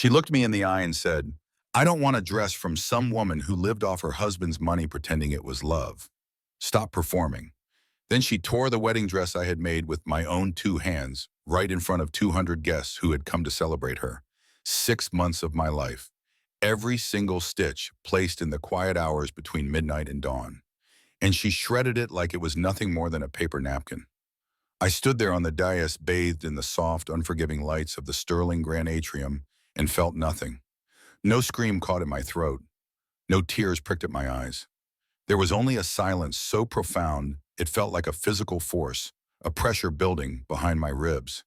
She looked me in the eye and said, "I don't want a dress from some woman who lived off her husband's money pretending it was love. Stop performing." Then she tore the wedding dress I had made with my own two hands, right in front of 200 guests who had come to celebrate her. 6 months of my life. Every single stitch placed in the quiet hours between midnight and dawn. And she shredded it like it was nothing more than a paper napkin. I stood there on the dais bathed in the soft, unforgiving lights of the sterling grand atrium and felt nothing. No scream caught in my throat. No tears pricked at my eyes. There was only a silence so profound it felt like a physical force, a pressure building behind my ribs.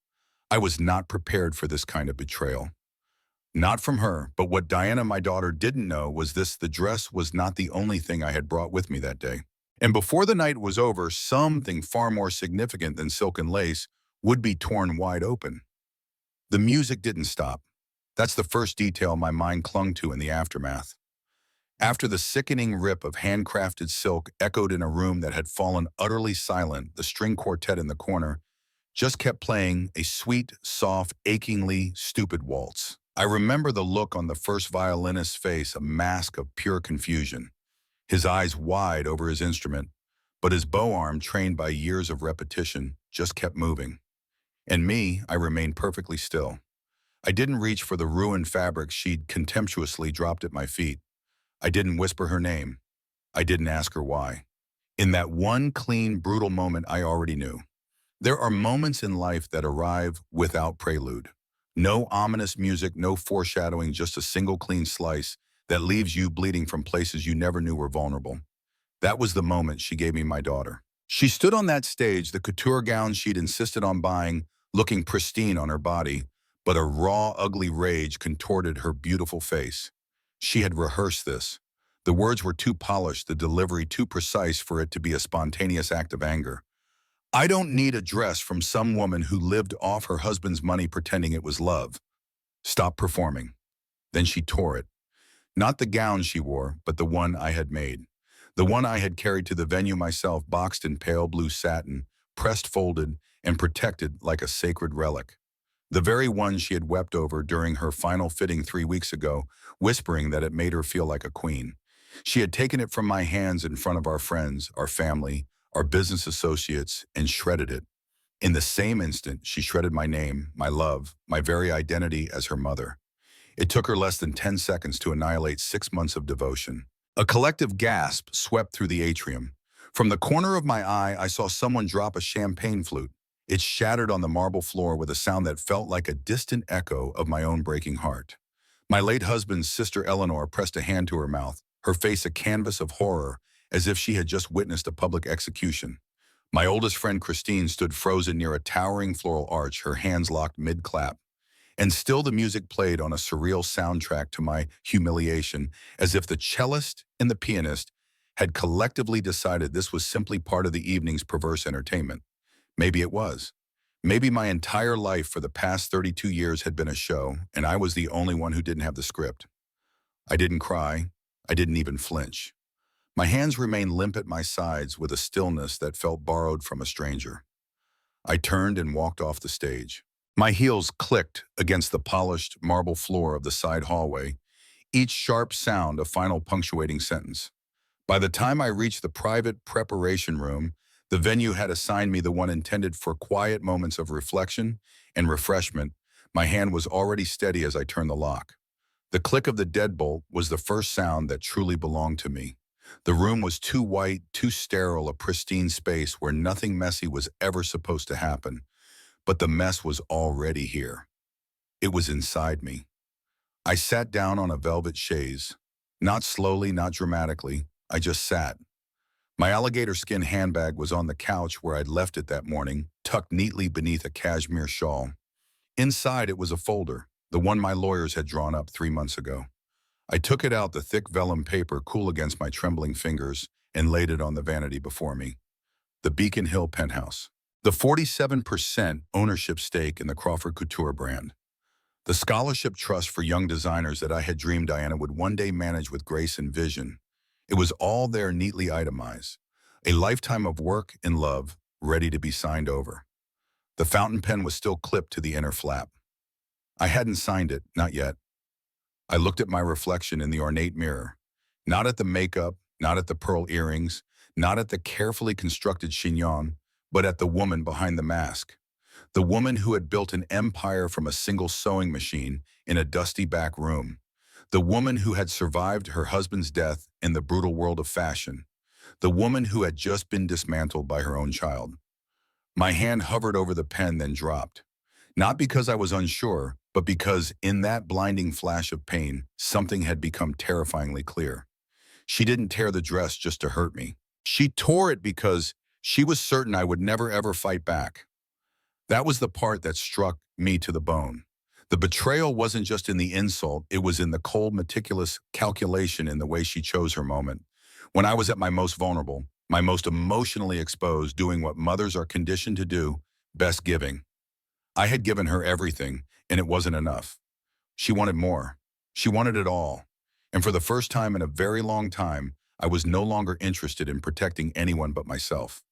I was not prepared for this kind of betrayal. Not from her, but what Diana, my daughter, didn't know was this: the dress was not the only thing I had brought with me that day. And before the night was over, something far more significant than silk and lace would be torn wide open. The music didn't stop. That's the first detail my mind clung to in the aftermath. After the sickening rip of handcrafted silk echoed in a room that had fallen utterly silent, the string quartet in the corner just kept playing a sweet, soft, achingly stupid waltz. I remember the look on the first violinist's face, a mask of pure confusion, his eyes wide over his instrument, but his bow arm, trained by years of repetition, just kept moving. And me, I remained perfectly still. I didn't reach for the ruined fabric she'd contemptuously dropped at my feet. I didn't whisper her name. I didn't ask her why. In that one clean, brutal moment, I already knew. There are moments in life that arrive without prelude. No ominous music, no foreshadowing, just a single clean slice that leaves you bleeding from places you never knew were vulnerable. That was the moment she gave me my daughter. She stood on that stage, the couture gown she'd insisted on buying, looking pristine on her body, but a raw, ugly rage contorted her beautiful face. She had rehearsed this. The words were too polished, the delivery too precise for it to be a spontaneous act of anger. "I don't need a dress from some woman who lived off her husband's money pretending it was love. Stop performing." Then she tore it. Not the gown she wore, but the one I had made. The one I had carried to the venue myself, boxed in pale blue satin, pressed, folded, and protected like a sacred relic. The very one she had wept over during her final fitting 3 weeks ago, whispering that it made her feel like a queen. She had taken it from my hands in front of our friends, our family, our business associates, and shredded it. In the same instant, she shredded my name, my love, my very identity as her mother. It took her less than 10 seconds to annihilate 6 months of devotion. A collective gasp swept through the atrium. From the corner of my eye, I saw someone drop a champagne flute. It shattered on the marble floor with a sound that felt like a distant echo of my own breaking heart. My late husband's sister Eleanor pressed a hand to her mouth, her face a canvas of horror, as if she had just witnessed a public execution. My oldest friend Christine stood frozen near a towering floral arch, her hands locked mid-clap. And still the music played on a surreal soundtrack to my humiliation, as if the cellist and the pianist had collectively decided this was simply part of the evening's perverse entertainment. Maybe it was. Maybe my entire life for the past 32 years had been a show, and I was the only one who didn't have the script. I didn't cry. I didn't even flinch. My hands remained limp at my sides with a stillness that felt borrowed from a stranger. I turned and walked off the stage. My heels clicked against the polished marble floor of the side hallway, each sharp sound a final punctuating sentence. By the time I reached the private preparation room, the venue had assigned me the one intended for quiet moments of reflection and refreshment. My hand was already steady as I turned the lock. The click of the deadbolt was the first sound that truly belonged to me. The room was too white, too sterile, a pristine space where nothing messy was ever supposed to happen. But the mess was already here. It was inside me. I sat down on a velvet chaise. Not slowly, not dramatically. I just sat. My alligator skin handbag was on the couch where I'd left it that morning, tucked neatly beneath a cashmere shawl. Inside it was a folder, the one my lawyers had drawn up 3 months ago. I took it out, the thick vellum paper cool against my trembling fingers, and laid it on the vanity before me. The Beacon Hill penthouse. The 47% ownership stake in the Crawford Couture brand. The scholarship trust for young designers that I had dreamed Diana would one day manage with grace and vision. It was all there, neatly itemized. A lifetime of work and love, ready to be signed over. The fountain pen was still clipped to the inner flap. I hadn't signed it, not yet. I looked at my reflection in the ornate mirror, not at the makeup, not at the pearl earrings, not at the carefully constructed chignon, but at the woman behind the mask. The woman who had built an empire from a single sewing machine in a dusty back room. The woman who had survived her husband's death in the brutal world of fashion. The woman who had just been dismantled by her own child. My hand hovered over the pen, then dropped. Not because I was unsure, but because in that blinding flash of pain, something had become terrifyingly clear. She didn't tear the dress just to hurt me. She tore it because she was certain I would never ever fight back. That was the part that struck me to the bone. The betrayal wasn't just in the insult, it was in the cold, meticulous calculation in the way she chose her moment. When I was at my most vulnerable, my most emotionally exposed, doing what mothers are conditioned to do, best giving. I had given her everything, and it wasn't enough. She wanted more. She wanted it all. And for the first time in a very long time, I was no longer interested in protecting anyone but myself.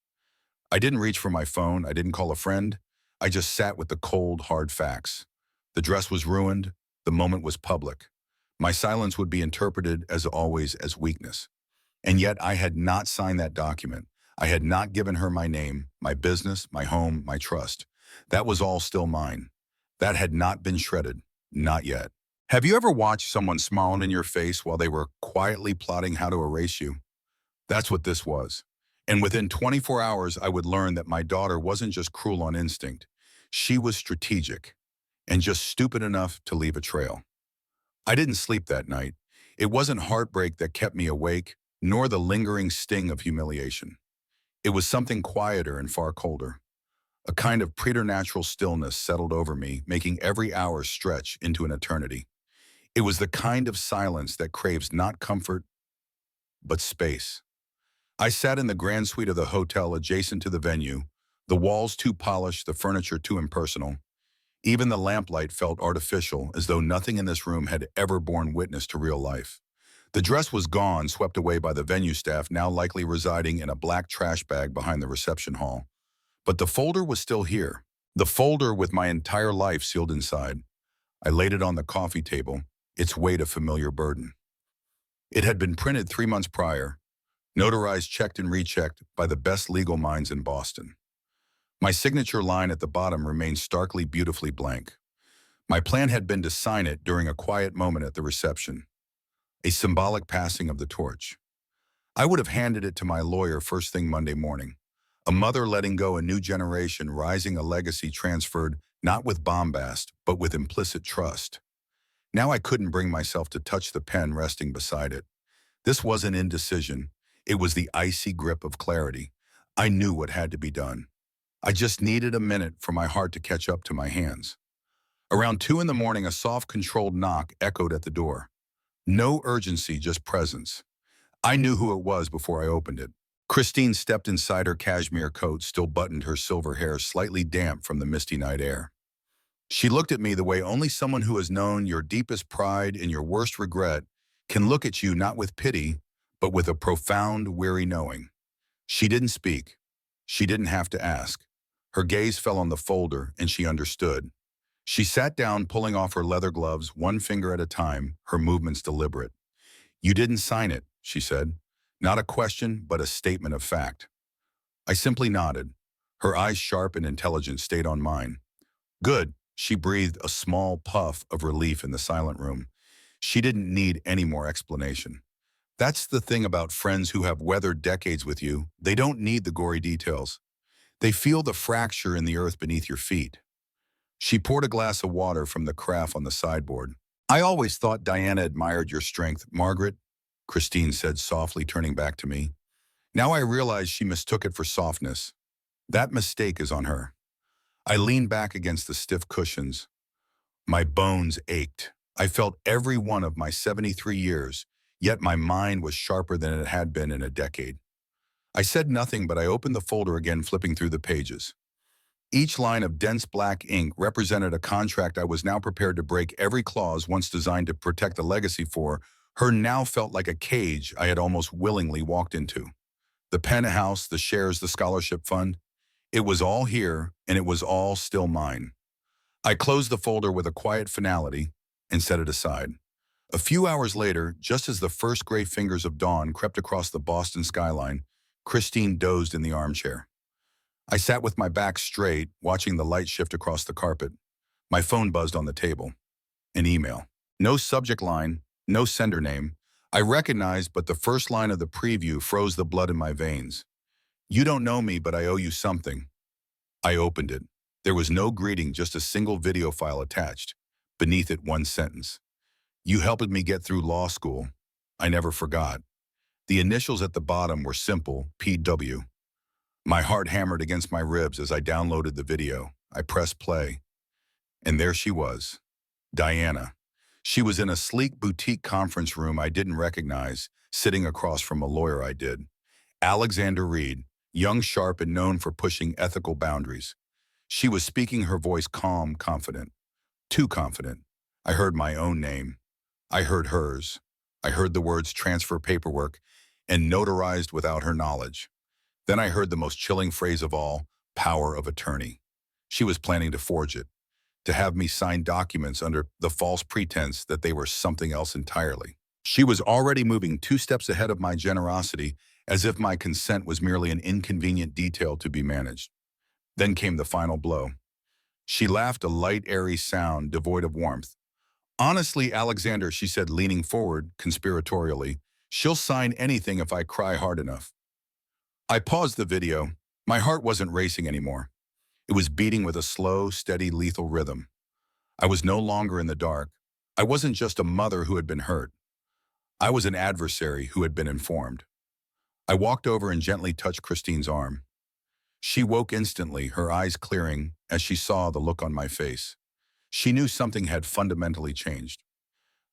I didn't reach for my phone. I didn't call a friend. I just sat with the cold, hard facts. The dress was ruined. The moment was public. My silence would be interpreted, as always, as weakness. And yet I had not signed that document. I had not given her my name, my business, my home, my trust. That was all still mine. That had not been shredded. Not yet. Have you ever watched someone smile in your face while they were quietly plotting how to erase you? That's what this was. And within 24 hours, I would learn that my daughter wasn't just cruel on instinct. She was strategic and just stupid enough to leave a trail. I didn't sleep that night. It wasn't heartbreak that kept me awake, nor the lingering sting of humiliation. It was something quieter and far colder. A kind of preternatural stillness settled over me, making every hour stretch into an eternity. It was the kind of silence that craves not comfort, but space. I sat in the grand suite of the hotel adjacent to the venue, the walls too polished, the furniture too impersonal. Even the lamplight felt artificial, as though nothing in this room had ever borne witness to real life. The dress was gone, swept away by the venue staff, now likely residing in a black trash bag behind the reception hall. But the folder was still here. The folder with my entire life sealed inside. I laid it on the coffee table, its weight a familiar burden. It had been printed 3 months prior, notarized, checked and rechecked by the best legal minds in Boston. My signature line at the bottom remained starkly, beautifully blank. My plan had been to sign it during a quiet moment at the reception, a symbolic passing of the torch. I would have handed it to my lawyer first thing Monday morning. A mother letting go a new generation, rising a legacy transferred not with bombast, but with implicit trust. Now I couldn't bring myself to touch the pen resting beside it. This wasn't indecision. It was the icy grip of clarity. I knew what had to be done. I just needed a minute for my heart to catch up to my hands. Around 2 in the morning, a soft, controlled knock echoed at the door. No urgency, just presence. I knew who it was before I opened it. Christine stepped inside, her cashmere coat still buttoned, her silver hair slightly damp from the misty night air. She looked at me the way only someone who has known your deepest pride and your worst regret can look at you, not with pity, but with a profound, weary knowing. She didn't speak. She didn't have to ask. Her gaze fell on the folder, and she understood. She sat down, pulling off her leather gloves, one finger at a time, her movements deliberate. "You didn't sign it," she said. Not a question, but a statement of fact. I simply nodded. Her eyes, sharp and intelligent, stayed on mine. "Good," she breathed, a small puff of relief in the silent room. She didn't need any more explanation. That's the thing about friends who have weathered decades with you. They don't need the gory details. They feel the fracture in the earth beneath your feet. She poured a glass of water from the carafe on the sideboard. "I always thought Diana admired your strength, Margaret," Christine said softly, turning back to me. Now I realize she mistook it for softness. That mistake is on her. I leaned back against the stiff cushions. My bones ached. I felt every one of my 73 years, yet my mind was sharper than it had been in a decade. I said nothing, but I opened the folder again, flipping through the pages. Each line of dense black ink represented a contract I was now prepared to break. Every clause, once designed to protect the legacy for her, now felt like a cage I had almost willingly walked into. The penthouse, the shares, the scholarship fund. It was all here, and it was all still mine. I closed the folder with a quiet finality and set it aside. A few hours later, just as the first gray fingers of dawn crept across the Boston skyline, Christine dozed in the armchair. I sat with my back straight, watching the light shift across the carpet. My phone buzzed on the table. An email. No subject line, no sender name. I recognized, but the first line of the preview froze the blood in my veins. You don't know me, but I owe you something. I opened it. There was no greeting, just a single video file attached. Beneath it, one sentence. You helped me get through law school. I never forgot. The initials at the bottom were simple, PW. My heart hammered against my ribs as I downloaded the video. I pressed play. And there she was, Diana. She was in a sleek boutique conference room I didn't recognize, sitting across from a lawyer I did. Alexander Reed, young, sharp, and known for pushing ethical boundaries. She was speaking, her voice calm, confident. Too confident. I heard my own name. I heard hers. I heard the words transfer paperwork and notarized without her knowledge. Then I heard the most chilling phrase of all, power of attorney. She was planning to forge it, to have me sign documents under the false pretense that they were something else entirely. She was already moving 2 steps ahead of my generosity, as if my consent was merely an inconvenient detail to be managed. Then came the final blow. She laughed, a light, airy sound devoid of warmth. Honestly, Alexander, she said, leaning forward conspiratorially, she'll sign anything if I cry hard enough. I paused the video. My heart wasn't racing anymore. It was beating with a slow, steady, lethal rhythm. I was no longer in the dark. I wasn't just a mother who had been hurt. I was an adversary who had been informed. I walked over and gently touched Christine's arm. She woke instantly, her eyes clearing as she saw the look on my face. She knew something had fundamentally changed.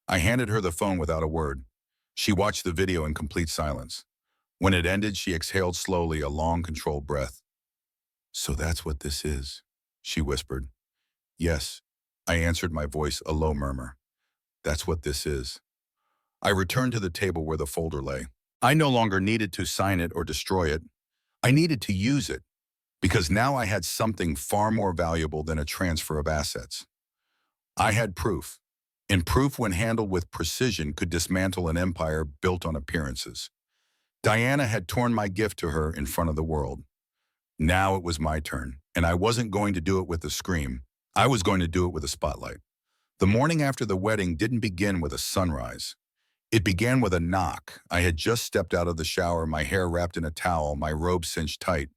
I handed her the phone without a word. She watched the video in complete silence. When it ended, she exhaled slowly, a long, controlled breath. So that's what this is, she whispered. Yes, I answered, my voice a low murmur. That's what this is. I returned to the table where the folder lay. I no longer needed to sign it or destroy it. I needed to use it, because now I had something far more valuable than a transfer of assets. I had proof, and proof, when handled with precision, could dismantle an empire built on appearances. Diana had torn my gift to her in front of the world. Now it was my turn, and I wasn't going to do it with a scream. I was going to do it with a spotlight. The morning after the wedding didn't begin with a sunrise. It began with a knock. I had just stepped out of the shower, my hair wrapped in a towel, my robe cinched tight.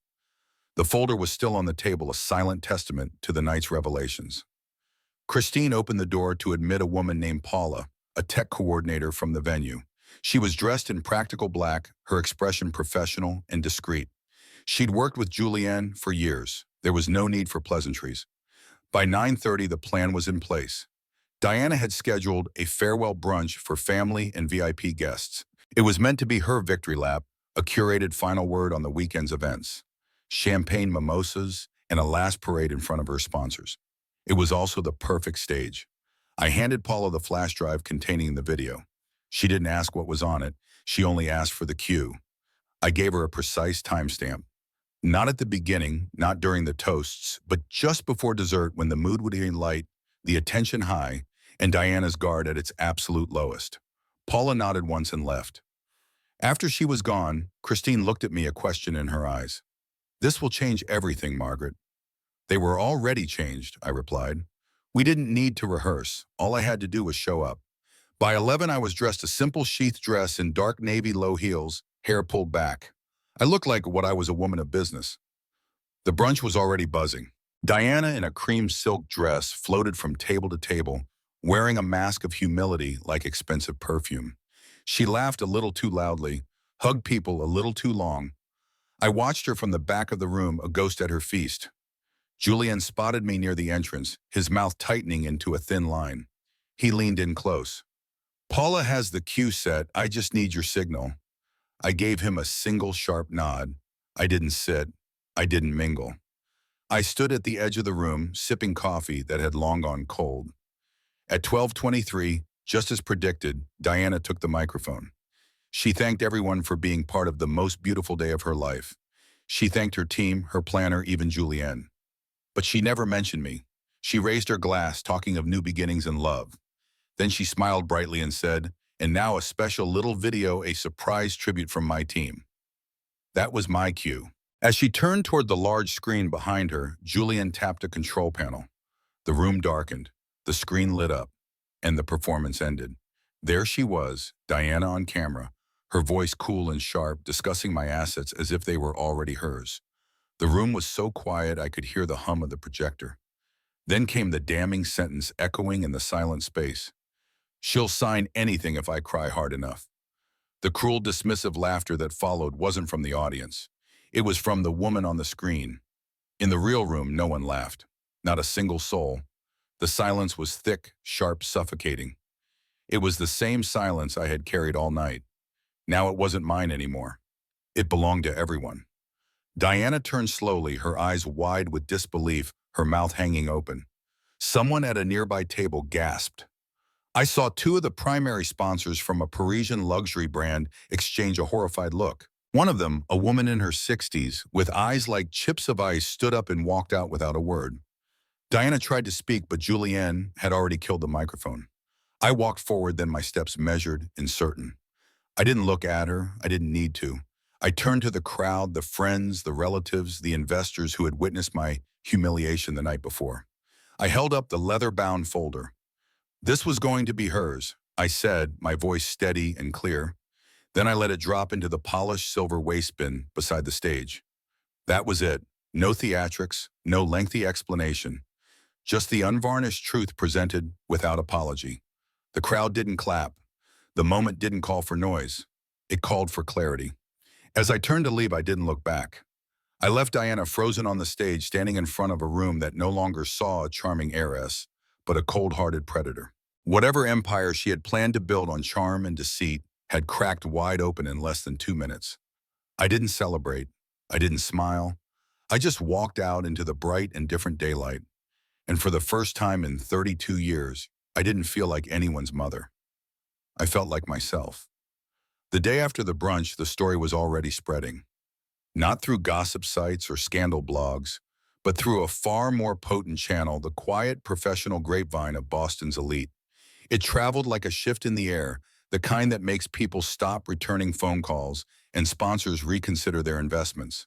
The folder was still on the table, a silent testament to the night's revelations. Christine opened the door to admit a woman named Paula, a tech coordinator from the venue. She was dressed in practical black, her expression professional and discreet. She'd worked with Julianne for years. There was no need for pleasantries. By 9:30, the plan was in place. Diana had scheduled a farewell brunch for family and VIP guests. It was meant to be her victory lap, a curated final word on the weekend's events. Champagne mimosas and a last parade in front of her sponsors. It was also the perfect stage. I handed Paula the flash drive containing the video. She didn't ask what was on it. She only asked for the cue. I gave her a precise timestamp. Not at the beginning, not during the toasts, but just before dessert, when the mood would be light, the attention high, and Diana's guard at its absolute lowest. Paula nodded once and left. After she was gone, Christine looked at me, a question in her eyes. This will change everything, Margaret. They were already changed, I replied. We didn't need to rehearse. All I had to do was show up. By 11, I was dressed a simple sheath dress in dark navy low heels, hair pulled back. I looked like what I was, a woman of business. The brunch was already buzzing. Diana, in a cream silk dress, floated from table to table, wearing a mask of humility like expensive perfume. She laughed a little too loudly, hugged people a little too long. I watched her from the back of the room, a ghost at her feast. Julian spotted me near the entrance, his mouth tightening into a thin line. He leaned in close. Paula has the cue set. I just need your signal. I gave him a single sharp nod. I didn't sit. I didn't mingle. I stood at the edge of the room, sipping coffee that had long gone cold. At 12:23, just as predicted, Diana took the microphone. She thanked everyone for being part of the most beautiful day of her life. She thanked her team, her planner, even Julianne. But she never mentioned me. She raised her glass, talking of new beginnings and love. Then she smiled brightly and said, "And now a special little video, a surprise tribute from my team." That was my cue. As she turned toward the large screen behind her, Julian tapped a control panel. The room darkened, the screen lit up, and the performance ended. There she was, Diana on camera, her voice cool and sharp, discussing my assets as if they were already hers. The room was so quiet I could hear the hum of the projector. Then came the damning sentence echoing in the silent space. "She'll sign anything if I cry hard enough." The cruel, dismissive laughter that followed wasn't from the audience. It was from the woman on the screen. In the real room, no one laughed. Not a single soul. The silence was thick, sharp, suffocating. It was the same silence I had carried all night. Now it wasn't mine anymore. It belonged to everyone. Diana turned slowly, her eyes wide with disbelief, her mouth hanging open. Someone at a nearby table gasped. I saw two of the primary sponsors from a Parisian luxury brand exchange a horrified look. One of them, a woman in her 60s, with eyes like chips of ice, stood up and walked out without a word. Diana tried to speak, but Julianne had already killed the microphone. I walked forward, then my steps measured and certain. I didn't look at her. I didn't need to. I turned to the crowd, the friends, the relatives, the investors who had witnessed my humiliation the night before. I held up the leather-bound folder. This was going to be hers, I said, my voice steady and clear. Then I let it drop into the polished silver waste bin beside the stage. That was it. No theatrics, no lengthy explanation. Just the unvarnished truth presented without apology. The crowd didn't clap. The moment didn't call for noise. It called for clarity. As I turned to leave, I didn't look back. I left Diana frozen on the stage, standing in front of a room that no longer saw a charming heiress, but a cold-hearted predator. Whatever empire she had planned to build on charm and deceit had cracked wide open in less than 2 minutes. I didn't celebrate. I didn't smile. I just walked out into the bright and different daylight. And for the first time in 32 years, I didn't feel like anyone's mother. I felt like myself. The day after the brunch, the story was already spreading. Not through gossip sites or scandal blogs, but through a far more potent channel, the quiet professional grapevine of Boston's elite. It traveled like a shift in the air, the kind that makes people stop returning phone calls and sponsors reconsider their investments.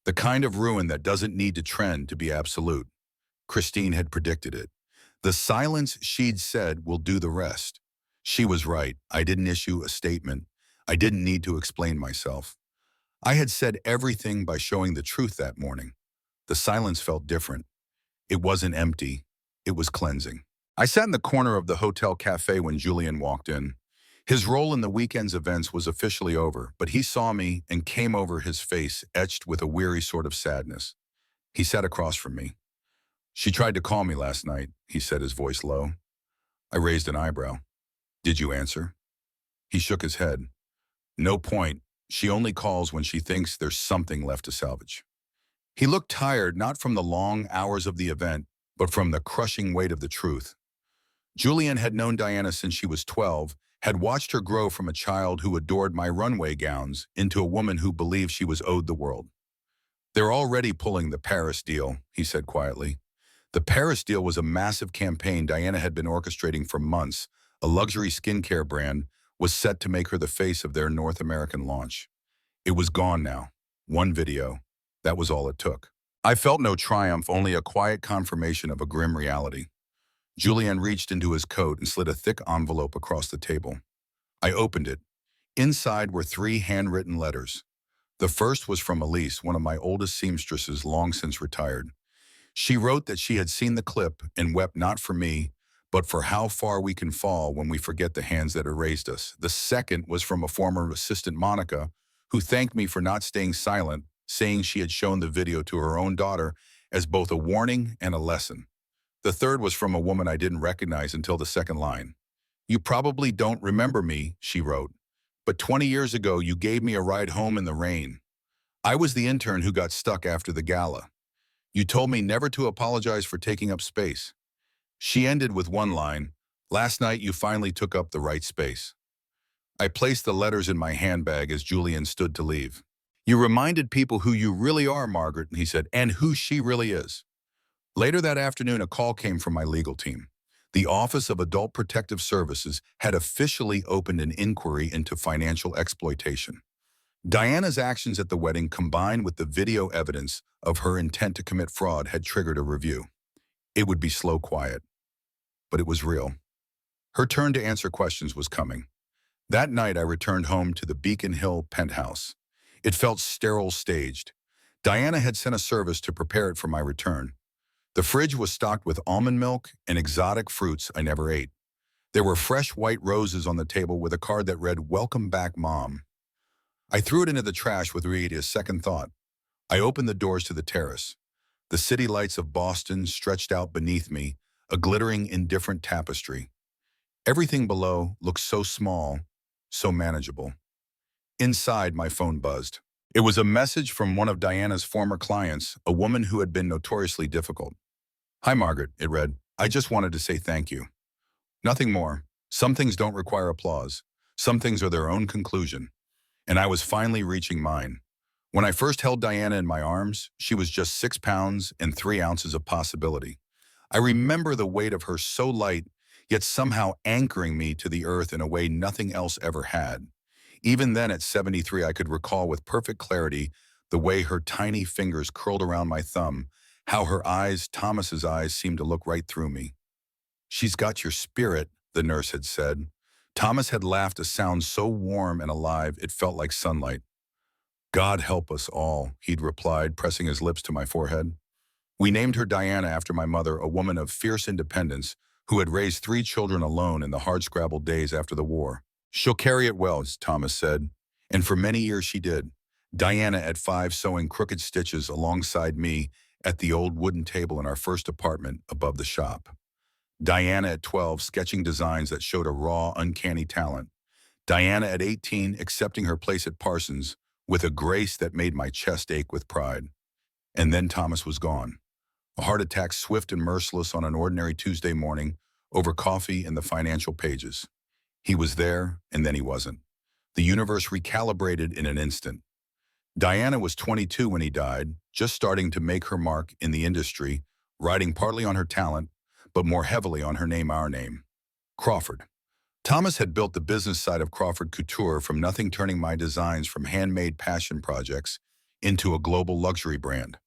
The kind of ruin that doesn't need to trend to be absolute. Christine had predicted it. The silence she'd said will do the rest. She was right. I didn't issue a statement. I didn't need to explain myself. I had said everything by showing the truth that morning. The silence felt different. It wasn't empty. It was cleansing. I sat in the corner of the hotel cafe when Julian walked in. His role in the weekend's events was officially over, but he saw me and came over, his face etched with a weary sort of sadness. He sat across from me. "She tried to call me last night," he said, his voice low. I raised an eyebrow. "Did you answer?" He shook his head. "No point. She only calls when she thinks there's something left to salvage." He looked tired, not from the long hours of the event, but from the crushing weight of the truth. Julian had known Diana since she was 12, had watched her grow from a child who adored my runway gowns into a woman who believed she was owed the world. "They're already pulling the Paris deal," he said quietly. The Paris deal was a massive campaign Diana had been orchestrating for months. A luxury skincare brand was set to make her the face of their North American launch. It was gone now. One video. That was all it took. I felt no triumph, only a quiet confirmation of a grim reality. Julian reached into his coat and slid a thick envelope across the table. I opened it. Inside were 3 handwritten letters. The first was from Elise, one of my oldest seamstresses, long since retired. She wrote that she had seen the clip and wept not for me, but for how far we can fall when we forget the hands that erased us. The second was from a former assistant, Monica, who thanked me for not staying silent, saying she had shown the video to her own daughter as both a warning and a lesson. The third was from a woman I didn't recognize until the second line. "You probably don't remember me," she wrote, "but 20 years ago you gave me a ride home in the rain. I was the intern who got stuck after the gala. You told me never to apologize for taking up space." She ended with one line, "Last night you finally took up the right space." I placed the letters in my handbag as Julian stood to leave. "You reminded people who you really are, Margaret," he said, "and who she really is." Later that afternoon, a call came from my legal team. The Office of Adult Protective Services had officially opened an inquiry into financial exploitation. Diana's actions at the wedding, combined with the video evidence of her intent to commit fraud, had triggered a review. It would be slow, quiet, but it was real. Her turn to answer questions was coming. That night, I returned home to the Beacon Hill penthouse. It felt sterile, staged. Diana had sent a service to prepare it for my return. The fridge was stocked with almond milk and exotic fruits I never ate. There were fresh white roses on the table with a card that read, "Welcome back, Mom." I threw it into the trash with a second thought. I opened the doors to the terrace. The city lights of Boston stretched out beneath me, a glittering, indifferent tapestry. Everything below looked so small, so manageable. Inside, my phone buzzed. It was a message from one of Diana's former clients, a woman who had been notoriously difficult. "Hi, Margaret," it read. "I just wanted to say thank you. Nothing more. Some things don't require applause. Some things are their own conclusion." And I was finally reaching mine. When I first held Diana in my arms, she was just 6 pounds and 3 ounces of possibility. I remember the weight of her so light, yet somehow anchoring me to the earth in a way nothing else ever had. Even then, at 73, I could recall with perfect clarity the way her tiny fingers curled around my thumb, how her eyes, Thomas's eyes, seemed to look right through me. "She's got your spirit," the nurse had said. Thomas had laughed, a sound so warm and alive it felt like sunlight. "God help us all," he'd replied, pressing his lips to my forehead. We named her Diana after my mother, a woman of fierce independence who had raised 3 children alone in the hard-scrabbled days after the war. "She'll carry it well," Thomas said, and for many years she did. Diana at 5 sewing crooked stitches alongside me at the old wooden table in our first apartment above the shop. Diana at 12 sketching designs that showed a raw, uncanny talent. Diana at 18 accepting her place at Parsons with a grace that made my chest ache with pride. And then Thomas was gone. A heart attack, swift and merciless, on an ordinary Tuesday morning over coffee in the financial pages. He was there, and then he wasn't. The universe recalibrated in an instant. Diana was 22 when he died, just starting to make her mark in the industry, riding partly on her talent, but more heavily on her name, our name, Crawford. Thomas had built the business side of Crawford Couture from nothing, turning my designs from handmade passion projects into a global luxury brand.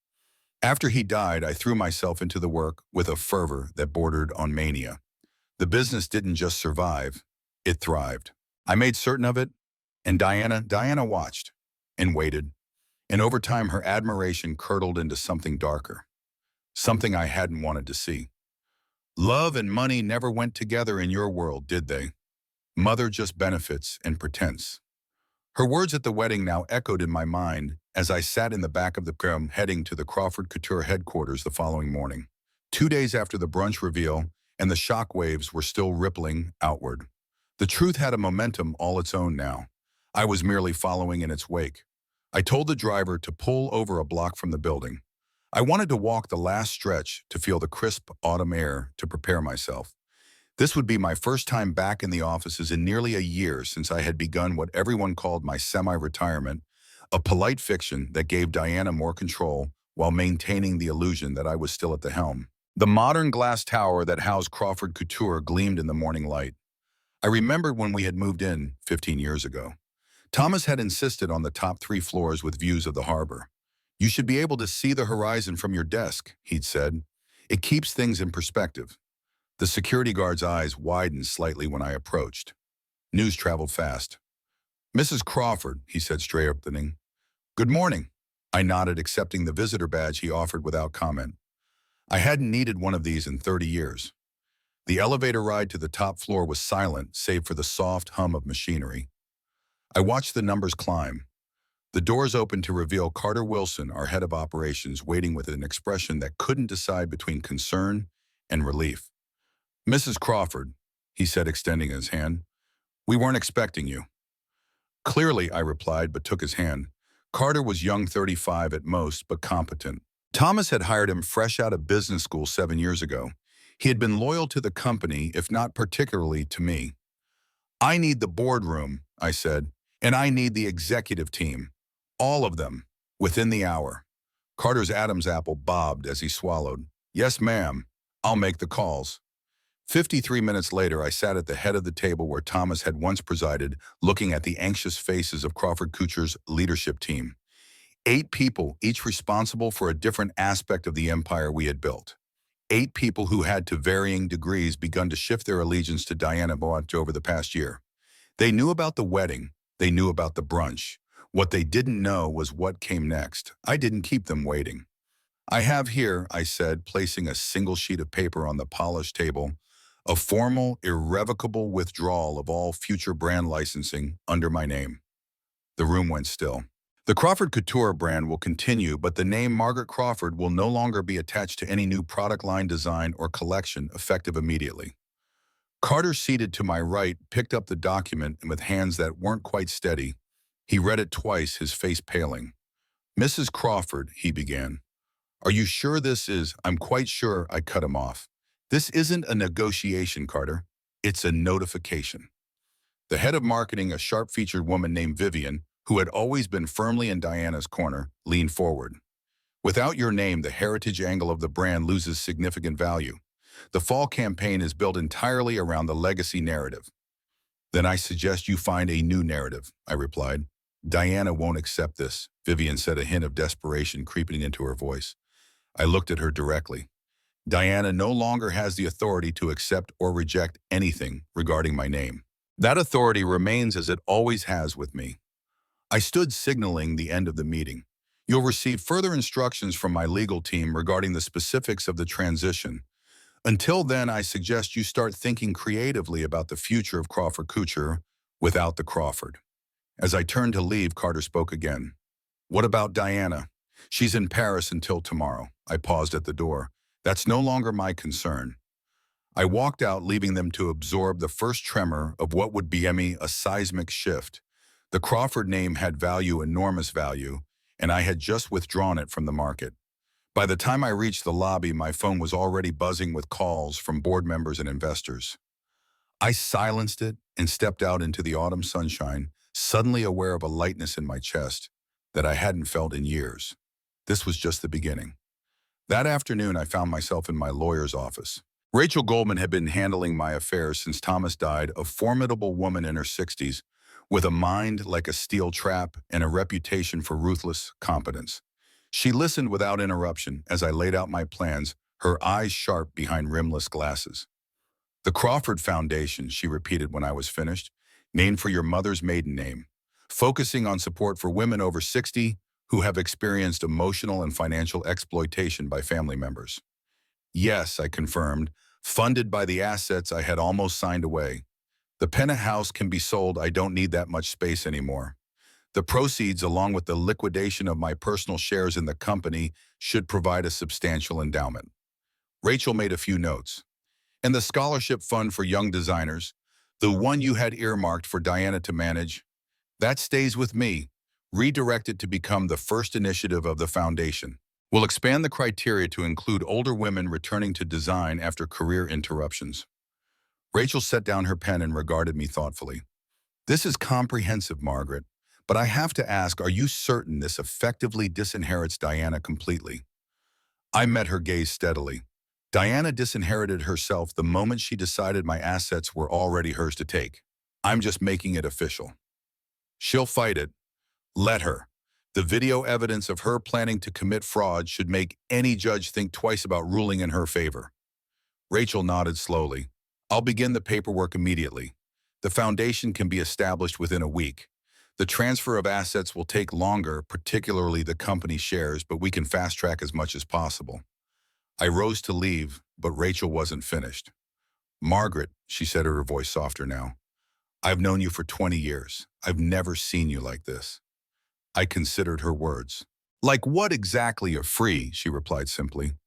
After he died, I threw myself into the work with a fervor that bordered on mania. The business didn't just survive, it thrived. I made certain of it, and Diana watched and waited, and over time her admiration curdled into something darker, something I hadn't wanted to see. "Love and money never went together in your world, did they? Mother just benefits and pretense." Her words at the wedding now echoed in my mind as I sat in the back of the car heading to the Crawford Couture headquarters the following morning. 2 days after the brunch reveal, and the shockwaves were still rippling outward. The truth had a momentum all its own now. I was merely following in its wake. I told the driver to pull over a block from the building. I wanted to walk the last stretch to feel the crisp autumn air, to prepare myself. This would be my first time back in the offices in nearly a year since I had begun what everyone called my semi-retirement, a polite fiction that gave Diana more control while maintaining the illusion that I was still at the helm. The modern glass tower that housed Crawford Couture gleamed in the morning light. I remembered when we had moved in 15 years ago. Thomas had insisted on the top 3 floors with views of the harbor. "You should be able to see the horizon from your desk," he'd said. "It keeps things in perspective." The security guard's eyes widened slightly when I approached. News traveled fast. "Mrs. Crawford," he said, straight opening. "Good morning." I nodded, accepting the visitor badge he offered without comment. I hadn't needed one of these in 30 years. The elevator ride to the top floor was silent, save for the soft hum of machinery. I watched the numbers climb. The doors opened to reveal Carter Wilson, our head of operations, waiting with an expression that couldn't decide between concern and relief. "Mrs. Crawford," he said, extending his hand, "we weren't expecting you." "Clearly," I replied, but took his hand. Carter was young, 35 at most, but competent. Thomas had hired him fresh out of business school 7 years ago. He had been loyal to the company, if not particularly to me. "I need the boardroom," I said, "and I need the executive team. All of them, within the hour." Carter's Adam's apple bobbed as he swallowed. "Yes, ma'am. I'll make the calls." 53 minutes later, I sat at the head of the table where Thomas had once presided, looking at the anxious faces of Crawford Kucher's leadership team. 8 people, each responsible for a different aspect of the empire we had built. 8 people who had, to varying degrees, begun to shift their allegiance to Diana Boat over the past year. They knew about the wedding. They knew about the brunch. What they didn't know was what came next. I didn't keep them waiting. I have here, I said, placing a single sheet of paper on the polished table, a formal, irrevocable withdrawal of all future brand licensing under my name. The room went still. The Crawford Couture brand will continue, but the name Margaret Crawford will no longer be attached to any new product line design or collection effective immediately. Carter, seated to my right, picked up the document, and with hands that weren't quite steady, he read it twice, his face paling. "Mrs. Crawford," he began. "Are you sure this is—" "I'm quite sure," I cut him off. "This isn't a negotiation, Carter. It's a notification." The head of marketing, a sharp-featured woman named Vivian, who had always been firmly in Diana's corner, leaned forward. "Without your name, the heritage angle of the brand loses significant value. The fall campaign is built entirely around the legacy narrative." "Then I suggest you find a new narrative," I replied. "Diana won't accept this," Vivian said, a hint of desperation creeping into her voice. I looked at her directly. "Diana no longer has the authority to accept or reject anything regarding my name. That authority remains as it always has with me." I stood, signaling the end of the meeting. "You'll receive further instructions from my legal team regarding the specifics of the transition. Until then, I suggest you start thinking creatively about the future of Crawford Couture without the Crawford." As I turned to leave, Carter spoke again. "What about Diana? She's in Paris until tomorrow." I paused at the door. "That's no longer my concern." I walked out, leaving them to absorb the first tremor of what would be a seismic shift. The Crawford name had value, enormous value, and I had just withdrawn it from the market. By the time I reached the lobby, my phone was already buzzing with calls from board members and investors. I silenced it and stepped out into the autumn sunshine, suddenly aware of a lightness in my chest that I hadn't felt in years. This was just the beginning. That afternoon, I found myself in my lawyer's office. Rachel Goldman had been handling my affairs since Thomas died, a formidable woman in her 60s, with a mind like a steel trap and a reputation for ruthless competence. She listened without interruption as I laid out my plans, her eyes sharp behind rimless glasses. "The Crawford Foundation," she repeated when I was finished, "named for your mother's maiden name, focusing on support for women over 60 who have experienced emotional and financial exploitation by family members." "Yes," I confirmed, "funded by the assets I had almost signed away. The penthouse can be sold. I don't need that much space anymore. The proceeds, along with the liquidation of my personal shares in the company, should provide a substantial endowment." Rachel made a few notes. "And the scholarship fund for young designers, the one you had earmarked for Diana to manage, that stays with me, redirected to become the first initiative of the foundation. We'll expand the criteria to include older women returning to design after career interruptions." Rachel set down her pen and regarded me thoughtfully. "This is comprehensive, Margaret, but I have to ask, are you certain this effectively disinherits Diana completely?" I met her gaze steadily. "Diana disinherited herself the moment she decided my assets were already hers to take. I'm just making it official. She'll fight it. Let her. The video evidence of her planning to commit fraud should make any judge think twice about ruling in her favor." Rachel nodded slowly. "I'll begin the paperwork immediately. The foundation can be established within a week. The transfer of assets will take longer, particularly the company shares, but we can fast-track as much as possible." I rose to leave, but Rachel wasn't finished. "Margaret," she said, her voice softer now, "I've known you for 20 years. I've never seen you like this." I considered her words. "Like what exactly are free?" she replied simply.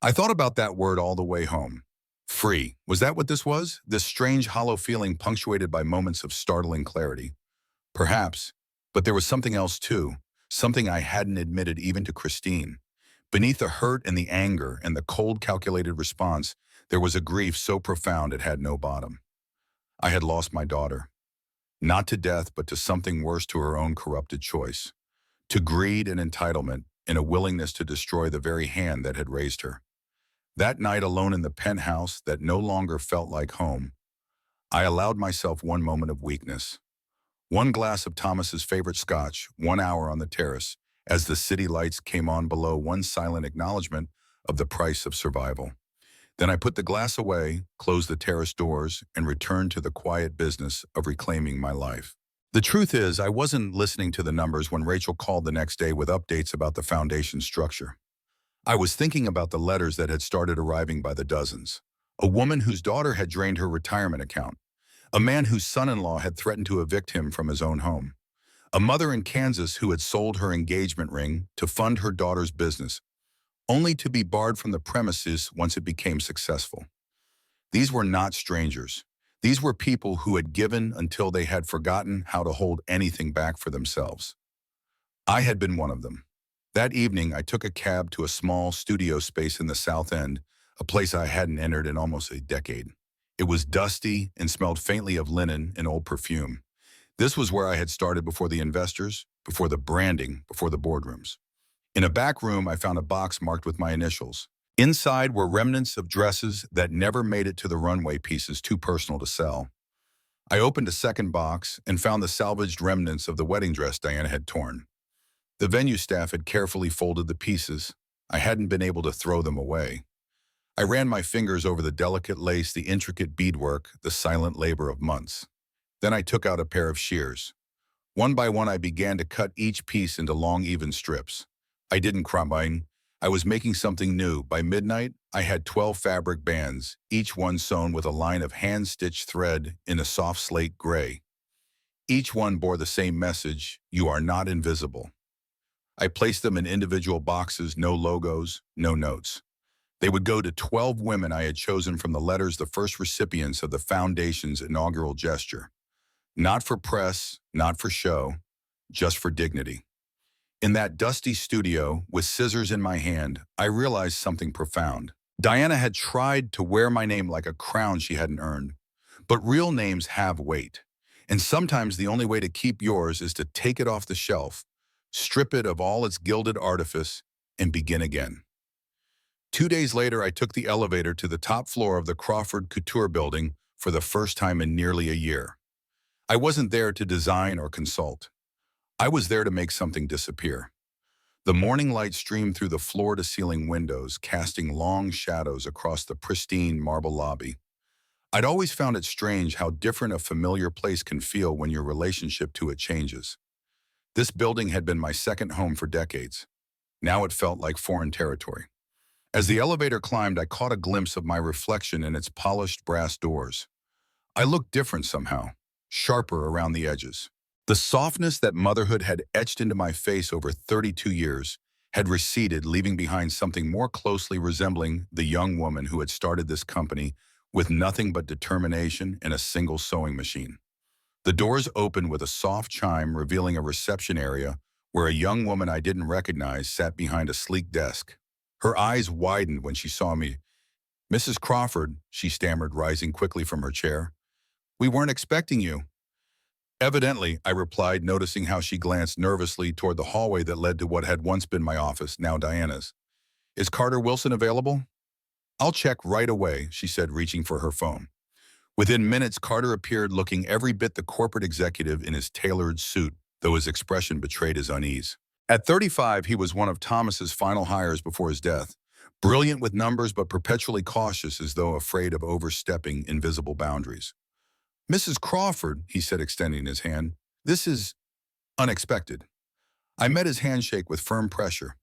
I thought about that word all the way home. Free. Was that what this was? This strange, hollow feeling punctuated by moments of startling clarity. Perhaps, but there was something else too, something I hadn't admitted even to Christine. Beneath the hurt and the anger and the cold, calculated response, there was a grief so profound it had no bottom. I had lost my daughter. Not to death, but to something worse, to her own corrupted choice. To greed and entitlement, and a willingness to destroy the very hand that had raised her. That night alone in the penthouse that no longer felt like home, I allowed myself one moment of weakness. One glass of Thomas's favorite scotch, 1 hour on the terrace, as the city lights came on below, one silent acknowledgement of the price of survival. Then I put the glass away, closed the terrace doors, and returned to the quiet business of reclaiming my life. The truth is, I wasn't listening to the numbers when Rachel called the next day with updates about the foundation structure. I was thinking about the letters that had started arriving by the dozens. A woman whose daughter had drained her retirement account. A man whose son-in-law had threatened to evict him from his own home. A mother in Kansas who had sold her engagement ring to fund her daughter's business, only to be barred from the premises once it became successful. These were not strangers. These were people who had given until they had forgotten how to hold anything back for themselves. I had been one of them. That evening, I took a cab to a small studio space in the South End, a place I hadn't entered in almost a decade. It was dusty and smelled faintly of linen and old perfume. This was where I had started before the investors, before the branding, before the boardrooms. In a back room, I found a box marked with my initials. Inside were remnants of dresses that never made it to the runway, pieces too personal to sell. I opened a second box and found the salvaged remnants of the wedding dress Diana had torn. The venue staff had carefully folded the pieces. I hadn't been able to throw them away. I ran my fingers over the delicate lace, the intricate beadwork, the silent labor of months. Then I took out a pair of shears. One by one, I began to cut each piece into long, even strips. I didn't cry. I was making something new. By midnight, I had 12 fabric bands, each one sewn with a line of hand-stitched thread in a soft slate gray. Each one bore the same message: you are not invisible. I placed them in individual boxes, no logos, no notes. They would go to 12 women I had chosen from the letters, the first recipients of the foundation's inaugural gesture. Not for press, not for show, just for dignity. In that dusty studio, with scissors in my hand, I realized something profound. Diana had tried to wear my name like a crown she hadn't earned. But real names have weight. And sometimes the only way to keep yours is to take it off the shelf, strip it of all its gilded artifice, and begin again. 2 days later, I took the elevator to the top floor of the Crawford Couture building for the first time in nearly a year. I wasn't there to design or consult. I was there to make something disappear. The morning light streamed through the floor-to-ceiling windows, casting long shadows across the pristine marble lobby. I'd always found it strange how different a familiar place can feel when your relationship to it changes. This building had been my second home for decades. Now it felt like foreign territory. As the elevator climbed, I caught a glimpse of my reflection in its polished brass doors. I looked different somehow, sharper around the edges. The softness that motherhood had etched into my face over 32 years had receded, leaving behind something more closely resembling the young woman who had started this company with nothing but determination and a single sewing machine. The doors opened with a soft chime, revealing a reception area where a young woman I didn't recognize sat behind a sleek desk. Her eyes widened when she saw me. "Mrs. Crawford," she stammered, rising quickly from her chair. "We weren't expecting you." "Evidently," I replied, noticing how she glanced nervously toward the hallway that led to what had once been my office, now Diana's. "Is Carter Wilson available?" "I'll check right away," she said, reaching for her phone. Within minutes, Carter appeared, looking every bit the corporate executive in his tailored suit, though his expression betrayed his unease. At 35, he was one of Thomas's final hires before his death, brilliant with numbers but perpetually cautious, as though afraid of overstepping invisible boundaries. "Mrs. Crawford," he said, extending his hand, "this is unexpected." I met his handshake with firm pressure.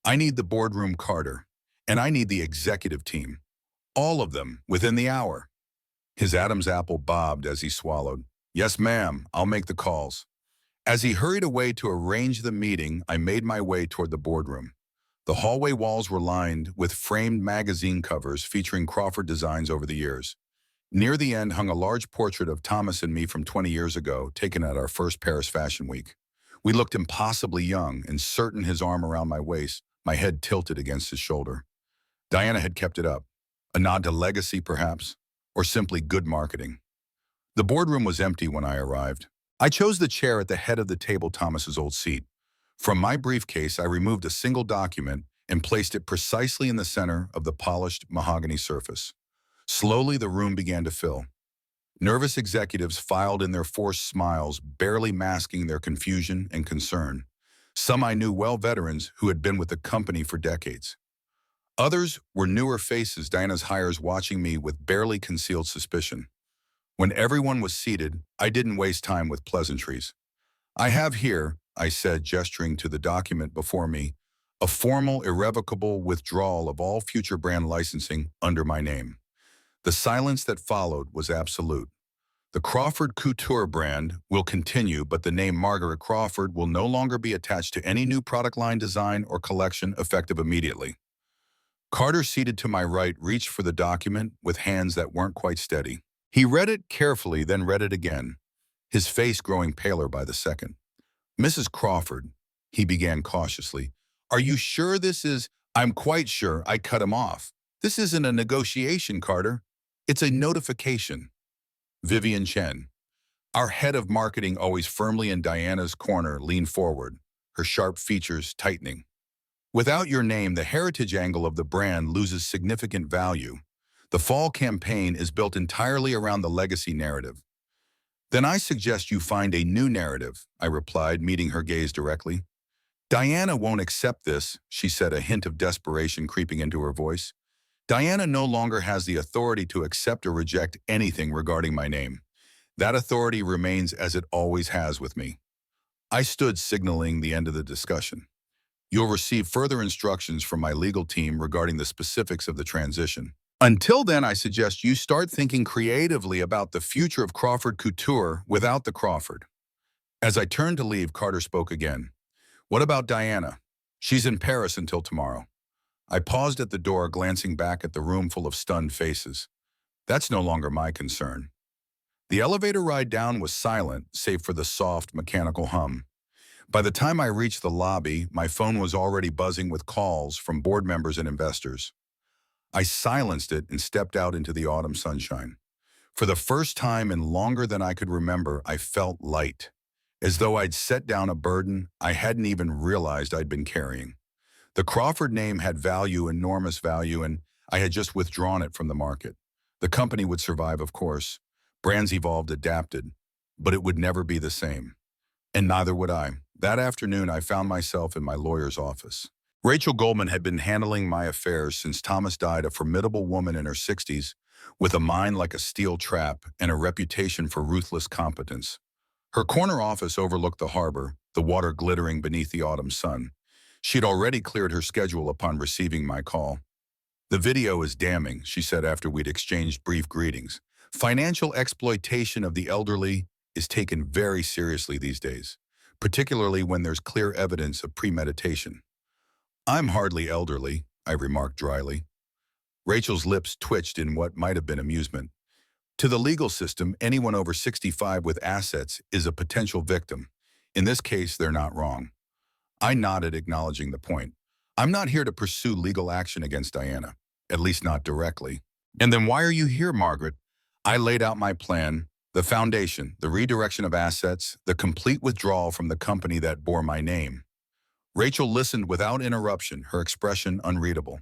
"I need the boardroom, Carter, and I need the executive team. All of them, within the hour." His Adam's apple bobbed as he swallowed. "Yes, ma'am, I'll make the calls." As he hurried away to arrange the meeting, I made my way toward the boardroom. The hallway walls were lined with framed magazine covers featuring Crawford designs over the years. Near the end hung a large portrait of Thomas and me from 20 years ago, taken at our first Paris Fashion Week. We looked impossibly young, and certain, his arm around my waist, my head tilted against his shoulder. Diana had kept it up. A nod to legacy, perhaps, or simply good marketing. The boardroom was empty when I arrived. I chose the chair at the head of the table, Thomas's old seat. From my briefcase, I removed a single document and placed it precisely in the center of the polished mahogany surface. Slowly, the room began to fill. Nervous executives filed in their forced smiles, barely masking their confusion and concern. Some I knew well, veterans who had been with the company for decades. Others were newer faces, Diana's hires, watching me with barely concealed suspicion. When everyone was seated, I didn't waste time with pleasantries. "I have here," I said, gesturing to the document before me, "a formal, irrevocable withdrawal of all future brand licensing under my name." The silence that followed was absolute. The Crawford Couture brand will continue, but the name Margaret Crawford will no longer be attached to any new product line, design, or collection, effective immediately. Carter, seated to my right, reached for the document with hands that weren't quite steady. He read it carefully, then read it again, his face growing paler by the second. "Mrs. Crawford," he began cautiously, "are you sure this is—" "I'm quite sure," I cut him off. "This isn't a negotiation, Carter. It's a notification." Vivian Chen, our head of marketing, always firmly in Diana's corner, leaned forward, her sharp features tightening. "Without your name, the heritage angle of the brand loses significant value. The fall campaign is built entirely around the legacy narrative." "Then I suggest you find a new narrative," I replied, meeting her gaze directly. "Diana won't accept this," she said, a hint of desperation creeping into her voice. "Diana no longer has the authority to accept or reject anything regarding my name. That authority remains as it always has with me." I stood, signaling the end of the discussion. "You'll receive further instructions from my legal team regarding the specifics of the transition. Until then, I suggest you start thinking creatively about the future of Crawford Couture without the Crawford." As I turned to leave, Carter spoke again. "What about Diana? She's in Paris until tomorrow." I paused at the door, glancing back at the room full of stunned faces. That's no longer my concern. The elevator ride down was silent, save for the soft, mechanical hum. By the time I reached the lobby, my phone was already buzzing with calls from board members and investors. I silenced it and stepped out into the autumn sunshine. For the first time in longer than I could remember, I felt light, as though I'd set down a burden I hadn't even realized I'd been carrying. The Crawford name had value, enormous value, and I had just withdrawn it from the market. The company would survive, of course. Brands evolved, adapted, but it would never be the same. And neither would I. That afternoon, I found myself in my lawyer's office. Rachel Goldman had been handling my affairs since Thomas died, a formidable woman in her 60s, with a mind like a steel trap and a reputation for ruthless competence. Her corner office overlooked the harbor, the water glittering beneath the autumn sun. She'd already cleared her schedule upon receiving my call. "The video is damning," she said after we'd exchanged brief greetings. "Financial exploitation of the elderly is taken very seriously these days, particularly when there's clear evidence of premeditation." "I'm hardly elderly," I remarked dryly. Rachel's lips twitched in what might have been amusement. "To the legal system, anyone over 65 with assets is a potential victim. In this case, they're not wrong." I nodded, acknowledging the point. "I'm not here to pursue legal action against Diana, at least not directly." "And then why are you here, Margaret?" I laid out my plan: the foundation, the redirection of assets, the complete withdrawal from the company that bore my name. Rachel listened without interruption, her expression unreadable.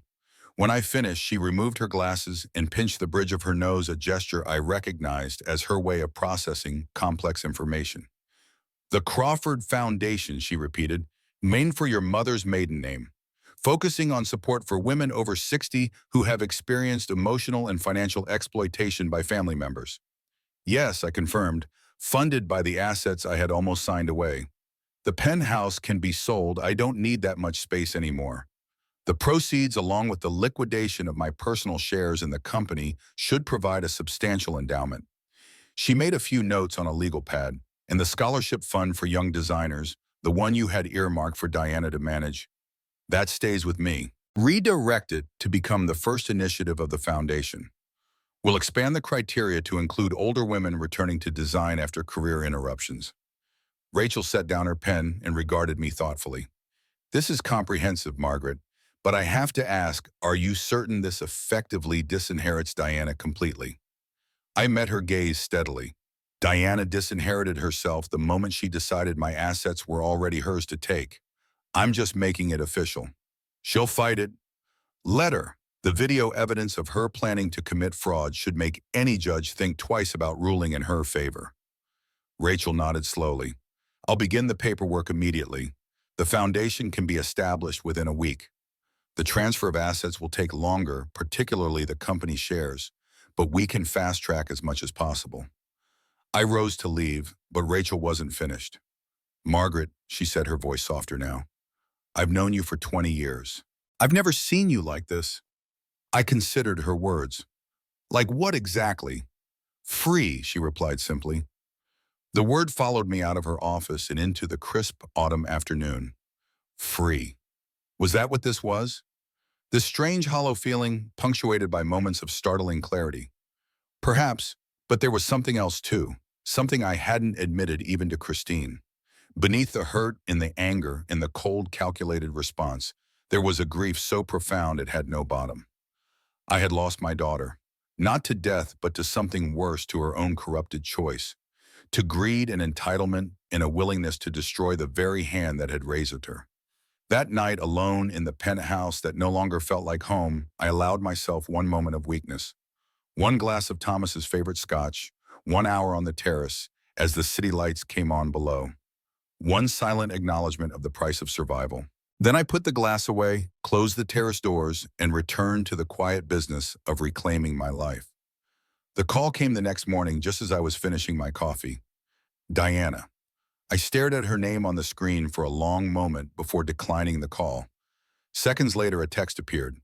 When I finished, she removed her glasses and pinched the bridge of her nose, a gesture I recognized as her way of processing complex information. "The Crawford Foundation," she repeated, "named for your mother's maiden name, focusing on support for women over 60 who have experienced emotional and financial exploitation by family members." "Yes," I confirmed, "funded by the assets I had almost signed away. The penthouse can be sold. I don't need that much space anymore. The proceeds, along with the liquidation of my personal shares in the company, should provide a substantial endowment." She made a few notes on a legal pad. "And the scholarship fund for young designers, the one you had earmarked for Diana to manage, that stays with me. Redirect it to become the first initiative of the foundation. We'll expand the criteria to include older women returning to design after career interruptions." Rachel set down her pen and regarded me thoughtfully. "This is comprehensive, Margaret, but I have to ask, are you certain this effectively disinherits Diana completely?" I met her gaze steadily. "Diana disinherited herself the moment she decided my assets were already hers to take. I'm just making it official." She'll fight it. Let her. The video evidence of her planning to commit fraud should make any judge think twice about ruling in her favor. Rachel nodded slowly. I'll begin the paperwork immediately. The foundation can be established within a week. The transfer of assets will take longer, particularly the company shares, but we can fast-track as much as possible. I rose to leave, but Rachel wasn't finished. Margaret, she said, her voice softer now, I've known you for 20 years. I've never seen you like this. I considered her words. Like what exactly? Free, she replied simply. The word followed me out of her office and into the crisp autumn afternoon. Free. Was that what this was? This strange hollow feeling, punctuated by moments of startling clarity. Perhaps, but there was something else too, something I hadn't admitted even to Christine. Beneath the hurt, in the anger, in the cold, calculated response, there was a grief so profound it had no bottom. I had lost my daughter, not to death, but to something worse, to her own corrupted choice, to greed and entitlement and a willingness to destroy the very hand that had raised her. That night, alone in the penthouse that no longer felt like home, I allowed myself one moment of weakness. One glass of Thomas's favorite scotch, 1 hour on the terrace as the city lights came on below. One silent acknowledgement of the price of survival. Then I put the glass away, closed the terrace doors, and returned to the quiet business of reclaiming my life. The call came the next morning just as I was finishing my coffee. Diana. I stared at her name on the screen for a long moment before declining the call. Seconds later, a text appeared.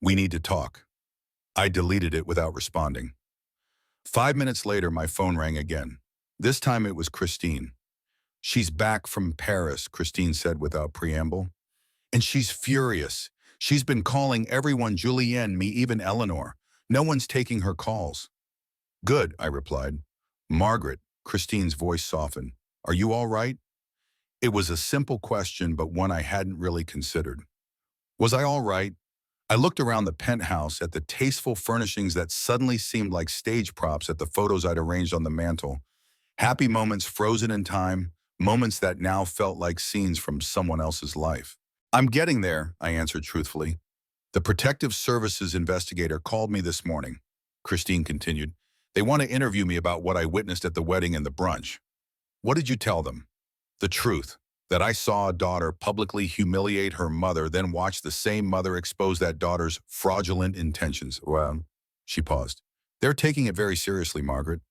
We need to talk. I deleted it without responding. 5 minutes later, my phone rang again. This time it was Christine. She's back from Paris, Christine said without preamble. And she's furious. She's been calling everyone, Julienne, me, even Eleanor. No one's taking her calls. Good, I replied. Margaret, Christine's voice softened. Are you all right? It was a simple question, but one I hadn't really considered. Was I all right? I looked around the penthouse at the tasteful furnishings that suddenly seemed like stage props, at the photos I'd arranged on the mantel. Happy moments frozen in time, moments that now felt like scenes from someone else's life. I'm getting there, I answered truthfully. The Protective Services investigator called me this morning, Christine continued. They want to interview me about what I witnessed at the wedding and the brunch. What did you tell them? The truth, that I saw a daughter publicly humiliate her mother, then watch the same mother expose that daughter's fraudulent intentions. Well, she paused. They're taking it very seriously, Margaret.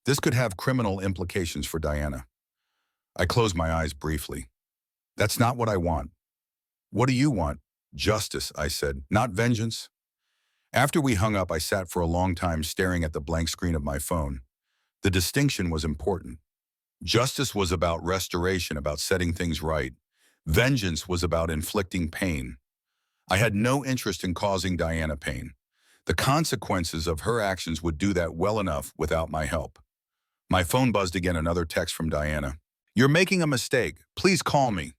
This could have criminal implications for Diana. I closed my eyes briefly. That's not what I want. What do you want? Justice, I said, not vengeance. After we hung up, I sat for a long time staring at the blank screen of my phone. The distinction was important. Justice was about restoration, about setting things right. Vengeance was about inflicting pain. I had no interest in causing Diana pain. The consequences of her actions would do that well enough without my help. My phone buzzed again, another text from Diana. You're making a mistake. Please call me.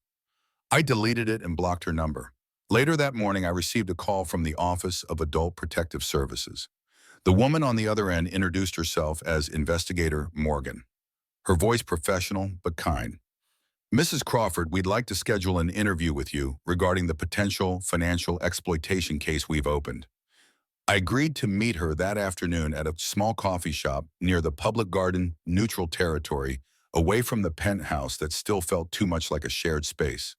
I deleted it and blocked her number. Later that morning, I received a call from the Office of Adult Protective Services. The woman on the other end introduced herself as Investigator Morgan. Her voice professional but kind. Mrs. Crawford, we'd like to schedule an interview with you regarding the potential financial exploitation case we've opened. I agreed to meet her that afternoon at a small coffee shop near the public garden, neutral territory, away from the penthouse that still felt too much like a shared space.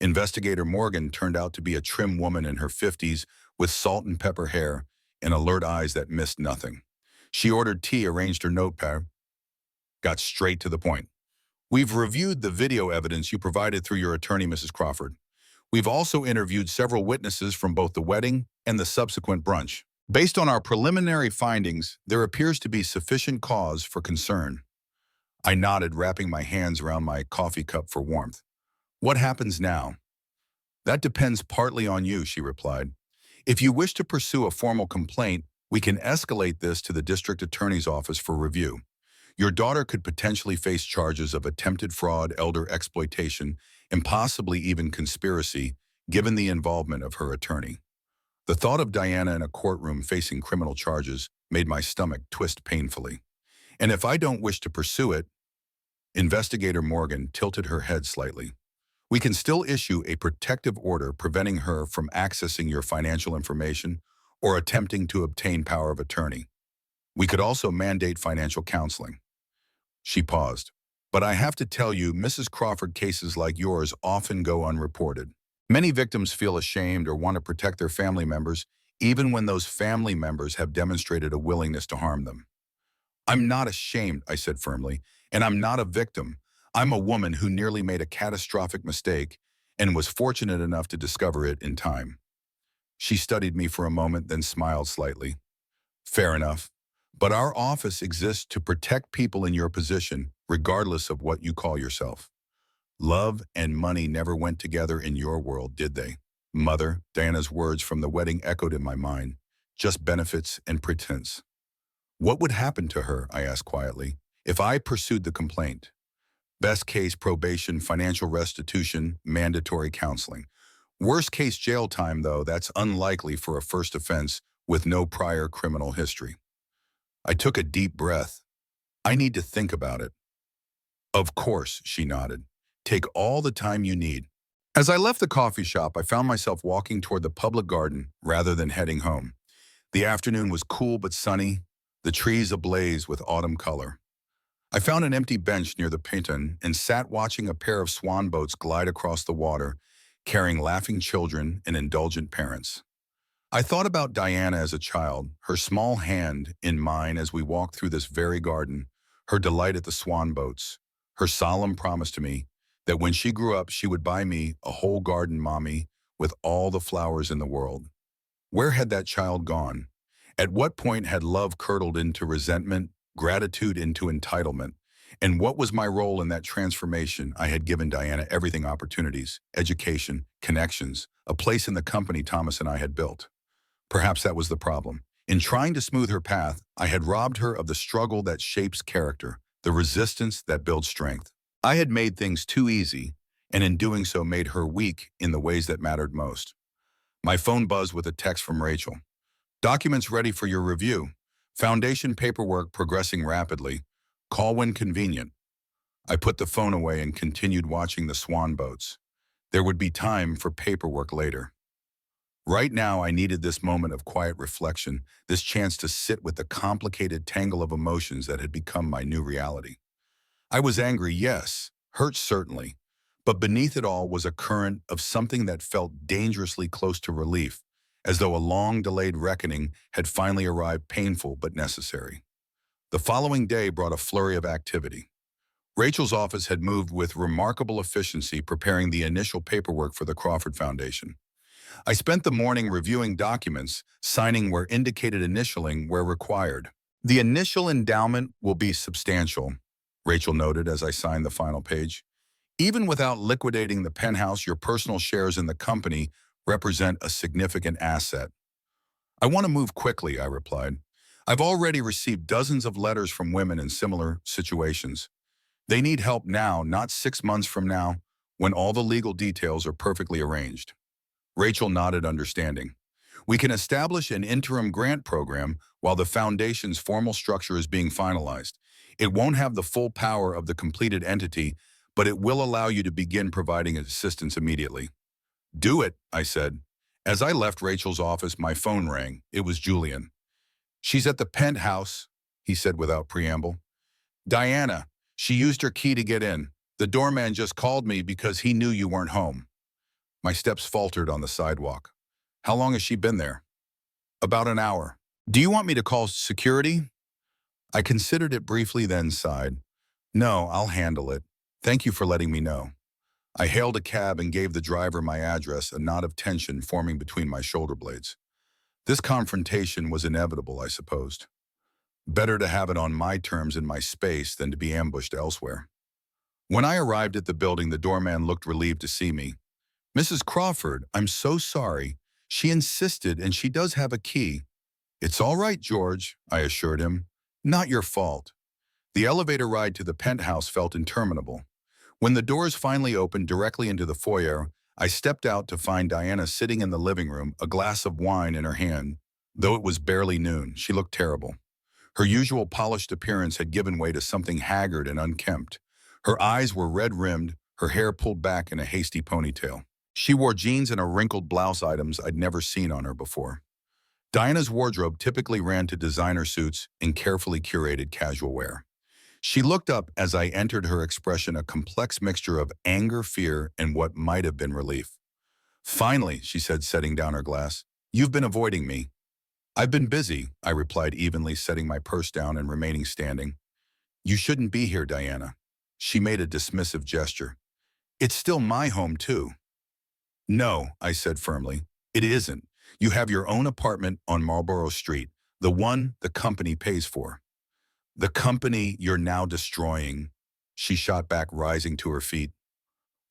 Investigator Morgan turned out to be a trim woman in her 50s with salt and pepper hair and alert eyes that missed nothing. She ordered tea, arranged her notepad, got straight to the point. We've reviewed the video evidence you provided through your attorney, Mrs. Crawford. We've also interviewed several witnesses from both the wedding and the subsequent brunch. Based on our preliminary findings, there appears to be sufficient cause for concern. I nodded, wrapping my hands around my coffee cup for warmth. What happens now? That depends partly on you, she replied. If you wish to pursue a formal complaint, we can escalate this to the district attorney's office for review. Your daughter could potentially face charges of attempted fraud, elder exploitation, and possibly even conspiracy, given the involvement of her attorney. The thought of Diana in a courtroom facing criminal charges made my stomach twist painfully. And if I don't wish to pursue it, Investigator Morgan tilted her head slightly. We can still issue a protective order preventing her from accessing your financial information or attempting to obtain power of attorney. We could also mandate financial counseling. She paused. But I have to tell you, Mrs. Crawford, cases like yours often go unreported. Many victims feel ashamed or want to protect their family members, even when those family members have demonstrated a willingness to harm them. I'm not ashamed, I said firmly, and I'm not a victim. I'm a woman who nearly made a catastrophic mistake and was fortunate enough to discover it in time. She studied me for a moment, then smiled slightly. Fair enough. But our office exists to protect people in your position, regardless of what you call yourself. Love and money never went together in your world, did they? Mother, Diana's words from the wedding echoed in my mind. Just benefits and pretense. What would happen to her, I asked quietly, if I pursued the complaint? Best case, probation, financial restitution, mandatory counseling. Worst case, jail time, though. That's unlikely for a first offense with no prior criminal history. I took a deep breath. I need to think about it. Of course, she nodded. Take all the time you need. As I left the coffee shop, I found myself walking toward the public garden rather than heading home. The afternoon was cool but sunny, the trees ablaze with autumn color. I found an empty bench near the ponton and sat watching a pair of swan boats glide across the water, carrying laughing children and indulgent parents. I thought about Diana as a child, her small hand in mine as we walked through this very garden, her delight at the swan boats, her solemn promise to me that when she grew up she would buy me a whole garden, mommy, with all the flowers in the world. Where had that child gone? At what point had love curdled into resentment, gratitude into entitlement? And what was my role in that transformation? I had given Diana everything: opportunities, education, connections, a place in the company Thomas and I had built. Perhaps that was the problem. In trying to smooth her path, I had robbed her of the struggle that shapes character, the resistance that builds strength. I had made things too easy, and in doing so made her weak in the ways that mattered most. My phone buzzed with a text from Rachel. Documents ready for your review. Foundation paperwork progressing rapidly. Call when convenient. I put the phone away and continued watching the swan boats. There would be time for paperwork later. Right now, I needed this moment of quiet reflection, this chance to sit with the complicated tangle of emotions that had become my new reality. I was angry, yes, hurt certainly, but beneath it all was a current of something that felt dangerously close to relief, as though a long-delayed reckoning had finally arrived, painful but necessary. The following day brought a flurry of activity. Rachel's office had moved with remarkable efficiency, preparing the initial paperwork for the Crawford Foundation. I spent the morning reviewing documents, signing where indicated, initialing where required. The initial endowment will be substantial, Rachel noted as I signed the final page. Even without liquidating the penthouse, your personal shares in the company represent a significant asset. I want to move quickly, I replied. I've already received dozens of letters from women in similar situations. They need help now, not 6 months from now, when all the legal details are perfectly arranged. Rachel nodded understanding. We can establish an interim grant program while the foundation's formal structure is being finalized. It won't have the full power of the completed entity, but it will allow you to begin providing assistance immediately. Do it, I said. As I left Rachel's office, my phone rang. It was Julian. She's at the penthouse, he said without preamble. Diana, she used her key to get in. The doorman just called me because he knew you weren't home. My steps faltered on the sidewalk. How long has she been there? About an hour. Do you want me to call security? I considered it briefly, then sighed. No, I'll handle it. Thank you for letting me know. I hailed a cab and gave the driver my address, a knot of tension forming between my shoulder blades. This confrontation was inevitable, I supposed. Better to have it on my terms in my space than to be ambushed elsewhere. When I arrived at the building, the doorman looked relieved to see me. Mrs. Crawford, I'm so sorry. She insisted, and she does have a key. It's all right, George, I assured him. Not your fault. The elevator ride to the penthouse felt interminable. When the doors finally opened directly into the foyer, I stepped out to find Diana sitting in the living room, a glass of wine in her hand. Though it was barely noon, she looked terrible. Her usual polished appearance had given way to something haggard and unkempt. Her eyes were red-rimmed, her hair pulled back in a hasty ponytail. She wore jeans and a wrinkled blouse, items I'd never seen on her before. Diana's wardrobe typically ran to designer suits and carefully curated casual wear. She looked up as I entered, her expression a complex mixture of anger, fear, and what might have been relief. "Finally," she said, setting down her glass. "You've been avoiding me." "I've been busy," I replied evenly, setting my purse down and remaining standing. "You shouldn't be here, Diana." She made a dismissive gesture. "It's still my home, too." "No," I said firmly. "It isn't. You have your own apartment on Marlborough Street, the one the company pays for." "The company you're now destroying," she shot back, rising to her feet.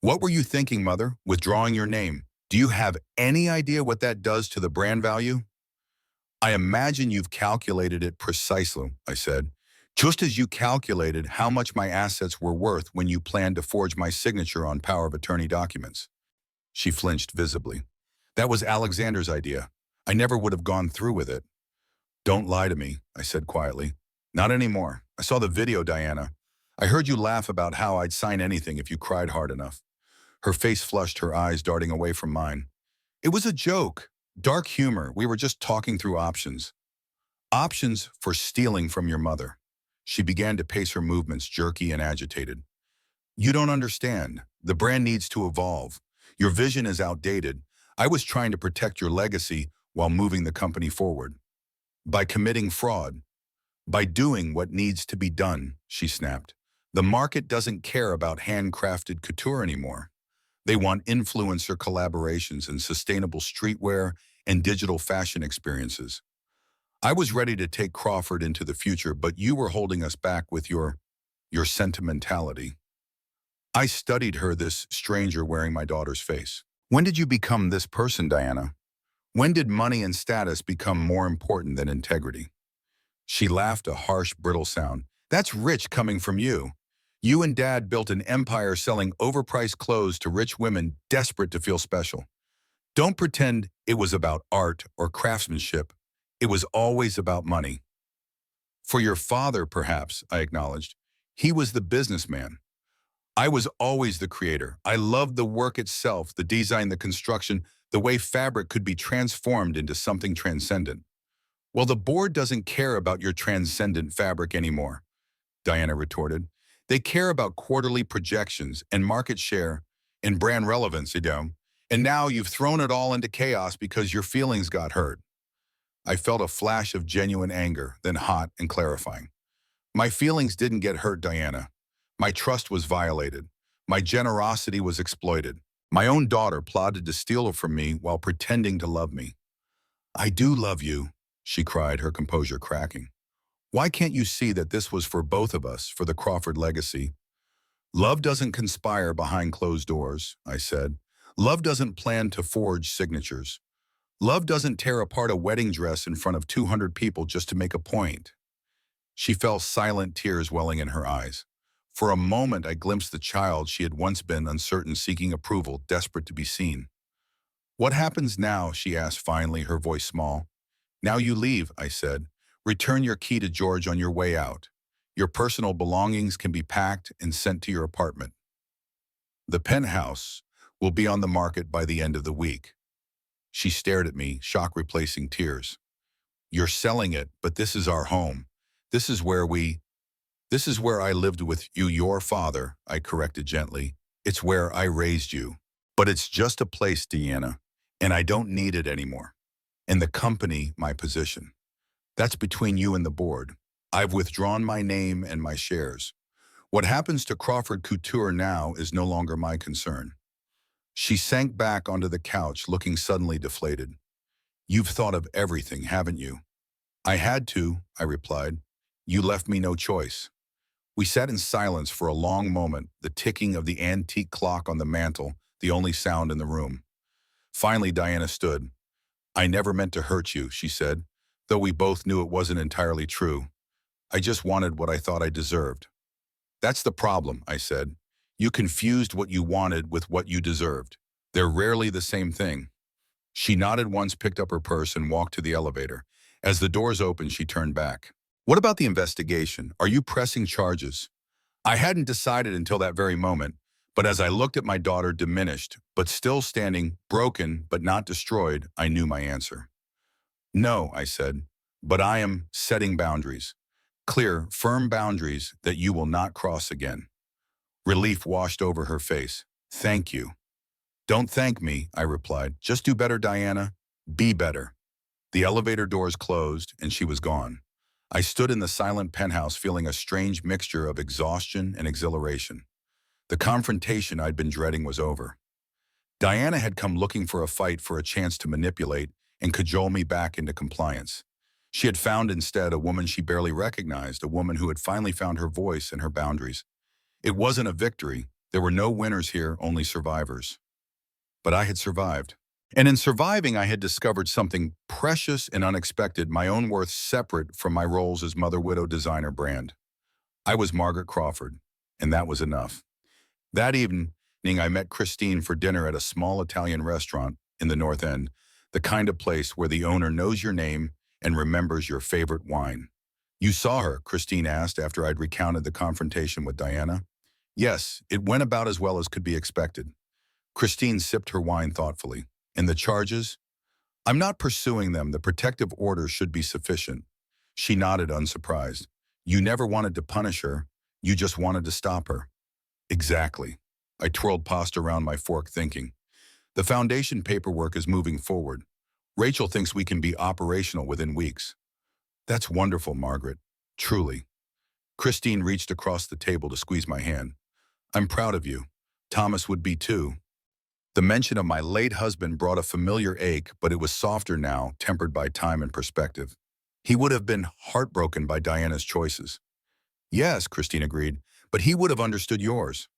"What were you thinking, Mother, withdrawing your name? Do you have any idea what that does to the brand value?" "I imagine you've calculated it precisely," I said, "just as you calculated how much my assets were worth when you planned to forge my signature on power of attorney documents." She flinched visibly. "That was Alexander's idea. I never would have gone through with it." "Don't lie to me," I said quietly. "Not anymore. I saw the video, Diana. I heard you laugh about how I'd sign anything if you cried hard enough." Her face flushed, her eyes darting away from mine. "It was a joke. Dark humor. We were just talking through options." "Options for stealing from your mother." She began to pace, her movements jerky and agitated. "You don't understand. The brand needs to evolve. Your vision is outdated. I was trying to protect your legacy while moving the company forward. By committing fraud. By doing what needs to be done," she snapped. "The market doesn't care about handcrafted couture anymore. They want influencer collaborations and sustainable streetwear and digital fashion experiences. I was ready to take Crawford into the future, but you were holding us back with your sentimentality." I studied her, this stranger wearing my daughter's face. "When did you become this person, Diana? When did money and status become more important than integrity?" She laughed, a harsh, brittle sound. "That's rich coming from you. You and Dad built an empire selling overpriced clothes to rich women desperate to feel special. Don't pretend it was about art or craftsmanship. It was always about money." "For your father, perhaps," I acknowledged. "He was the businessman. I was always the creator. I loved the work itself, the design, the construction, the way fabric could be transformed into something transcendent." "Well, the board doesn't care about your transcendent fabric anymore," Diana retorted. "They care about quarterly projections and market share and brand relevance, And now you've thrown it all into chaos because your feelings got hurt." I felt a flash of genuine anger, then hot and clarifying. "My feelings didn't get hurt, Diana. My trust was violated. My generosity was exploited. My own daughter plotted to steal it from me while pretending to love me." "I do love you," she cried, her composure cracking. "Why can't you see that this was for both of us, for the Crawford legacy?" "Love doesn't conspire behind closed doors," I said. "Love doesn't plan to forge signatures. Love doesn't tear apart a wedding dress in front of 200 people just to make a point." She felt, silent tears welling in her eyes. For a moment, I glimpsed the child she had once been, uncertain, seeking approval, desperate to be seen. "What happens now?" she asked finally, her voice small. "Now you leave," I said. "Return your key to George on your way out. Your personal belongings can be packed and sent to your apartment. The penthouse will be on the market by the end of the week." She stared at me, shock replacing tears. "You're selling it, but this is our home. This is where I lived with you, your father," I corrected gently. "It's where I raised you. But it's just a place, Deanna, and I don't need it anymore. And the company, my position. That's between you and the board. I've withdrawn my name and my shares. What happens to Crawford Couture now is no longer my concern." She sank back onto the couch, looking suddenly deflated. "You've thought of everything, haven't you?" "I had to," I replied. "You left me no choice." We sat in silence for a long moment, the ticking of the antique clock on the mantel, the only sound in the room. Finally, Diana stood. "I never meant to hurt you," she said, though we both knew it wasn't entirely true. "I just wanted what I thought I deserved." "That's the problem," I said. "You confused what you wanted with what you deserved. They're rarely the same thing." She nodded once, picked up her purse, and walked to the elevator. As the doors opened, she turned back. "What about the investigation? Are you pressing charges?" I hadn't decided until that very moment, But as I looked at my daughter diminished, but still standing, broken but not destroyed, I knew my answer. No, I said, but I am setting boundaries. Clear, firm boundaries that you will not cross again. Relief washed over her face. Thank you. Don't thank me, I replied. Just do better, Diana. Be better. The elevator doors closed, and she was gone. I stood in the silent penthouse feeling a strange mixture of exhaustion and exhilaration. The confrontation I'd been dreading was over. Diana had come looking for a fight, for a chance to manipulate and cajole me back into compliance. She had found instead a woman she barely recognized, a woman who had finally found her voice and her boundaries. It wasn't a victory. There were no winners here, only survivors. But I had survived. And in surviving, I had discovered something precious and unexpected, my own worth separate from my roles as mother, widow, designer, brand. I was Margaret Crawford, and that was enough. That evening, I met Christine for dinner at a small Italian restaurant in the North End, the kind of place where the owner knows your name and remembers your favorite wine. You saw her, Christine asked after I'd recounted the confrontation with Diana. Yes, it went about as well as could be expected. Christine sipped her wine thoughtfully. And the charges? I'm not pursuing them. The protective order should be sufficient. She nodded, unsurprised. You never wanted to punish her. You just wanted to stop her. Exactly. I twirled pasta around my fork, thinking. The foundation paperwork is moving forward. Rachel thinks we can be operational within weeks. That's wonderful, Margaret. Truly. Christine reached across the table to squeeze my hand. I'm proud of you. Thomas would be too. The mention of my late husband brought a familiar ache, but it was softer now, tempered by time and perspective. He would have been heartbroken by Diana's choices. Yes, Christine agreed, but he would have understood yours.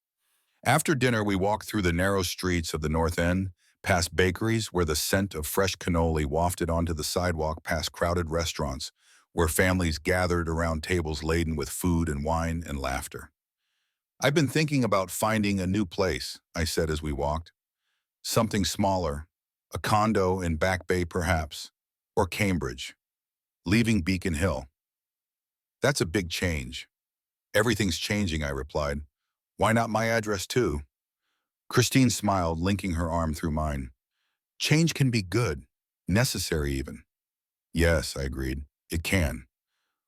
After dinner, we walked through the narrow streets of the North End, past bakeries where the scent of fresh cannoli wafted onto the sidewalk, past crowded restaurants where families gathered around tables laden with food and wine and laughter. I've been thinking about finding a new place, I said as we walked. Something smaller, a condo in Back Bay perhaps, or Cambridge, leaving Beacon Hill. That's a big change. Everything's changing, I replied. Why not my address too? Christine smiled, linking her arm through mine. Change can be good, necessary even. Yes, I agreed, it can.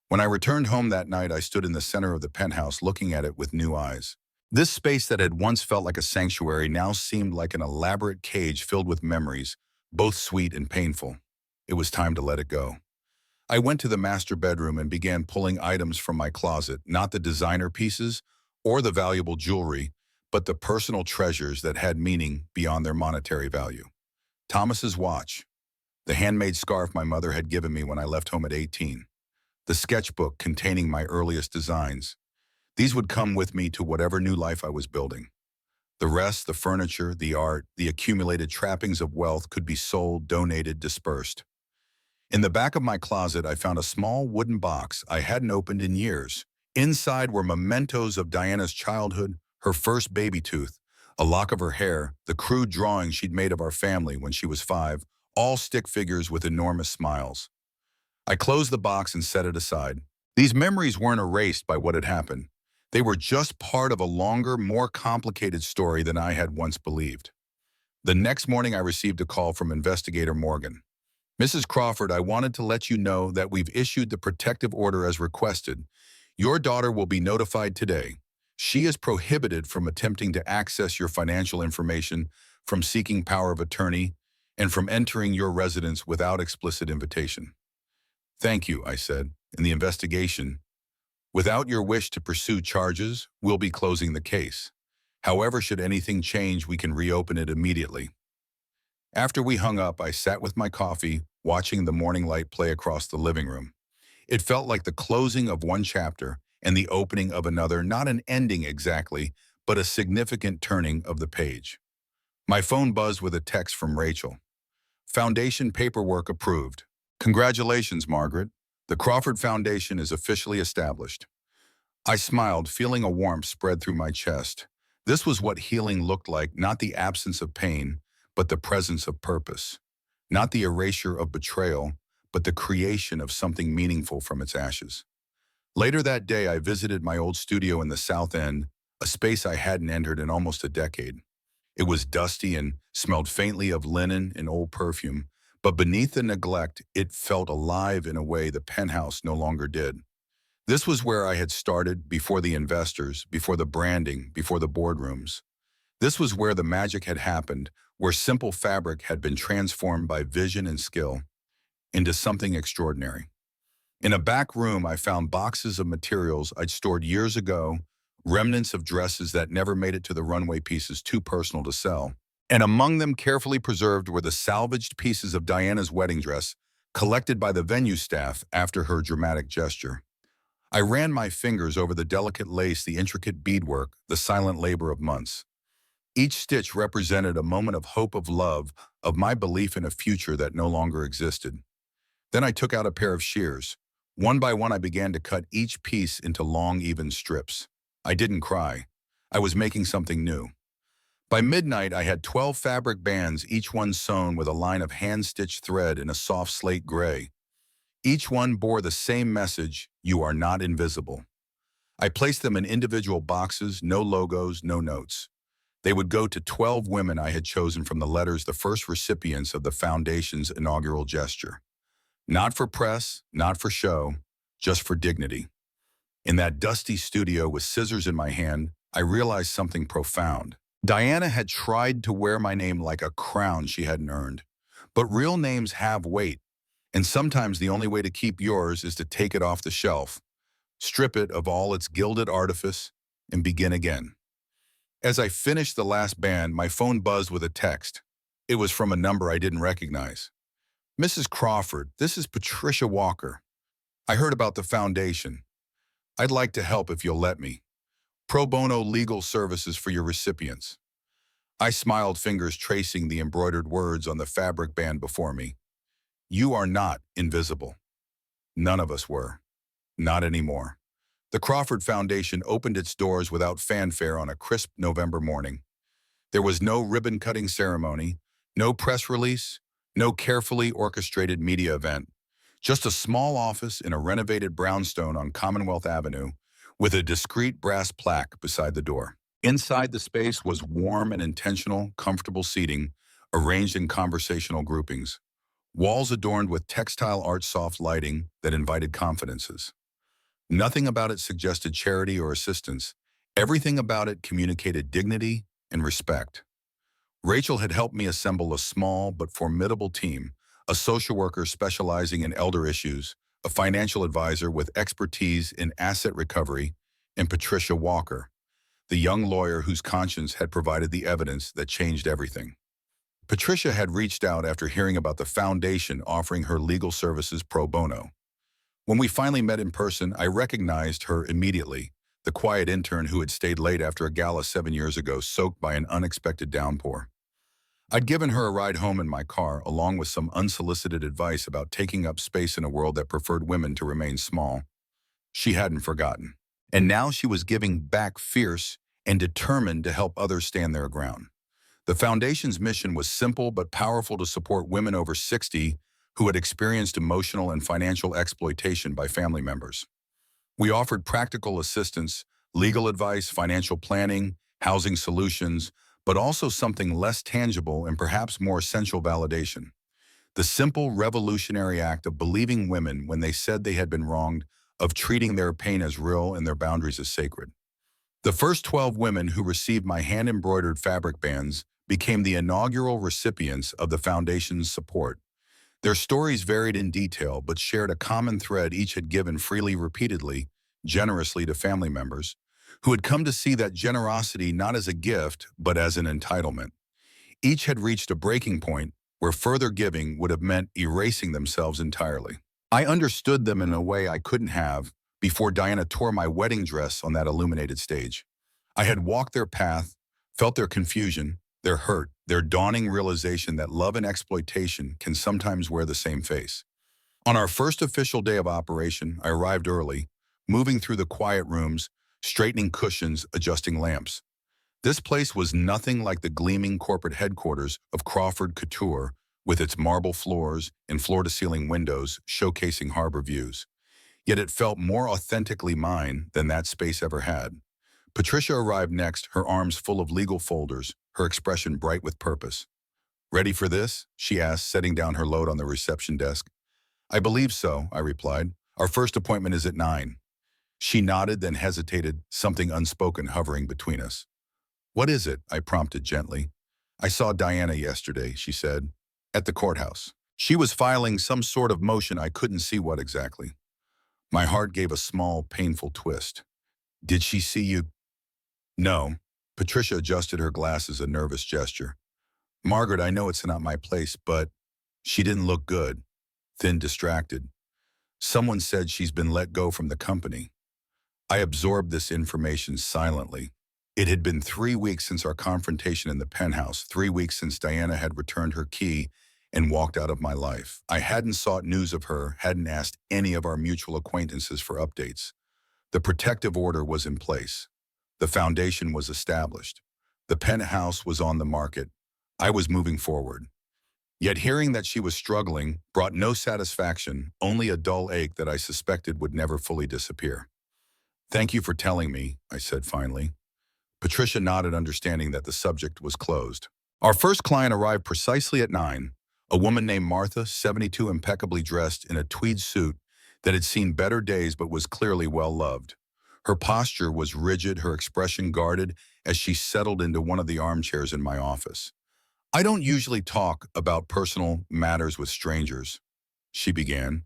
When I returned home that night, I stood in the center of the penthouse looking at it with new eyes. This space that had once felt like a sanctuary now seemed like an elaborate cage filled with memories, both sweet and painful. It was time to let it go. I went to the master bedroom and began pulling items from my closet, not the designer pieces or the valuable jewelry, but the personal treasures that had meaning beyond their monetary value. Thomas's watch, the handmade scarf my mother had given me when I left home at 18, the sketchbook containing my earliest designs. These would come with me to whatever new life I was building. The rest, the furniture, the art, the accumulated trappings of wealth could be sold, donated, dispersed. In the back of my closet, I found a small wooden box I hadn't opened in years. Inside were mementos of Diana's childhood, her first baby tooth, a lock of her hair, the crude drawing she'd made of our family when she was 5, all stick figures with enormous smiles. I closed the box and set it aside. These memories weren't erased by what had happened. They were just part of a longer, more complicated story than I had once believed. The next morning, I received a call from Investigator Morgan. Mrs. Crawford, I wanted to let you know that we've issued the protective order as requested. Your daughter will be notified today. She is prohibited from attempting to access your financial information, from seeking power of attorney, and from entering your residence without explicit invitation. Thank you, I said. In the investigation, without your wish to pursue charges, we'll be closing the case. However, should anything change, we can reopen it immediately. After we hung up, I sat with my coffee, watching the morning light play across the living room. It felt like the closing of one chapter and the opening of another, not an ending exactly, but a significant turning of the page. My phone buzzed with a text from Rachel. Foundation paperwork approved. Congratulations, Margaret. The Crawford Foundation is officially established. I smiled, feeling a warmth spread through my chest. This was what healing looked like, not the absence of pain, but the presence of purpose. Not the erasure of betrayal, but the creation of something meaningful from its ashes. Later that day, I visited my old studio in the South End, a space I hadn't entered in almost a decade. It was dusty and smelled faintly of linen and old perfume, but beneath the neglect, it felt alive in a way the penthouse no longer did. This was where I had started before the investors, before the branding, before the boardrooms. This was where the magic had happened, where simple fabric had been transformed by vision and skill into something extraordinary. In a back room, I found boxes of materials I'd stored years ago, remnants of dresses that never made it to the runway, pieces too personal to sell. And among them, carefully preserved, were the salvaged pieces of Diana's wedding dress, collected by the venue staff after her dramatic gesture. I ran my fingers over the delicate lace, the intricate beadwork, the silent labor of months. Each stitch represented a moment of hope, of love, of my belief in a future that no longer existed. Then I took out a pair of shears. One by one, I began to cut each piece into long, even strips. I didn't cry. I was making something new. By midnight, I had 12 fabric bands, each one sewn with a line of hand-stitched thread in a soft slate gray. Each one bore the same message: you are not invisible. I placed them in individual boxes, no logos, no notes. They would go to 12 women I had chosen from the letters, the first recipients of the foundation's inaugural gesture. Not for press, not for show, just for dignity. In that dusty studio with scissors in my hand, I realized something profound. Diana had tried to wear my name like a crown she hadn't earned. But real names have weight, and sometimes the only way to keep yours is to take it off the shelf, strip it of all its gilded artifice, and begin again. As I finished the last band, my phone buzzed with a text. It was from a number I didn't recognize. "Mrs. Crawford, this is Patricia Walker. I heard about the foundation. I'd like to help if you'll let me. Pro bono legal services for your recipients." I smiled, fingers tracing the embroidered words on the fabric band before me. You are not invisible. None of us were. Not anymore. The Crawford Foundation opened its doors without fanfare on a crisp November morning. There was no ribbon-cutting ceremony, no press release, no carefully orchestrated media event. Just a small office in a renovated brownstone on Commonwealth Avenue, with a discreet brass plaque beside the door. Inside the space was warm and intentional, comfortable seating, arranged in conversational groupings. Walls adorned with textile art, soft lighting that invited confidences. Nothing about it suggested charity or assistance. Everything about it communicated dignity and respect. Rachel had helped me assemble a small but formidable team, a social worker specializing in elder issues, a financial advisor with expertise in asset recovery, and Patricia Walker, the young lawyer whose conscience had provided the evidence that changed everything. Patricia had reached out after hearing about the foundation offering her legal services pro bono. When we finally met in person, I recognized her immediately, the quiet intern who had stayed late after a gala 7 years ago, soaked by an unexpected downpour. I'd given her a ride home in my car, along with some unsolicited advice about taking up space in a world that preferred women to remain small. She hadn't forgotten. And now she was giving back, fierce and determined to help others stand their ground. The foundation's mission was simple but powerful: to support women over 60 who had experienced emotional and financial exploitation by family members. We offered practical assistance, legal advice, financial planning, housing solutions, but also something less tangible and perhaps more essential: validation. The simple, revolutionary act of believing women when they said they had been wronged, of treating their pain as real and their boundaries as sacred. The first 12 women who received my hand-embroidered fabric bands became the inaugural recipients of the foundation's support. Their stories varied in detail but shared a common thread: each had given freely, repeatedly, generously to family members who had come to see that generosity not as a gift but as an entitlement. Each had reached a breaking point where further giving would have meant erasing themselves entirely. I understood them in a way I couldn't have before Diana tore my wedding dress on that illuminated stage. I had walked their path, felt their confusion, their hurt, their dawning realization that love and exploitation can sometimes wear the same face. On our first official day of operation, I arrived early, moving through the quiet rooms, straightening cushions, adjusting lamps. This place was nothing like the gleaming corporate headquarters of Crawford Couture, with its marble floors and floor-to-ceiling windows showcasing harbor views. Yet it felt more authentically mine than that space ever had. Patricia arrived next, her arms full of legal folders, her expression bright with purpose. "Ready for this?" she asked, setting down her load on the reception desk. "I believe so," I replied. "Our first appointment is at 9. She nodded, then hesitated, something unspoken hovering between us. "What is it?" I prompted gently. "I saw Diana yesterday," she said, "at the courthouse. She was filing some sort of motion. I couldn't see what exactly." My heart gave a small, painful twist. "Did she see you?" "No." Patricia adjusted her glasses, a nervous gesture. "Margaret, I know it's not my place, but she didn't look good, thin, distracted. Someone said she's been let go from the company." I absorbed this information silently. It had been 3 weeks since our confrontation in the penthouse, 3 weeks since Diana had returned her key and walked out of my life. I hadn't sought news of her, hadn't asked any of our mutual acquaintances for updates. The protective order was in place. The foundation was established. The penthouse was on the market. I was moving forward. Yet hearing that she was struggling brought no satisfaction, only a dull ache that I suspected would never fully disappear. "Thank you for telling me," I said finally. Patricia nodded, understanding that the subject was closed. Our first client arrived precisely at 9, a woman named Martha, 72, impeccably dressed in a tweed suit that had seen better days but was clearly well-loved. Her posture was rigid, her expression guarded as she settled into one of the armchairs in my office. "I don't usually talk about personal matters with strangers," she began,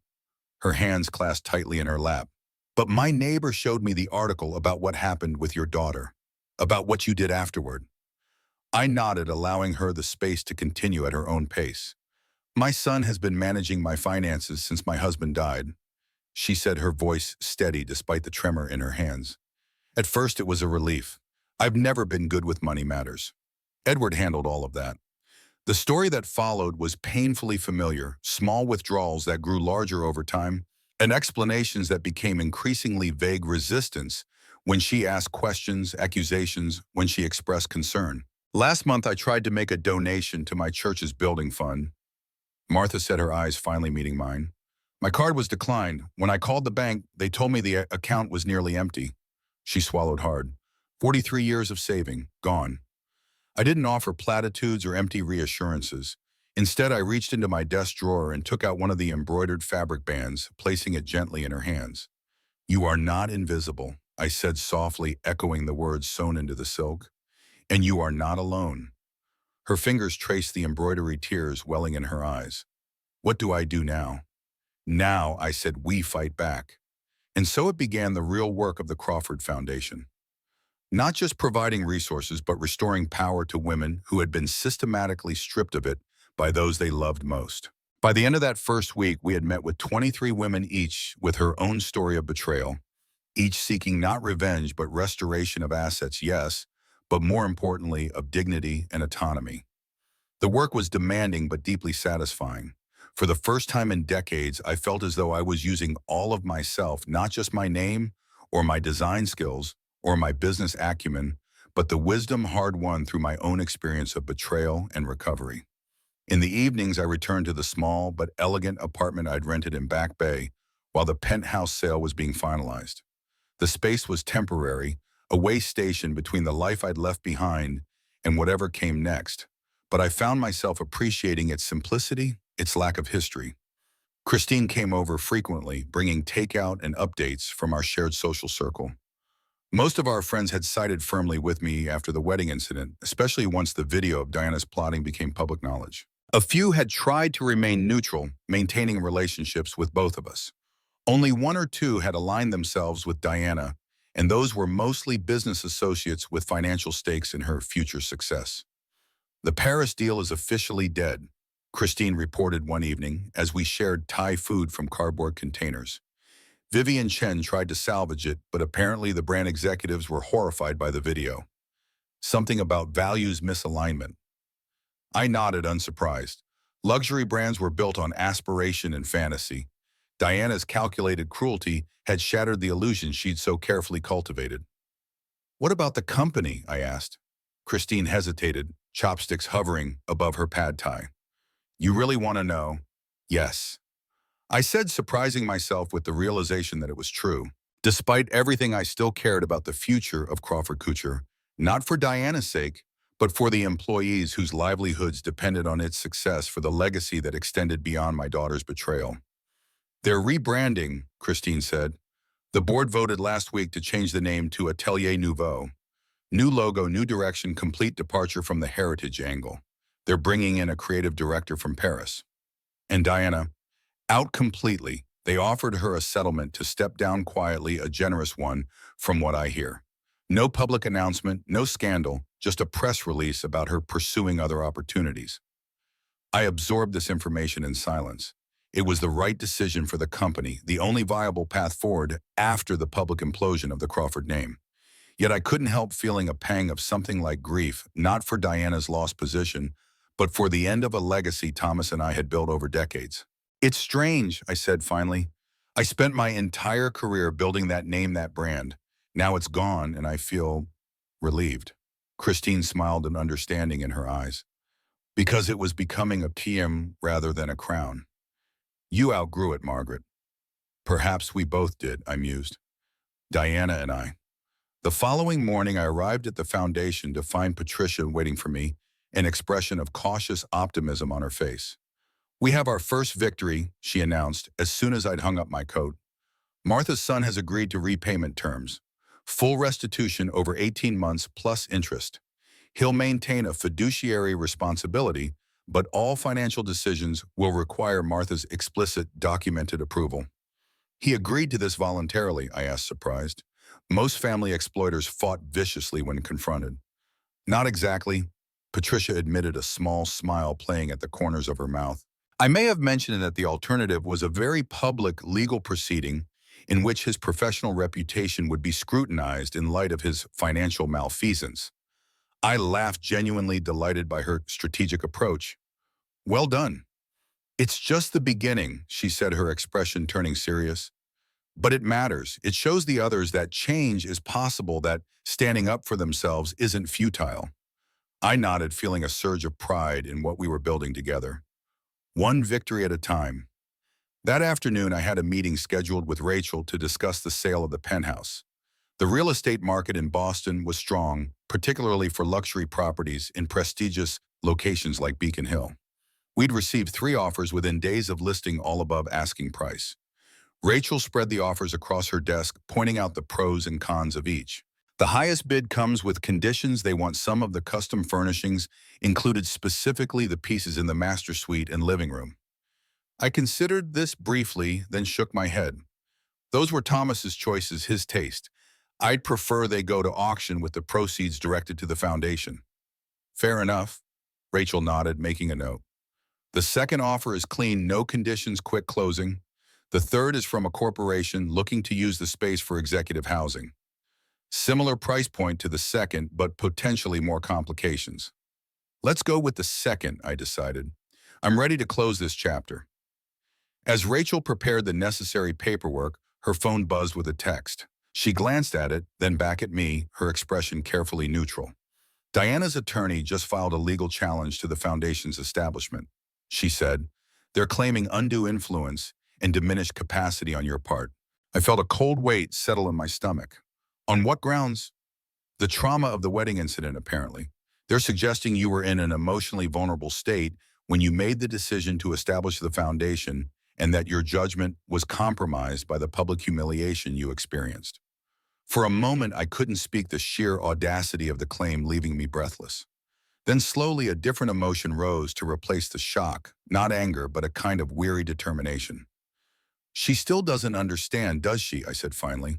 her hands clasped tightly in her lap. "But my neighbor showed me the article about what happened with your daughter, about what you did afterward." I nodded, allowing her the space to continue at her own pace. "My son has been managing my finances since my husband died," she said, her voice steady despite the tremor in her hands. "At first it was a relief. I've never been good with money matters. Edward handled all of that." The story that followed was painfully familiar, small withdrawals that grew larger over time, and explanations that became increasingly vague, resistance when she asked questions, accusations when she expressed concern. "Last month I tried to make a donation to my church's building fund." Martha said, her eyes finally meeting mine. "My card was declined. When I called the bank, they told me the account was nearly empty." She swallowed hard. 43 years of saving, gone. I didn't offer platitudes or empty reassurances. Instead, I reached into my desk drawer and took out one of the embroidered fabric bands, placing it gently in her hands. "You are not invisible," I said softly, echoing the words sewn into the silk. "And you are not alone." Her fingers traced the embroidery, tears welling in her eyes. "What do I do now?" "Now," I said, "we fight back." And so it began, the real work of the Crawford Foundation. Not just providing resources, but restoring power to women who had been systematically stripped of it by those they loved most. By the end of that first week, we had met with 23 women, each with her own story of betrayal, each seeking not revenge, but restoration of assets, yes, but more importantly, of dignity and autonomy. The work was demanding but deeply satisfying. For the first time in decades, I felt as though I was using all of myself, not just my name or my design skills or my business acumen, but the wisdom hard-won through my own experience of betrayal and recovery. In the evenings, I returned to the small but elegant apartment I'd rented in Back Bay while the penthouse sale was being finalized. The space was temporary, a way station between the life I'd left behind and whatever came next, but I found myself appreciating its simplicity, its lack of history. Christine came over frequently, bringing takeout and updates from our shared social circle. Most of our friends had sided firmly with me after the wedding incident, especially once the video of Diana's plotting became public knowledge. A few had tried to remain neutral, maintaining relationships with both of us. Only one or two had aligned themselves with Diana, and those were mostly business associates with financial stakes in her future success. "The Paris deal is officially dead," Christine reported one evening as we shared Thai food from cardboard containers. Vivian Chen tried to salvage it, but apparently the brand executives were horrified by the video. Something about values misalignment. I nodded, unsurprised. Luxury brands were built on aspiration and fantasy. Diana's calculated cruelty had shattered the illusion she'd so carefully cultivated. "What about the company?" I asked. Christine hesitated, chopsticks hovering above her pad thai. "You really want to know?" "Yes," I said, surprising myself with the realization that it was true. Despite everything, I still cared about the future of Crawford Couture, not for Diana's sake, but for the employees whose livelihoods depended on its success, for the legacy that extended beyond my daughter's betrayal. They're rebranding, Christine said. The board voted last week to change the name to Atelier Nouveau. New logo, new direction, complete departure from the heritage angle. They're bringing in a creative director from Paris. And Diana, out completely. They offered her a settlement to step down quietly, a generous one, from what I hear. No public announcement, no scandal, just a press release about her pursuing other opportunities. I absorbed this information in silence. It was the right decision for the company, the only viable path forward after the public implosion of the Crawford name. Yet I couldn't help feeling a pang of something like grief, not for Diana's lost position, but for the end of a legacy Thomas and I had built over decades. It's strange, I said finally. I spent my entire career building that name, that brand. Now it's gone, and I feel relieved. Christine smiled, an understanding in her eyes. Because it was becoming a TM rather than a crown. You outgrew it, Margaret. Perhaps we both did, I mused. Diana and I. The following morning, I arrived at the foundation to find Patricia waiting for me, an expression of cautious optimism on her face. We have our first victory, she announced as soon as I'd hung up my coat. Martha's son has agreed to repayment terms. Full restitution over 18 months plus interest. He'll maintain a fiduciary responsibility, but all financial decisions will require Martha's explicit, documented approval. He agreed to this voluntarily, I asked, surprised. Most family exploiters fought viciously when confronted. Not exactly, Patricia admitted, a small smile playing at the corners of her mouth. I may have mentioned that the alternative was a very public legal proceeding in which his professional reputation would be scrutinized in light of his financial malfeasance. I laughed, genuinely delighted by her strategic approach. Well done. It's just the beginning, she said, her expression turning serious. But it matters. It shows the others that change is possible, that standing up for themselves isn't futile. I nodded, feeling a surge of pride in what we were building together. One victory at a time. That afternoon, I had a meeting scheduled with Rachel to discuss the sale of the penthouse. The real estate market in Boston was strong, particularly for luxury properties in prestigious locations like Beacon Hill. We'd received 3 offers within days of listing, all above asking price. Rachel spread the offers across her desk, pointing out the pros and cons of each. The highest bid comes with conditions. They want some of the custom furnishings, included specifically the pieces in the master suite and living room. I considered this briefly, then shook my head. Those were Thomas's choices, his taste. I'd prefer they go to auction with the proceeds directed to the foundation. Fair enough, Rachel nodded, making a note. The second offer is clean, no conditions, quick closing. The third is from a corporation looking to use the space for executive housing. Similar price point to the second, but potentially more complications. Let's go with the second, I decided. I'm ready to close this chapter. As Rachel prepared the necessary paperwork, her phone buzzed with a text. She glanced at it, then back at me, her expression carefully neutral. Diana's attorney just filed a legal challenge to the foundation's establishment, she said. They're claiming undue influence and diminished capacity on your part. I felt a cold weight settle in my stomach. On what grounds? The trauma of the wedding incident, apparently. They're suggesting you were in an emotionally vulnerable state when you made the decision to establish the foundation, and that your judgment was compromised by the public humiliation you experienced. For a moment, I couldn't speak, the sheer audacity of the claim leaving me breathless. Then slowly a different emotion rose to replace the shock, not anger, but a kind of weary determination. She still doesn't understand, does she? I said finally.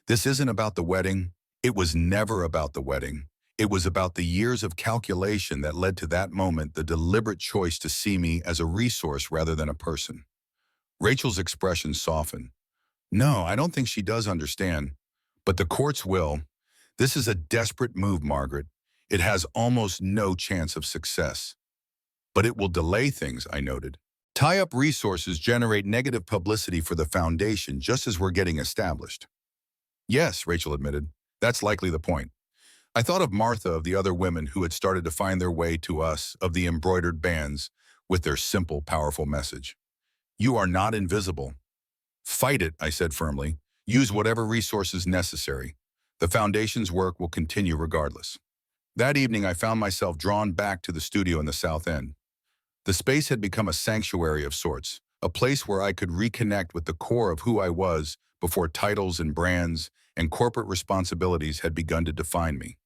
This isn't about the wedding. It was never about the wedding. It was about the years of calculation that led to that moment, the deliberate choice to see me as a resource rather than a person. Rachel's expression softened. No, I don't think she does understand. But the courts will. This is a desperate move, Margaret. It has almost no chance of success. But it will delay things, I noted. Tie up resources, generate negative publicity for the foundation just as we're getting established. Yes, Rachel admitted. That's likely the point. I thought of Martha, of the other women who had started to find their way to us, of the embroidered bands with their simple, powerful message. You are not invisible. Fight it, I said firmly. Use whatever resources necessary. The foundation's work will continue regardless. That evening, I found myself drawn back to the studio in the South End. The space had become a sanctuary of sorts, a place where I could reconnect with the core of who I was before titles and brands and corporate responsibilities had begun to define me.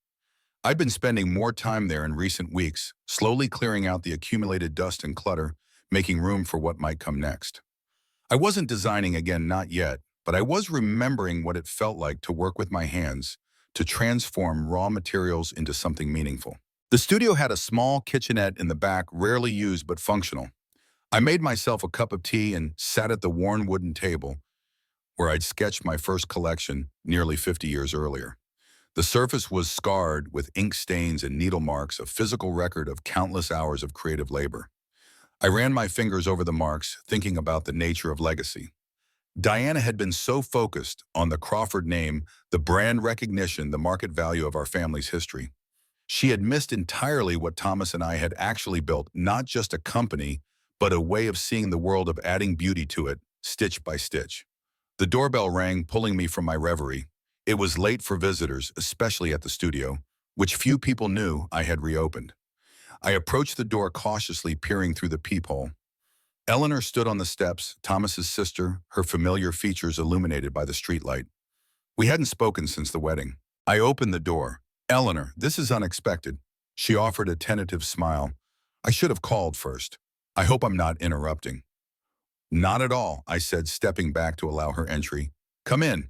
I'd been spending more time there in recent weeks, slowly clearing out the accumulated dust and clutter, making room for what might come next. I wasn't designing again, not yet, but I was remembering what it felt like to work with my hands, to transform raw materials into something meaningful. The studio had a small kitchenette in the back, rarely used but functional. I made myself a cup of tea and sat at the worn wooden table where I'd sketched my first collection nearly 50 years earlier. The surface was scarred with ink stains and needle marks, a physical record of countless hours of creative labor. I ran my fingers over the marks, thinking about the nature of legacy. Diana had been so focused on the Crawford name, the brand recognition, the market value of our family's history. She had missed entirely what Thomas and I had actually built, not just a company, but a way of seeing the world, of adding beauty to it, stitch by stitch. The doorbell rang, pulling me from my reverie. It was late for visitors, especially at the studio, which few people knew I had reopened. I approached the door cautiously, peering through the peephole. Eleanor stood on the steps, Thomas's sister, her familiar features illuminated by the streetlight. We hadn't spoken since the wedding. I opened the door. "Eleanor, this is unexpected." She offered a tentative smile. "I should have called first. I hope I'm not interrupting." "Not at all," I said, stepping back to allow her entry. "Come in."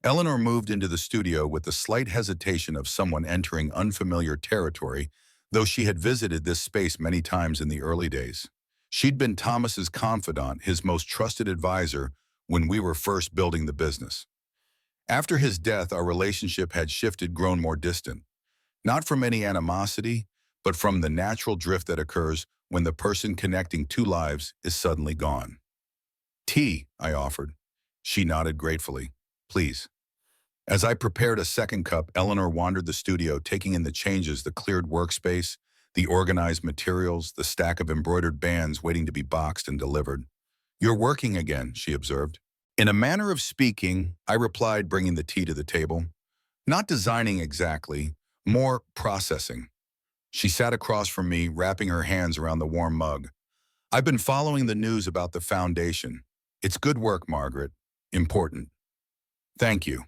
Eleanor moved into the studio with the slight hesitation of someone entering unfamiliar territory, though she had visited this space many times in the early days. She'd been Thomas's confidant, his most trusted advisor, when we were first building the business. After his death, our relationship had shifted, grown more distant. Not from any animosity, but from the natural drift that occurs when the person connecting two lives is suddenly gone. "Tea," I offered. She nodded gratefully. "Please." As I prepared a second cup, Eleanor wandered the studio, taking in the changes, the cleared workspace, the organized materials, the stack of embroidered bands waiting to be boxed and delivered. "You're working again," she observed. In a manner of speaking, I replied, bringing the tea to the table. "Not designing exactly, more processing." She sat across from me, wrapping her hands around the warm mug. "I've been following the news about the foundation. It's good work, Margaret. Important." "Thank you."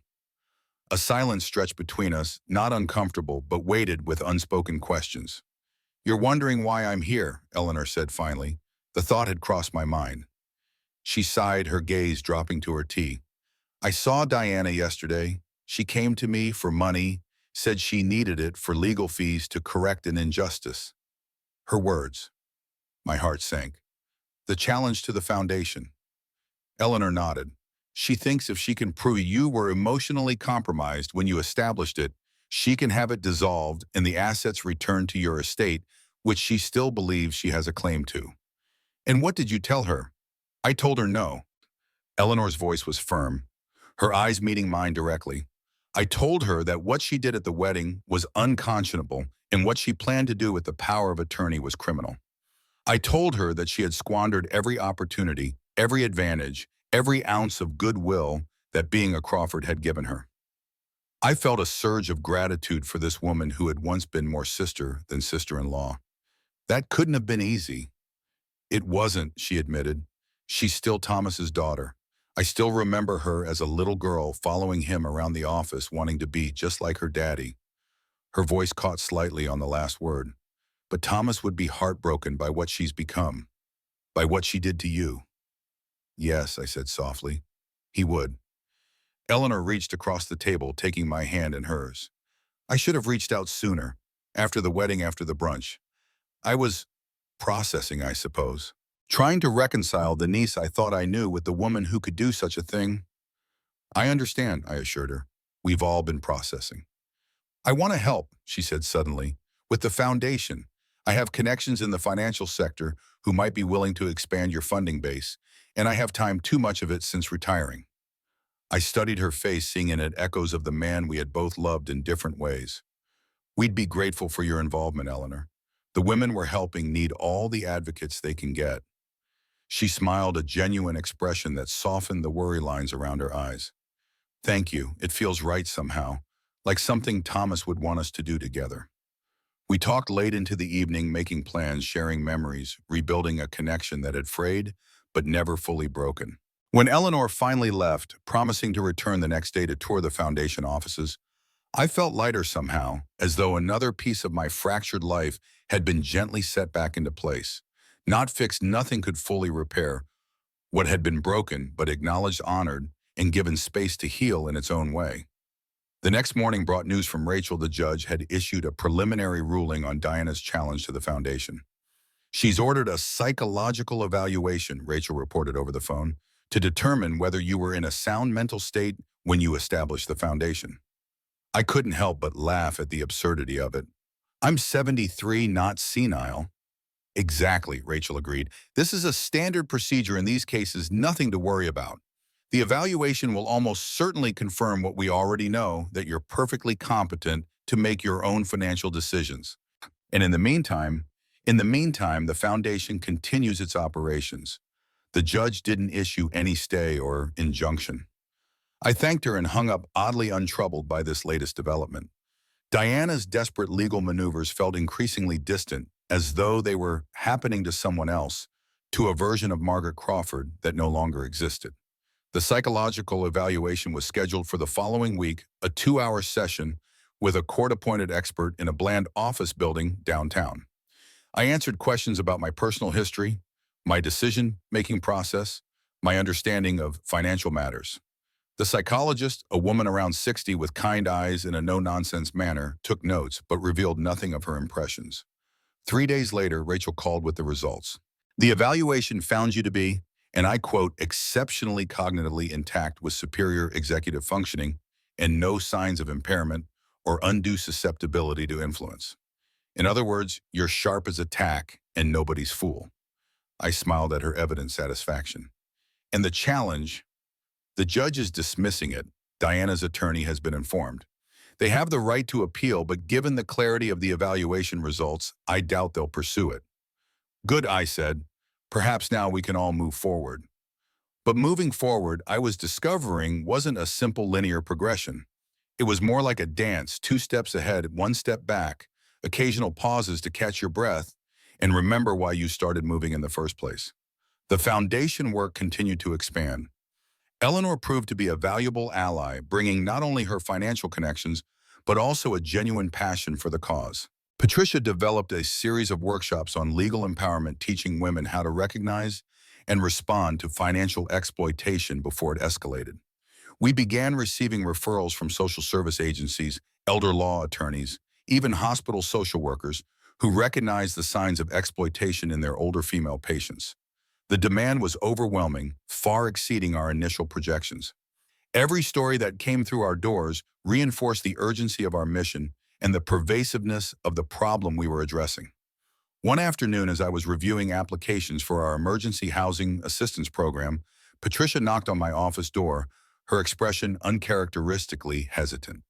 A silence stretched between us, not uncomfortable, but weighted with unspoken questions. "You're wondering why I'm here," Eleanor said finally. The thought had crossed my mind. She sighed, her gaze dropping to her tea. "I saw Diana yesterday. She came to me for money, said she needed it for legal fees to correct an injustice." Her words. My heart sank. "The challenge to the foundation." Eleanor nodded. "She thinks if she can prove you were emotionally compromised when you established it, she can have it dissolved and the assets returned to your estate, which she still believes she has a claim to." "And what did you tell her?" "I told her no." Eleanor's voice was firm, her eyes meeting mine directly. "I told her that what she did at the wedding was unconscionable and what she planned to do with the power of attorney was criminal. I told her that she had squandered every opportunity, every advantage, every ounce of goodwill that being a Crawford had given her." I felt a surge of gratitude for this woman who had once been more sister than sister-in-law. That couldn't have been easy. "It wasn't," she admitted. "She's still Thomas's daughter. I still remember her as a little girl following him around the office, wanting to be just like her daddy." Her voice caught slightly on the last word. "But Thomas would be heartbroken by what she's become, by what she did to you." "Yes," I said softly. "He would." Eleanor reached across the table, taking my hand in hers. "I should have reached out sooner, after the wedding, after the brunch. I was processing, I suppose. Trying to reconcile the niece I thought I knew with the woman who could do such a thing." "I understand," I assured her. "We've all been processing." "I want to help," she said suddenly, "with the foundation. I have connections in the financial sector who might be willing to expand your funding base, and I have time, too much of it, since retiring." I studied her face, seeing in it echoes of the man we had both loved in different ways. "We'd be grateful for your involvement, Eleanor. The women we're helping need all the advocates they can get." She smiled, a genuine expression that softened the worry lines around her eyes. Thank you. It feels right somehow, like something Thomas would want us to do together. We talked late into the evening, making plans, sharing memories, rebuilding a connection that had frayed but never fully broken. When Eleanor finally left, promising to return the next day to tour the foundation offices, I felt lighter somehow, as though another piece of my fractured life had been gently set back into place. Not fixed, nothing could fully repair what had been broken, but acknowledged, honored, and given space to heal in its own way. The next morning brought news from Rachel. The judge had issued a preliminary ruling on Diana's challenge to the foundation. She's ordered a psychological evaluation, Rachel reported over the phone, to determine whether you were in a sound mental state when you established the foundation. I couldn't help but laugh at the absurdity of it. I'm 73, not senile. Exactly, Rachel agreed. This is a standard procedure in these cases, nothing to worry about. The evaluation will almost certainly confirm what we already know, that you're perfectly competent to make your own financial decisions. And in the meantime, the foundation continues its operations. The judge didn't issue any stay or injunction. I thanked her and hung up, oddly untroubled by this latest development. Diana's desperate legal maneuvers felt increasingly distant, as though they were happening to someone else, to a version of Margaret Crawford that no longer existed. The psychological evaluation was scheduled for the following week, a 2-hour session with a court-appointed expert in a bland office building downtown. I answered questions about my personal history, my decision-making process, my understanding of financial matters. The psychologist, a woman around 60 with kind eyes and a no-nonsense manner, took notes but revealed nothing of her impressions. 3 days later, Rachel called with the results. The evaluation found you to be, and I quote, exceptionally cognitively intact with superior executive functioning and no signs of impairment or undue susceptibility to influence. In other words, you're sharp as a tack and nobody's fool. I smiled at her evident satisfaction. And the challenge, the judge is dismissing it. Diana's attorney has been informed. They have the right to appeal, but given the clarity of the evaluation results, I doubt they'll pursue it. Good, I said. Perhaps now we can all move forward. But moving forward, I was discovering, wasn't a simple linear progression. It was more like a dance, 2 steps ahead, 1 step back, occasional pauses to catch your breath and remember why you started moving in the first place. The foundation work continued to expand. Eleanor proved to be a valuable ally, bringing not only her financial connections, but also a genuine passion for the cause. Patricia developed a series of workshops on legal empowerment, teaching women how to recognize and respond to financial exploitation before it escalated. We began receiving referrals from social service agencies, elder law attorneys, even hospital social workers who recognized the signs of exploitation in their older female patients. The demand was overwhelming, far exceeding our initial projections. Every story that came through our doors reinforced the urgency of our mission and the pervasiveness of the problem we were addressing. One afternoon, as I was reviewing applications for our emergency housing assistance program, Patricia knocked on my office door, her expression uncharacteristically hesitant.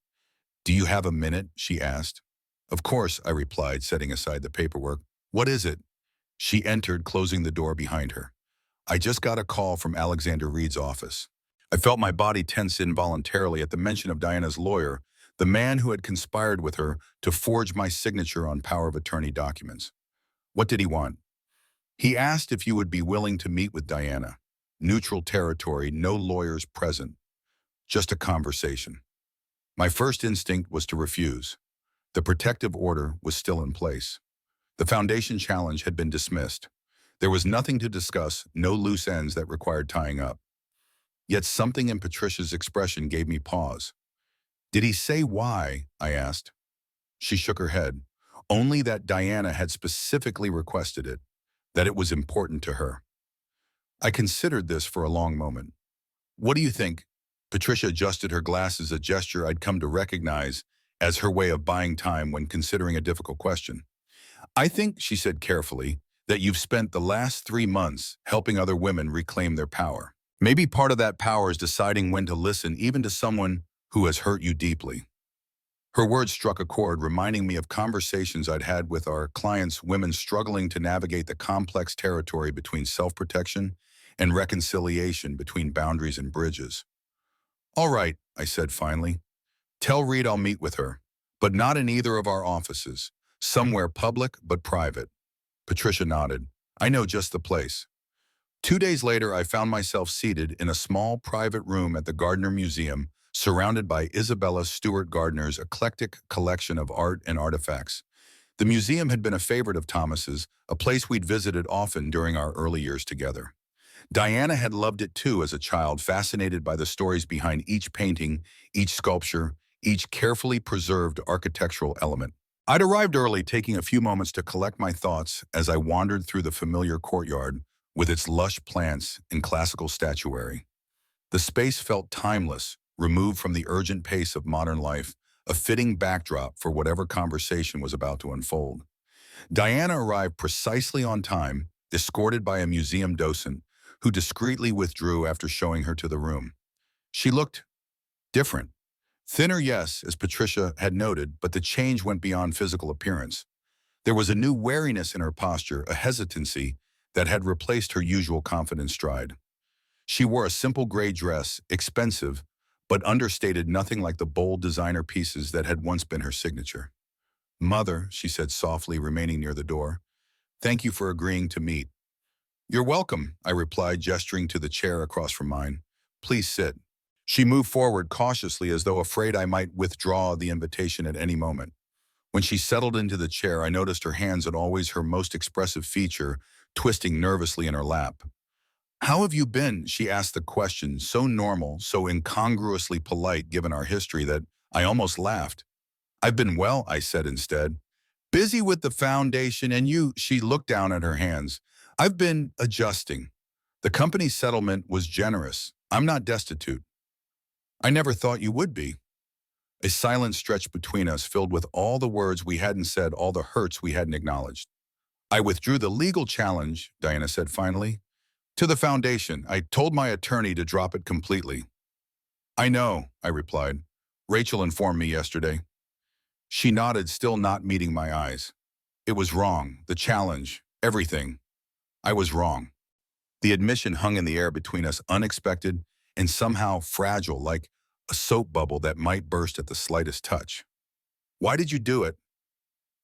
"Do you have a minute?" she asked. "Of course," I replied, setting aside the paperwork. "What is it?" She entered, closing the door behind her. "I just got a call from Alexander Reed's office." I felt my body tense involuntarily at the mention of Diana's lawyer, the man who had conspired with her to forge my signature on power of attorney documents. What did he want? He asked if you would be willing to meet with Diana. Neutral territory, no lawyers present. Just a conversation. My first instinct was to refuse. The protective order was still in place. The foundation challenge had been dismissed. There was nothing to discuss, no loose ends that required tying up. Yet something in Patricia's expression gave me pause. "Did he say why?" I asked. She shook her head. Only that Diana had specifically requested it, that it was important to her. I considered this for a long moment. "What do you think?" Patricia adjusted her glasses, a gesture I'd come to recognize as her way of buying time when considering a difficult question. "I think," she said carefully, "that you've spent the last 3 months helping other women reclaim their power. Maybe part of that power is deciding when to listen even to someone who has hurt you deeply." Her words struck a chord, reminding me of conversations I'd had with our clients, women struggling to navigate the complex territory between self-protection and reconciliation, between boundaries and bridges. "All right, I said finally. Tell Reed I'll meet with her, but not in either of our offices. Somewhere public but private. Patricia nodded. I know just the place. 2 days later, I found myself seated in a small private room at the Gardner Museum, surrounded by Isabella Stewart Gardner's eclectic collection of art and artifacts. The museum had been a favorite of Thomas's, a place we'd visited often during our early years together. Diana had loved it too as a child, fascinated by the stories behind each painting, each sculpture, each carefully preserved architectural element. I'd arrived early, taking a few moments to collect my thoughts as I wandered through the familiar courtyard with its lush plants and classical statuary. The space felt timeless, removed from the urgent pace of modern life, a fitting backdrop for whatever conversation was about to unfold. Diana arrived precisely on time, escorted by a museum docent, who discreetly withdrew after showing her to the room. She looked different. Thinner, yes, as Patricia had noted, but the change went beyond physical appearance. There was a new wariness in her posture, a hesitancy that had replaced her usual confident stride. She wore a simple gray dress, expensive, but understated, nothing like the bold designer pieces that had once been her signature. Mother, she said softly, remaining near the door, thank you for agreeing to meet. You're welcome, I replied, gesturing to the chair across from mine. Please sit. She moved forward cautiously as though afraid I might withdraw the invitation at any moment. When she settled into the chair, I noticed her hands, and always her most expressive feature, twisting nervously in her lap. How have you been? She asked the question, so normal, so incongruously polite given our history that I almost laughed. I've been well, I said instead. Busy with the foundation, and you, she looked down at her hands. I've been adjusting. The company's settlement was generous. I'm not destitute. I never thought you would be. A silence stretched between us, filled with all the words we hadn't said, all the hurts we hadn't acknowledged. I withdrew the legal challenge, Diana said finally. To the foundation, I told my attorney to drop it completely. I know, I replied. Rachel informed me yesterday. She nodded, still not meeting my eyes. It was wrong, the challenge, everything. I was wrong. The admission hung in the air between us, unexpected and somehow fragile, like a soap bubble that might burst at the slightest touch. Why did you do it?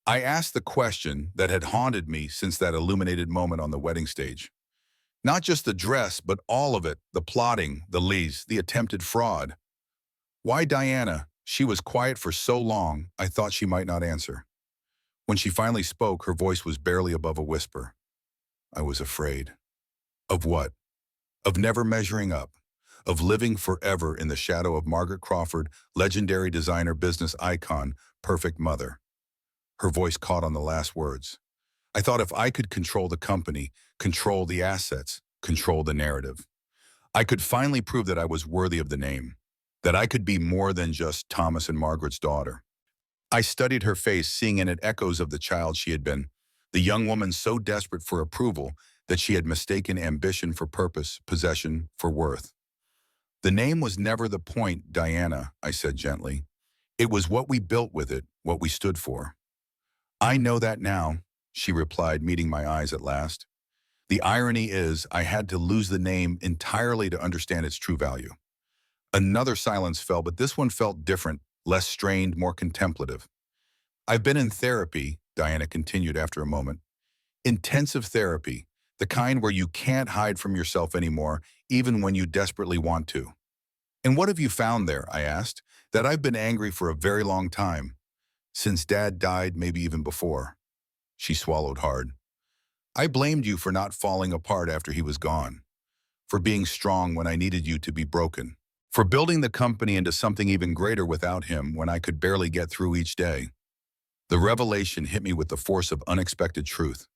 I asked the question that had haunted me since that illuminated moment on the wedding stage. Not just the dress, but all of it, the plotting, the lies, the attempted fraud. Why Diana? She was quiet for so long, I thought she might not answer. When she finally spoke, her voice was barely above a whisper. I was afraid. Of what? Of never measuring up. Of living forever in the shadow of Margaret Crawford, legendary designer, business icon, perfect mother. Her voice caught on the last words. I thought if I could control the company, control the assets, control the narrative, I could finally prove that I was worthy of the name, that I could be more than just Thomas and Margaret's daughter. I studied her face, seeing in it echoes of the child she had been, the young woman so desperate for approval that she had mistaken ambition for purpose, possession for worth. The name was never the point, Diana, I said gently. It was what we built with it, what we stood for. I know that now, she replied, meeting my eyes at last. The irony is, I had to lose the name entirely to understand its true value. Another silence fell, but this one felt different, less strained, more contemplative. I've been in therapy, Diana continued after a moment. Intensive therapy, the kind where you can't hide from yourself anymore, even when you desperately want to. And what have you found there? I asked. That I've been angry for a very long time. Since Dad died, maybe even before. She swallowed hard. I blamed you for not falling apart after he was gone. For being strong when I needed you to be broken. For building the company into something even greater without him when I could barely get through each day. The revelation hit me with the force of unexpected truth.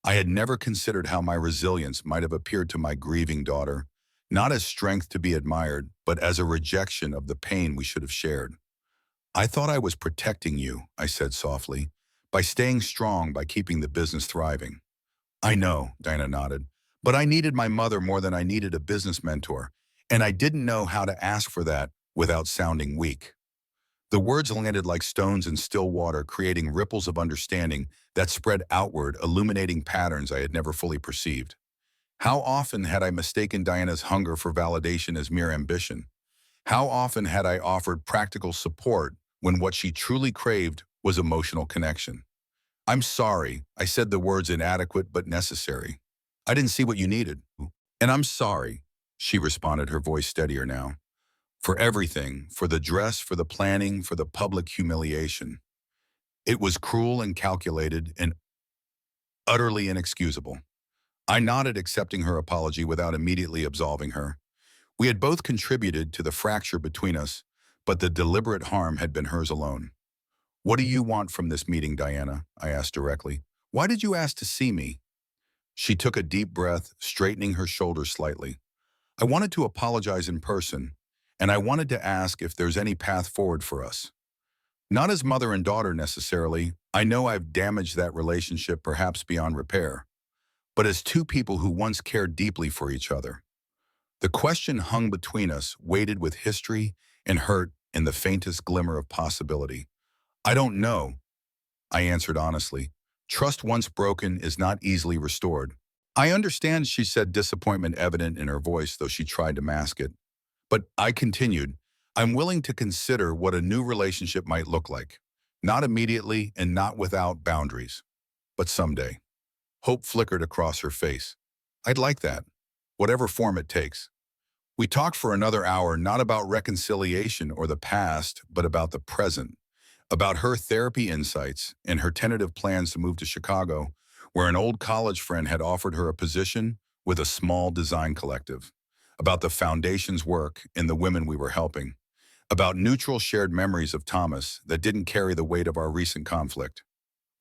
I had never considered how my resilience might have appeared to my grieving daughter, not as strength to be admired, but as a rejection of the pain we should have shared. I thought I was protecting you, I said softly, by staying strong, by keeping the business thriving. I know, Diana nodded, but I needed my mother more than I needed a business mentor, and I didn't know how to ask for that without sounding weak. The words landed like stones in still water, creating ripples of understanding that spread outward, illuminating patterns I had never fully perceived. How often had I mistaken Diana's hunger for validation as mere ambition? How often had I offered practical support when what she truly craved was emotional connection? I'm sorry, I said the words inadequate but necessary. I didn't see what you needed. And I'm sorry, she responded, her voice steadier now. For everything, for the dress, for the planning, for the public humiliation. It was cruel and calculated and utterly inexcusable. I nodded, accepting her apology without immediately absolving her. We had both contributed to the fracture between us, but the deliberate harm had been hers alone. What do you want from this meeting, Diana? I asked directly. Why did you ask to see me? She took a deep breath, straightening her shoulders slightly. I wanted to apologize in person, and I wanted to ask if there's any path forward for us. Not as mother and daughter necessarily. I know I've damaged that relationship perhaps beyond repair, but as two people who once cared deeply for each other. The question hung between us, weighted with history and hurt and the faintest glimmer of possibility. I don't know, I answered honestly. Trust once broken is not easily restored. I understand, she said, disappointment evident in her voice, though she tried to mask it. But I continued, I'm willing to consider what a new relationship might look like. Not immediately and not without boundaries, but someday. Hope flickered across her face. I'd like that, whatever form it takes. We talked for another hour, not about reconciliation or the past, but about the present, about her therapy insights and her tentative plans to move to Chicago, where an old college friend had offered her a position with a small design collective, about the foundation's work and the women we were helping, about neutral shared memories of Thomas that didn't carry the weight of our recent conflict.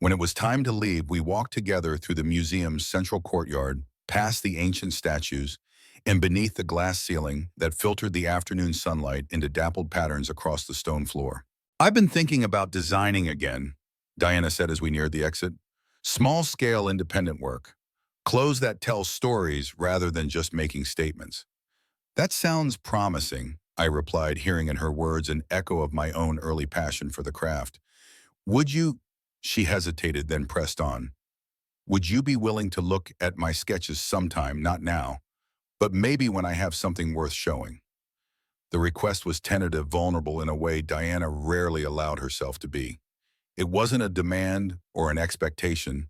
When it was time to leave, we walked together through the museum's central courtyard, past the ancient statues, and beneath the glass ceiling that filtered the afternoon sunlight into dappled patterns across the stone floor. I've been thinking about designing again, Diana said as we neared the exit. Small-scale independent work. Clothes that tell stories rather than just making statements. That sounds promising, I replied, hearing in her words an echo of my own early passion for the craft. Would you, she hesitated, then pressed on. Would you be willing to look at my sketches sometime, not now, but maybe when I have something worth showing? The request was tentative, vulnerable in a way Diana rarely allowed herself to be. It wasn't a demand or an expectation,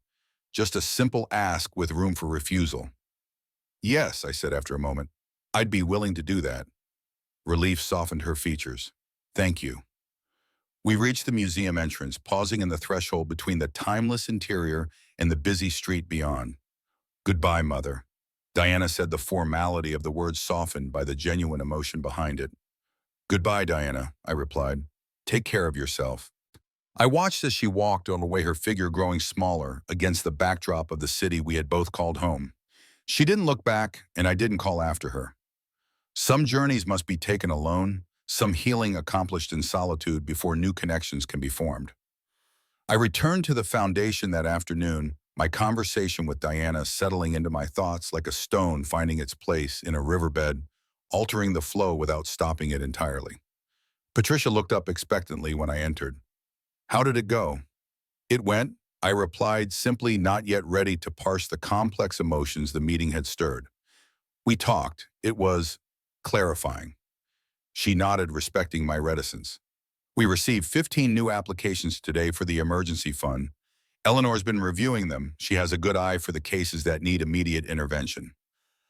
just a simple ask with room for refusal. Yes, I said after a moment. I'd be willing to do that. Relief softened her features. Thank you. We reached the museum entrance, pausing in the threshold between the timeless interior and the busy street beyond. Goodbye, Mother. Diana said, the formality of the words softened by the genuine emotion behind it. Goodbye, Diana, I replied. Take care of yourself. I watched as she walked, on the way, her figure growing smaller against the backdrop of the city we had both called home. She didn't look back, and I didn't call after her. Some journeys must be taken alone, some healing accomplished in solitude before new connections can be formed. I returned to the foundation that afternoon, my conversation with Diana settling into my thoughts like a stone finding its place in a riverbed, altering the flow without stopping it entirely. Patricia looked up expectantly when I entered. How did it go? It went, I replied, simply, not yet ready to parse the complex emotions the meeting had stirred. We talked. It was clarifying. She nodded, respecting my reticence. We received 15 new applications today for the emergency fund. Eleanor's been reviewing them. She has a good eye for the cases that need immediate intervention.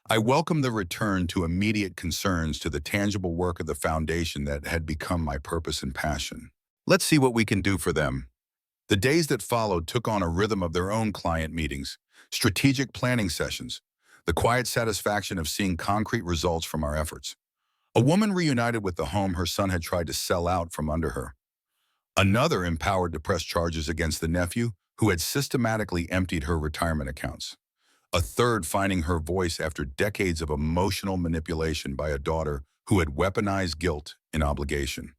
I welcome the return to immediate concerns to the tangible work of the foundation that had become my purpose and passion. Let's see what we can do for them. The days that followed took on a rhythm of their own: client meetings, strategic planning sessions, the quiet satisfaction of seeing concrete results from our efforts. A woman reunited with the home her son had tried to sell out from under her. Another empowered to press charges against the nephew who had systematically emptied her retirement accounts. A third finding her voice after decades of emotional manipulation by a daughter who had weaponized guilt and obligation.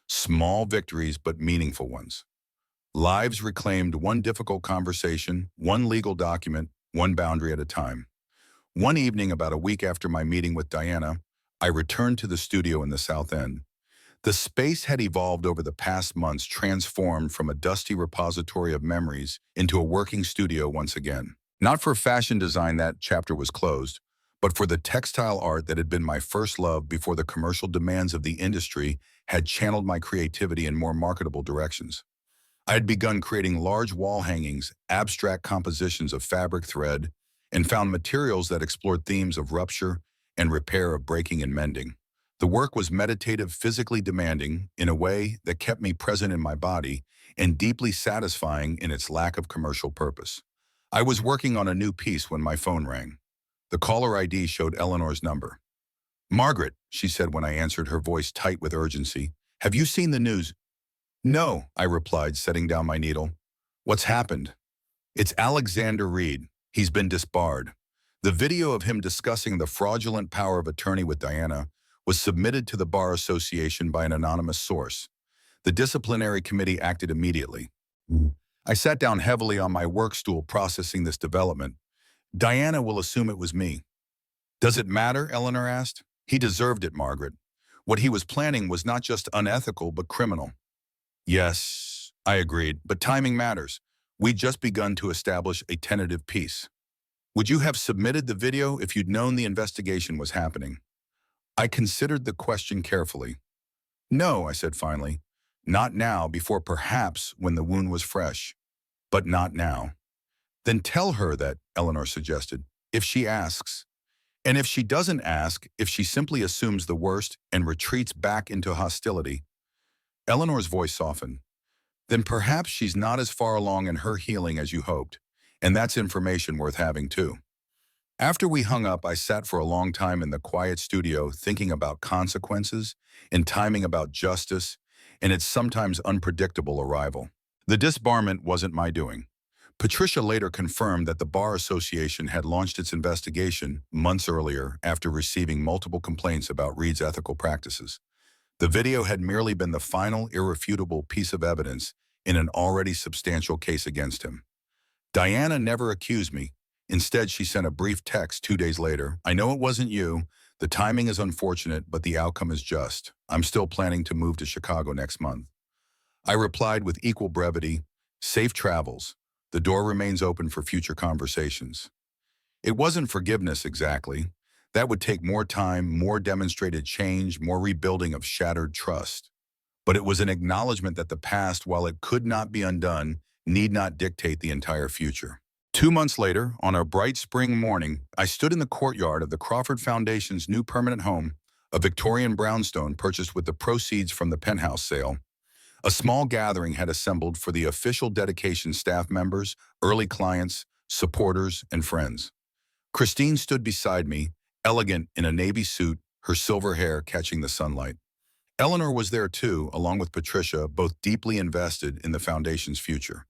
Small victories, but meaningful ones. Lives reclaimed, one difficult conversation, one legal document, one boundary at a time. One evening, about a week after my meeting with Diana, I returned to the studio in the South End. The space had evolved over the past months, transformed from a dusty repository of memories into a working studio once again. Not for fashion design, that chapter was closed, but for the textile art that had been my first love before the commercial demands of the industry had channeled my creativity in more marketable directions. I had begun creating large wall hangings, abstract compositions of fabric thread, and found materials that explored themes of rupture and repair, of breaking and mending. The work was meditative, physically demanding, in a way that kept me present in my body, and deeply satisfying in its lack of commercial purpose. I was working on a new piece when my phone rang. The caller ID showed Eleanor's number. "Margaret," she said when I answered, her voice tight with urgency, "have you seen the news?" "No," I replied, setting down my needle. "What's happened?" "It's Alexander Reed. He's been disbarred." The video of him discussing the fraudulent power of attorney with Diana was submitted to the Bar Association by an anonymous source. The disciplinary committee acted immediately. I sat down heavily on my work stool processing this development. "Diana will assume it was me." "Does it matter?" Eleanor asked. "He deserved it, Margaret. What he was planning was not just unethical, but criminal." "Yes," I agreed, "but timing matters. We'd just begun to establish a tentative peace." "Would you have submitted the video if you'd known the investigation was happening?" I considered the question carefully. "No," I said finally. "Not now, before perhaps when the wound was fresh. But not now." "Then tell her that," Eleanor suggested, "if she asks. And if she doesn't ask, if she simply assumes the worst and retreats back into hostility." Eleanor's voice softened. "Then perhaps she's not as far along in her healing as you hoped, and that's information worth having too." After we hung up, I sat for a long time in the quiet studio thinking about consequences and timing, about justice and its sometimes unpredictable arrival. The disbarment wasn't my doing. Patricia later confirmed that the Bar Association had launched its investigation months earlier after receiving multiple complaints about Reed's ethical practices. The video had merely been the final, irrefutable piece of evidence in an already substantial case against him. Diana never accused me. Instead, she sent a brief text 2 days later. "I know it wasn't you. The timing is unfortunate, but the outcome is just. I'm still planning to move to Chicago next month." I replied with equal brevity, "Safe travels. The door remains open for future conversations." It wasn't forgiveness exactly. That would take more time, more demonstrated change, more rebuilding of shattered trust. But it was an acknowledgement that the past, while it could not be undone, need not dictate the entire future. 2 months later, on a bright spring morning, I stood in the courtyard of the Crawford Foundation's new permanent home, a Victorian brownstone purchased with the proceeds from the penthouse sale. A small gathering had assembled for the official dedication: staff members, early clients, supporters, and friends. Christine stood beside me, elegant in a navy suit, her silver hair catching the sunlight. Eleanor was there too, along with Patricia, both deeply invested in the foundation's future.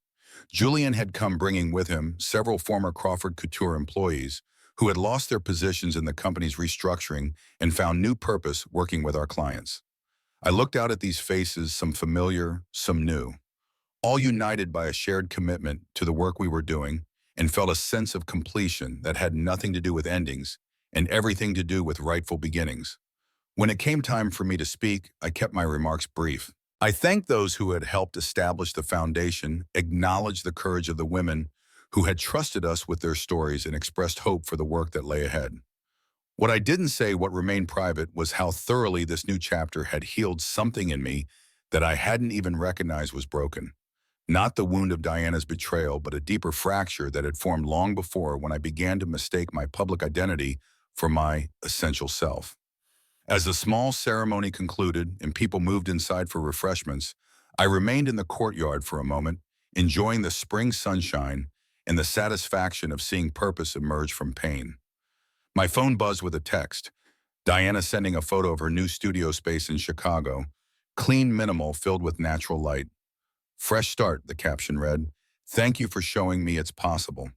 Julian had come, bringing with him several former Crawford Couture employees who had lost their positions in the company's restructuring and found new purpose working with our clients. I looked out at these faces, some familiar, some new, all united by a shared commitment to the work we were doing, and felt a sense of completion that had nothing to do with endings and everything to do with rightful beginnings. When it came time for me to speak, I kept my remarks brief. I thanked those who had helped establish the foundation, acknowledged the courage of the women who had trusted us with their stories, and expressed hope for the work that lay ahead. What I didn't say, what remained private, was how thoroughly this new chapter had healed something in me that I hadn't even recognized was broken. Not the wound of Diana's betrayal, but a deeper fracture that had formed long before, when I began to mistake my public identity for my essential self. As the small ceremony concluded and people moved inside for refreshments, I remained in the courtyard for a moment, enjoying the spring sunshine and the satisfaction of seeing purpose emerge from pain. My phone buzzed with a text. Diana sending a photo of her new studio space in Chicago. Clean, minimal, filled with natural light. "Fresh start," the caption read. "Thank you for showing me it's possible."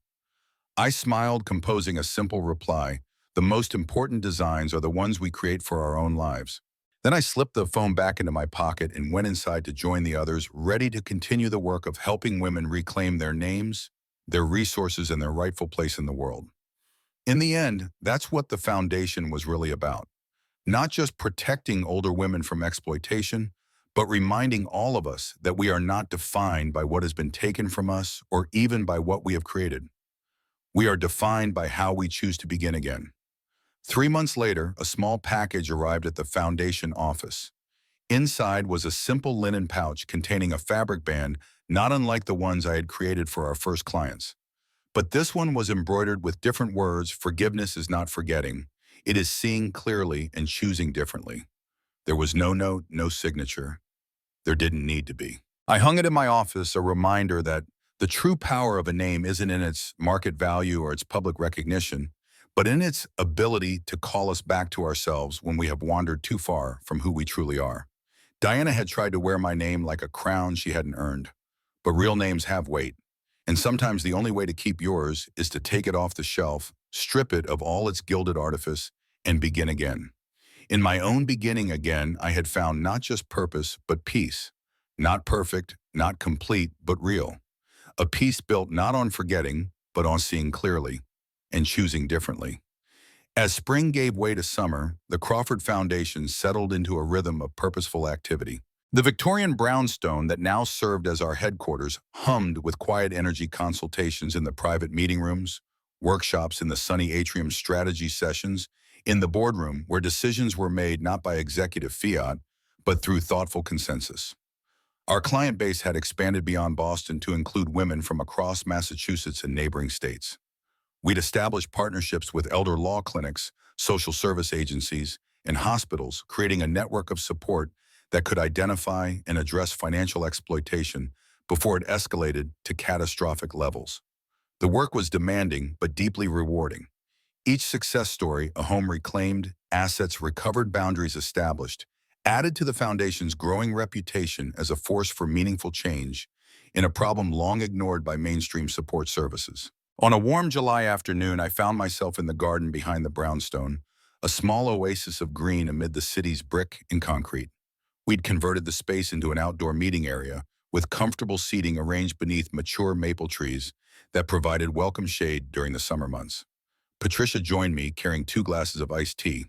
I smiled, composing a simple reply. The most important designs are the ones we create for our own lives. Then I slipped the phone back into my pocket and went inside to join the others, ready to continue the work of helping women reclaim their names, their resources, and their rightful place in the world. In the end, that's what the foundation was really about. Not just protecting older women from exploitation, but reminding all of us that we are not defined by what has been taken from us or even by what we have created. We are defined by how we choose to begin again. 3 months later, a small package arrived at the foundation office. Inside was a simple linen pouch containing a fabric band not unlike the ones I had created for our first clients. But this one was embroidered with different words. Forgiveness is not forgetting. It is seeing clearly and choosing differently. There was no note, no signature. There didn't need to be. I hung it in my office, a reminder that the true power of a name isn't in its market value or its public recognition, but in its ability to call us back to ourselves when we have wandered too far from who we truly are. Diana had tried to wear my name like a crown she hadn't earned, but real names have weight. And sometimes the only way to keep yours is to take it off the shelf, strip it of all its gilded artifice, and begin again. In my own beginning again, I had found not just purpose, but peace. Not perfect, not complete, but real. A peace built not on forgetting, but on seeing clearly and choosing differently. As spring gave way to summer, the Crawford Foundation settled into a rhythm of purposeful activity. The Victorian brownstone that now served as our headquarters hummed with quiet energy consultations in the private meeting rooms, workshops in the sunny atrium, strategy sessions in the boardroom where decisions were made not by executive fiat, but through thoughtful consensus. Our client base had expanded beyond Boston to include women from across Massachusetts and neighboring states. We'd established partnerships with elder law clinics, social service agencies, and hospitals, creating a network of support that could identify and address financial exploitation before it escalated to catastrophic levels. The work was demanding but deeply rewarding. Each success story, a home reclaimed, assets recovered, boundaries established, added to the foundation's growing reputation as a force for meaningful change in a problem long ignored by mainstream support services. On a warm July afternoon, I found myself in the garden behind the brownstone, a small oasis of green amid the city's brick and concrete. We'd converted the space into an outdoor meeting area with comfortable seating arranged beneath mature maple trees that provided welcome shade during the summer months. Patricia joined me carrying 2 glasses of iced tea.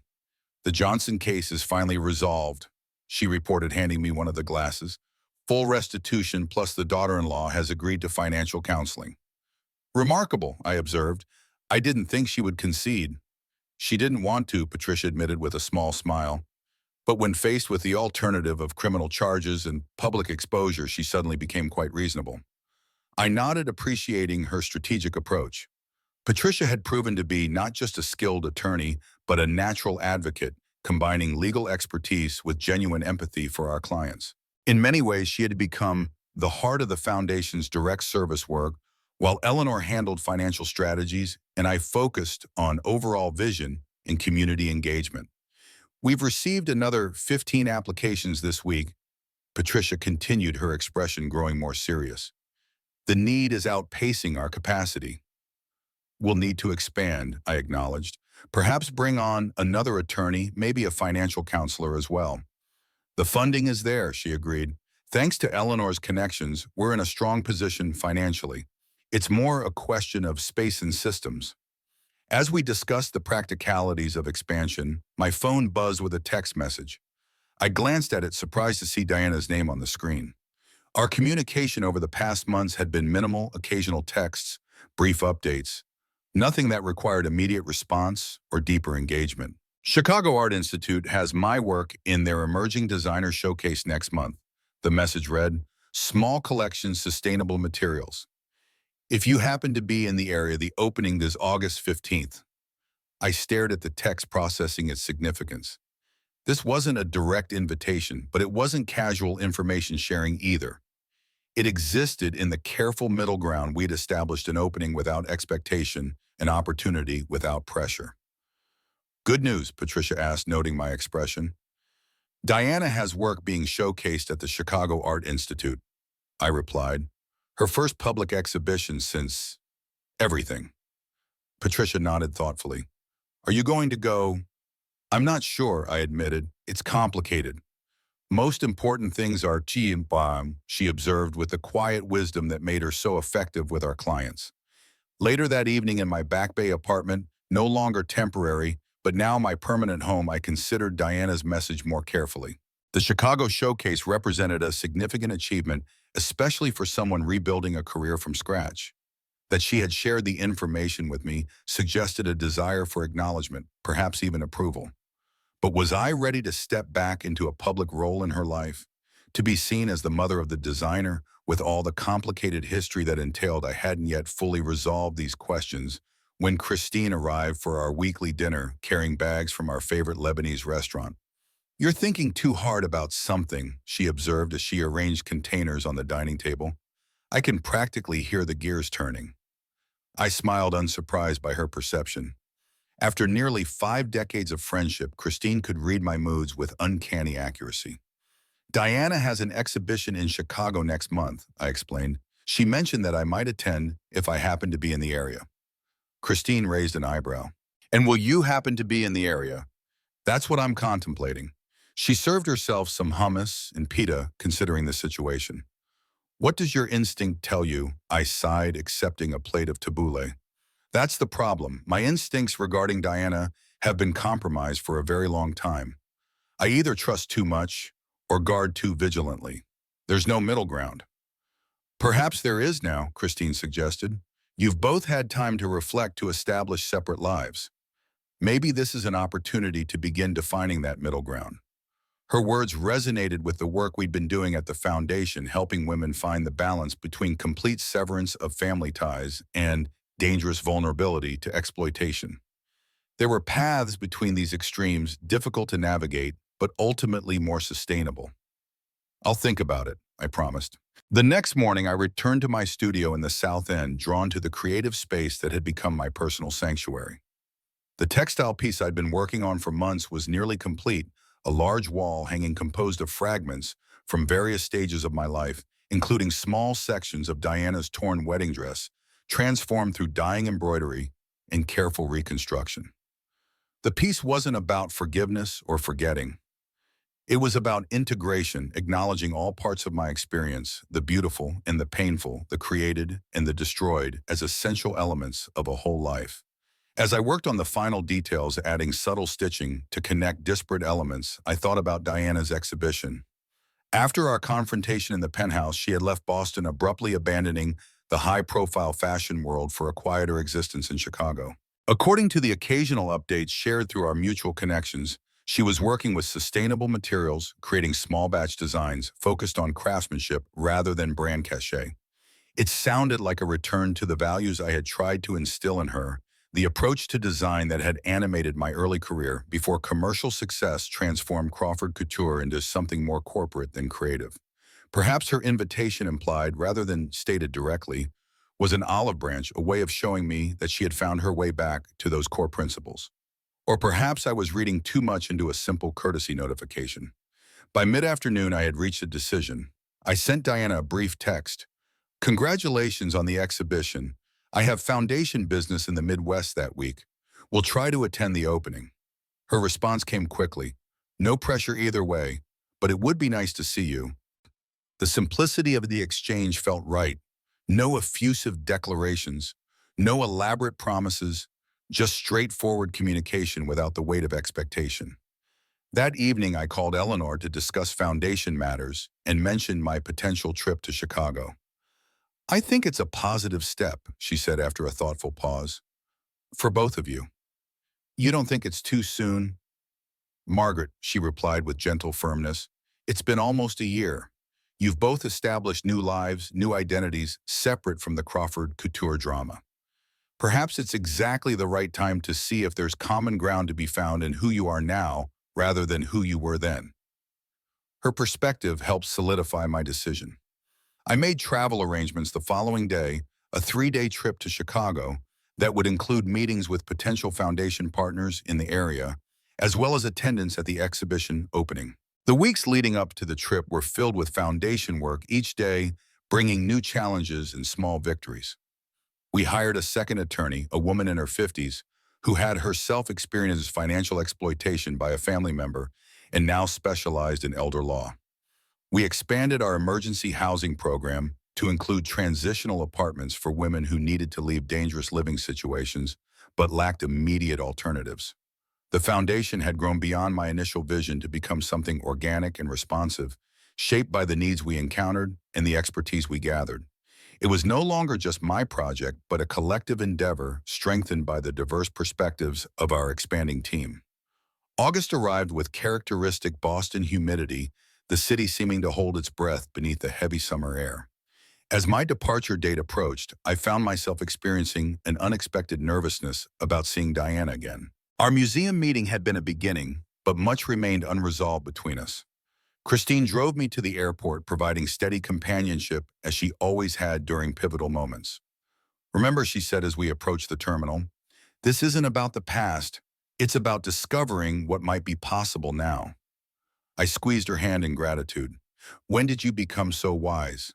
"The Johnson case is finally resolved," she reported, handing me one of the glasses. "Full restitution plus the daughter-in-law has agreed to financial counseling." "Remarkable," I observed. "I didn't think she would concede." "She didn't want to," Patricia admitted with a small smile. "But when faced with the alternative of criminal charges and public exposure, she suddenly became quite reasonable." I nodded, appreciating her strategic approach. Patricia had proven to be not just a skilled attorney, but a natural advocate, combining legal expertise with genuine empathy for our clients. In many ways, she had become the heart of the foundation's direct service work, while Eleanor handled financial strategies and I focused on overall vision and community engagement. "We've received another 15 applications this week." Patricia continued, her expression growing more serious. "The need is outpacing our capacity." "We'll need to expand," I acknowledged. "Perhaps bring on another attorney, maybe a financial counselor as well." "The funding is there," she agreed. "Thanks to Eleanor's connections, we're in a strong position financially. It's more a question of space and systems." As we discussed the practicalities of expansion, my phone buzzed with a text message. I glanced at it, surprised to see Diana's name on the screen. Our communication over the past months had been minimal, occasional texts, brief updates. Nothing that required immediate response or deeper engagement. "Chicago Art Institute has my work in their Emerging Designer Showcase next month," the message read. "Small collections, sustainable materials. If you happen to be in the area, the opening is August 15th. I stared at the text, processing its significance. This wasn't a direct invitation, but it wasn't casual information sharing either. It existed in the careful middle ground we'd established: an opening without expectation, an opportunity without pressure. "Good news?" Patricia asked, noting my expression. "Diana has work being showcased at the Chicago Art Institute," I replied. "Her first public exhibition since everything." Patricia nodded thoughtfully. "Are you going to go?" "I'm not sure," I admitted. "It's complicated. Most important things are chi and bam," she observed with the quiet wisdom that made her so effective with our clients. Later that evening, in my Back Bay apartment, no longer temporary, but now my permanent home, I considered Diana's message more carefully. The Chicago Showcase represented a significant achievement, especially for someone rebuilding a career from scratch. That she had shared the information with me suggested a desire for acknowledgement, perhaps even approval. But was I ready to step back into a public role in her life? To be seen as the mother of the designer, with all the complicated history that entailed? I hadn't yet fully resolved these questions when Christine arrived for our weekly dinner, carrying bags from our favorite Lebanese restaurant. "You're thinking too hard about something," she observed as she arranged containers on the dining table. "I can practically hear the gears turning." I smiled, unsurprised by her perception. After nearly 5 decades of friendship, Christine could read my moods with uncanny accuracy. "Diana has an exhibition in Chicago next month," I explained. "She mentioned that I might attend if I happen to be in the area." Christine raised an eyebrow. "And will you happen to be in the area?" "That's what I'm contemplating." She served herself some hummus and pita, considering the situation. "What does your instinct tell you?" I sighed, accepting a plate of tabbouleh. "That's the problem. My instincts regarding Diana have been compromised for a very long time. I either trust too much or guard too vigilantly. There's no middle ground." "Perhaps there is now," Christine suggested. "You've both had time to reflect, to establish separate lives. Maybe this is an opportunity to begin defining that middle ground." Her words resonated with the work we'd been doing at the foundation, helping women find the balance between complete severance of family ties and dangerous vulnerability to exploitation. There were paths between these extremes, difficult to navigate, but ultimately more sustainable. "I'll think about it," I promised. The next morning, I returned to my studio in the South End, drawn to the creative space that had become my personal sanctuary. The textile piece I'd been working on for months was nearly complete, a large wall hanging composed of fragments from various stages of my life, including small sections of Diana's torn wedding dress, transformed through dyeing, embroidery, and careful reconstruction. The piece wasn't about forgiveness or forgetting. It was about integration, acknowledging all parts of my experience, the beautiful and the painful, the created and the destroyed, as essential elements of a whole life. As I worked on the final details, adding subtle stitching to connect disparate elements, I thought about Diana's exhibition. After our confrontation in the penthouse, she had left Boston, abruptly abandoning the high-profile fashion world for a quieter existence in Chicago. According to the occasional updates shared through our mutual connections, she was working with sustainable materials, creating small-batch designs focused on craftsmanship rather than brand cachet. It sounded like a return to the values I had tried to instill in her, the approach to design that had animated my early career before commercial success transformed Crawford Couture into something more corporate than creative. Perhaps her invitation, implied rather than stated directly, was an olive branch, a way of showing me that she had found her way back to those core principles. Or perhaps I was reading too much into a simple courtesy notification. By mid-afternoon, I had reached a decision. I sent Diana a brief text. "Congratulations on the exhibition. I have foundation business in the Midwest that week. We'll try to attend the opening." Her response came quickly. "No pressure either way, but it would be nice to see you." The simplicity of the exchange felt right. No effusive declarations, no elaborate promises, just straightforward communication without the weight of expectation. That evening, I called Eleanor to discuss foundation matters and mentioned my potential trip to Chicago. "I think it's a positive step," she said after a thoughtful pause. "For both of you. You don't think it's too soon?" "Margaret," she replied with gentle firmness, "it's been almost a year. You've both established new lives, new identities, separate from the Crawford Couture drama. Perhaps it's exactly the right time to see if there's common ground to be found in who you are now rather than who you were then." Her perspective helped solidify my decision. I made travel arrangements the following day, a 3-day trip to Chicago that would include meetings with potential foundation partners in the area, as well as attendance at the exhibition opening. The weeks leading up to the trip were filled with foundation work, each day bringing new challenges and small victories. We hired a second attorney, a woman in her 50s, who had herself experienced financial exploitation by a family member and now specialized in elder law. We expanded our emergency housing program to include transitional apartments for women who needed to leave dangerous living situations but lacked immediate alternatives. The foundation had grown beyond my initial vision to become something organic and responsive, shaped by the needs we encountered and the expertise we gathered. It was no longer just my project, but a collective endeavor strengthened by the diverse perspectives of our expanding team. August arrived with characteristic Boston humidity, the city seeming to hold its breath beneath the heavy summer air. As my departure date approached, I found myself experiencing an unexpected nervousness about seeing Diana again. Our museum meeting had been a beginning, but much remained unresolved between us. Christine drove me to the airport, providing steady companionship as she always had during pivotal moments. Remember, she said as we approached the terminal, this isn't about the past, it's about discovering what might be possible now. I squeezed her hand in gratitude. When did you become so wise?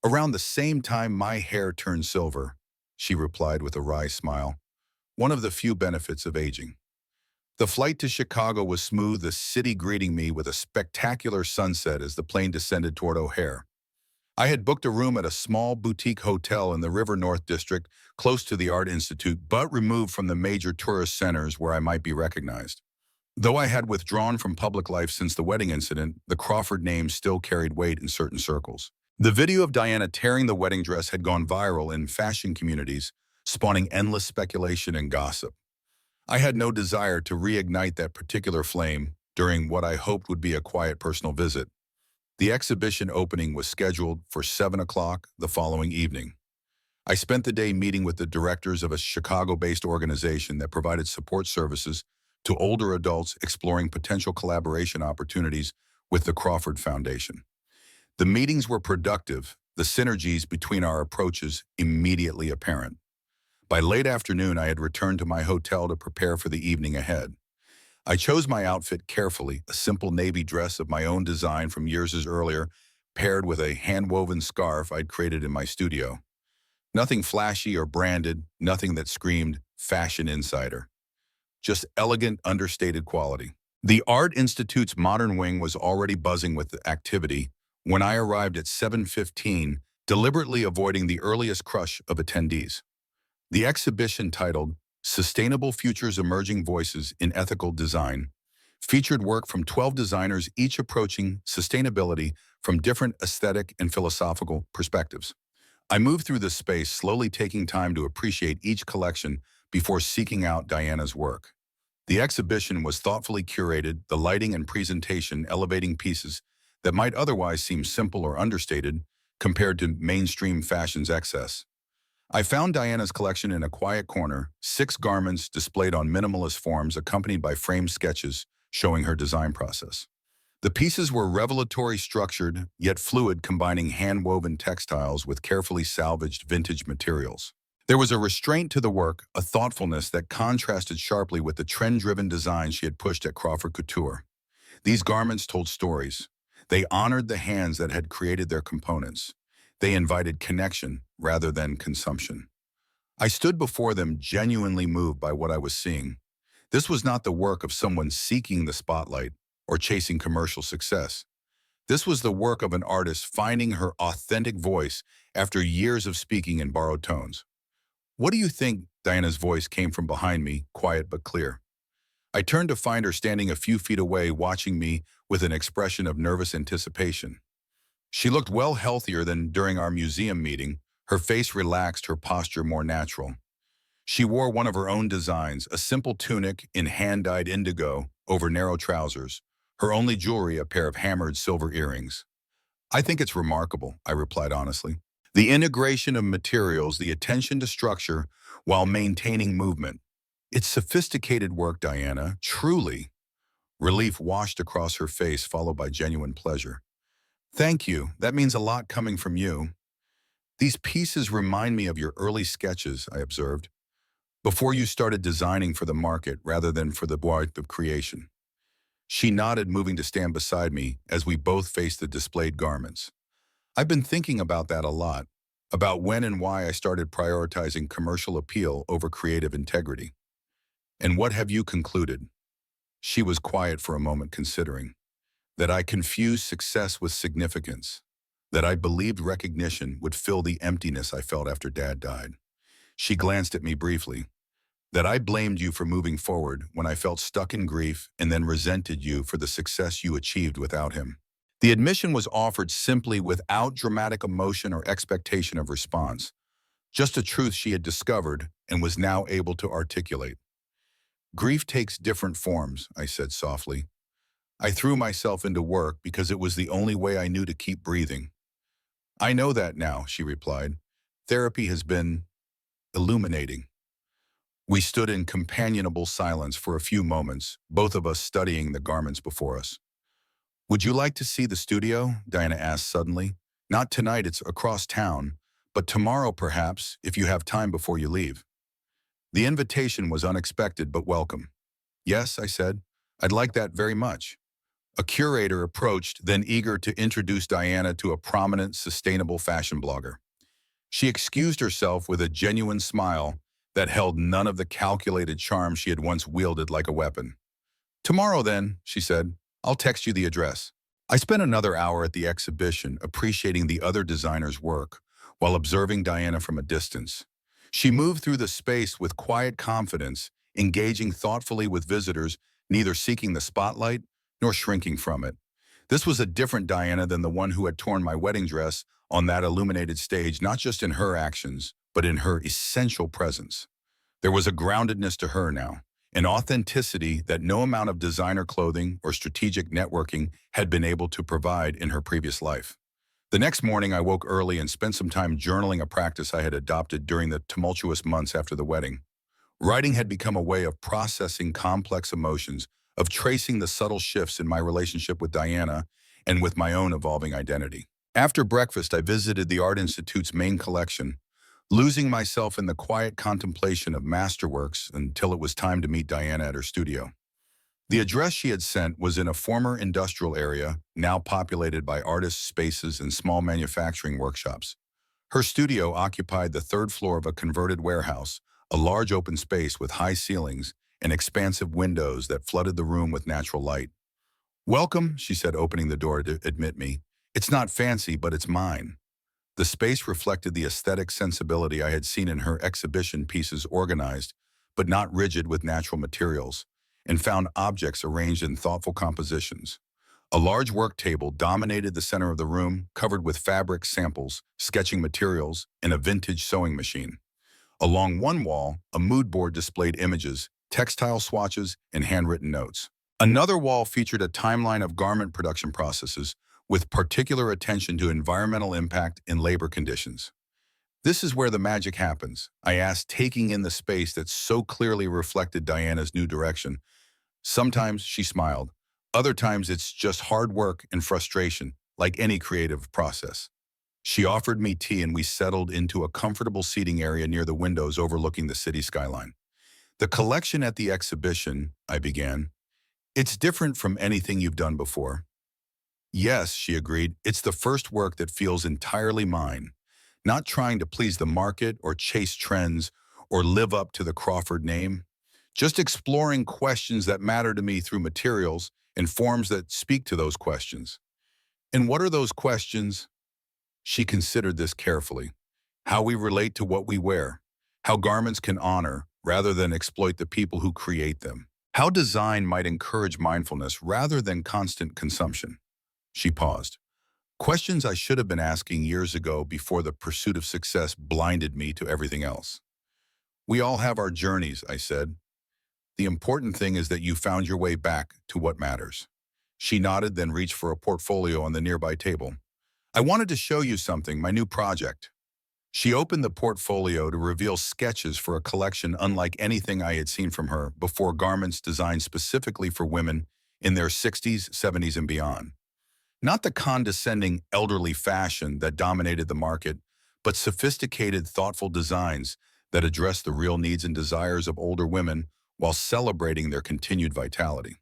Around the same time my hair turned silver, she replied with a wry smile. One of the few benefits of aging. The flight to Chicago was smooth, the city greeting me with a spectacular sunset as the plane descended toward O'Hare. I had booked a room at a small boutique hotel in the River North District, close to the Art Institute, but removed from the major tourist centers where I might be recognized. Though I had withdrawn from public life since the wedding incident, the Crawford name still carried weight in certain circles. The video of Diana tearing the wedding dress had gone viral in fashion communities, spawning endless speculation and gossip. I had no desire to reignite that particular flame during what I hoped would be a quiet personal visit. The exhibition opening was scheduled for 7 o'clock the following evening. I spent the day meeting with the directors of a Chicago-based organization that provided support services to older adults exploring potential collaboration opportunities with the Crawford Foundation. The meetings were productive, the synergies between our approaches immediately apparent. By late afternoon, I had returned to my hotel to prepare for the evening ahead. I chose my outfit carefully, a simple navy dress of my own design from years earlier, paired with a hand-woven scarf I'd created in my studio. Nothing flashy or branded, nothing that screamed fashion insider. Just elegant, understated quality. The Art Institute's modern wing was already buzzing with the activity when I arrived at 7:15, deliberately avoiding the earliest crush of attendees. The exhibition, titled Sustainable Futures Emerging Voices in Ethical Design, featured work from 12 designers, each approaching sustainability from different aesthetic and philosophical perspectives. I moved through the space, slowly taking time to appreciate each collection before seeking out Diana's work. The exhibition was thoughtfully curated, the lighting and presentation elevating pieces that might otherwise seem simple or understated compared to mainstream fashion's excess. I found Diana's collection in a quiet corner, 6 garments displayed on minimalist forms accompanied by framed sketches showing her design process. The pieces were revelatory, structured, yet fluid, combining hand-woven textiles with carefully salvaged vintage materials. There was a restraint to the work, a thoughtfulness that contrasted sharply with the trend-driven design she had pushed at Crawford Couture. These garments told stories. They honored the hands that had created their components. They invited connection rather than consumption. I stood before them, genuinely moved by what I was seeing. This was not the work of someone seeking the spotlight or chasing commercial success. This was the work of an artist finding her authentic voice after years of speaking in borrowed tones. What do you think? Diana's voice came from behind me, quiet but clear. I turned to find her standing a few feet away, watching me with an expression of nervous anticipation. She looked well healthier than during our museum meeting, her face relaxed, her posture more natural. She wore one of her own designs, a simple tunic in hand-dyed indigo over narrow trousers, her only jewelry a pair of hammered silver earrings. I think it's remarkable, I replied honestly. The integration of materials, the attention to structure while maintaining movement. It's sophisticated work, Diana, truly. Relief washed across her face, followed by genuine pleasure. Thank you. That means a lot coming from you. These pieces remind me of your early sketches, I observed, before you started designing for the market rather than for the art of creation. She nodded, moving to stand beside me as we both faced the displayed garments. I've been thinking about that a lot, about when and why I started prioritizing commercial appeal over creative integrity. And what have you concluded? She was quiet for a moment, considering. That I confused success with significance. That I believed recognition would fill the emptiness I felt after Dad died. She glanced at me briefly. That I blamed you for moving forward when I felt stuck in grief and then resented you for the success you achieved without him. The admission was offered simply without dramatic emotion or expectation of response, just a truth she had discovered and was now able to articulate. Grief takes different forms, I said softly. I threw myself into work because it was the only way I knew to keep breathing. I know that now, she replied. Therapy has been illuminating. We stood in companionable silence for a few moments, both of us studying the garments before us. Would you like to see the studio? Diana asked suddenly. Not tonight, it's across town, but tomorrow perhaps, if you have time before you leave. The invitation was unexpected but welcome. Yes, I said. I'd like that very much. A curator approached, then eager to introduce Diana to a prominent, sustainable fashion blogger. She excused herself with a genuine smile that held none of the calculated charm she had once wielded like a weapon. Tomorrow then, she said, I'll text you the address. I spent another hour at the exhibition appreciating the other designers' work while observing Diana from a distance. She moved through the space with quiet confidence, engaging thoughtfully with visitors, neither seeking the spotlight nor shrinking from it. This was a different Diana than the one who had torn my wedding dress on that illuminated stage, not just in her actions, but in her essential presence. There was a groundedness to her now, an authenticity that no amount of designer clothing or strategic networking had been able to provide in her previous life. The next morning, I woke early and spent some time journaling, a practice I had adopted during the tumultuous months after the wedding. Writing had become a way of processing complex emotions, of tracing the subtle shifts in my relationship with Diana and with my own evolving identity. After breakfast, I visited the Art Institute's main collection, losing myself in the quiet contemplation of masterworks until it was time to meet Diana at her studio. The address she had sent was in a former industrial area, now populated by artists' spaces and small manufacturing workshops. Her studio occupied the third floor of a converted warehouse, a large open space with high ceilings and expansive windows that flooded the room with natural light. Welcome, she said, opening the door to admit me. It's not fancy, but it's mine. The space reflected the aesthetic sensibility I had seen in her exhibition pieces, organized, but not rigid, with natural materials, and found objects arranged in thoughtful compositions. A large work table dominated the center of the room, covered with fabric samples, sketching materials, and a vintage sewing machine. Along one wall, a mood board displayed images, textile swatches, and handwritten notes. Another wall featured a timeline of garment production processes, with particular attention to environmental impact and labor conditions. This is where the magic happens, I asked, taking in the space that so clearly reflected Diana's new direction. Sometimes, she smiled. Other times it's just hard work and frustration, like any creative process. She offered me tea and we settled into a comfortable seating area near the windows overlooking the city skyline. The collection at the exhibition, I began. It's different from anything you've done before. Yes, she agreed. It's the first work that feels entirely mine, not trying to please the market or chase trends or live up to the Crawford name, just exploring questions that matter to me through materials and forms that speak to those questions. And what are those questions? She considered this carefully. How we relate to what we wear, how garments can honor rather than exploit the people who create them, how design might encourage mindfulness rather than constant consumption. She paused. Questions I should have been asking years ago before the pursuit of success blinded me to everything else. We all have our journeys, I said. The important thing is that you found your way back to what matters. She nodded, then reached for a portfolio on the nearby table. I wanted to show you something, my new project. She opened the portfolio to reveal sketches for a collection unlike anything I had seen from her before, garments designed specifically for women in their 60s, 70s, and beyond. Not the condescending elderly fashion that dominated the market, but sophisticated, thoughtful designs that address the real needs and desires of older women while celebrating their continued vitality.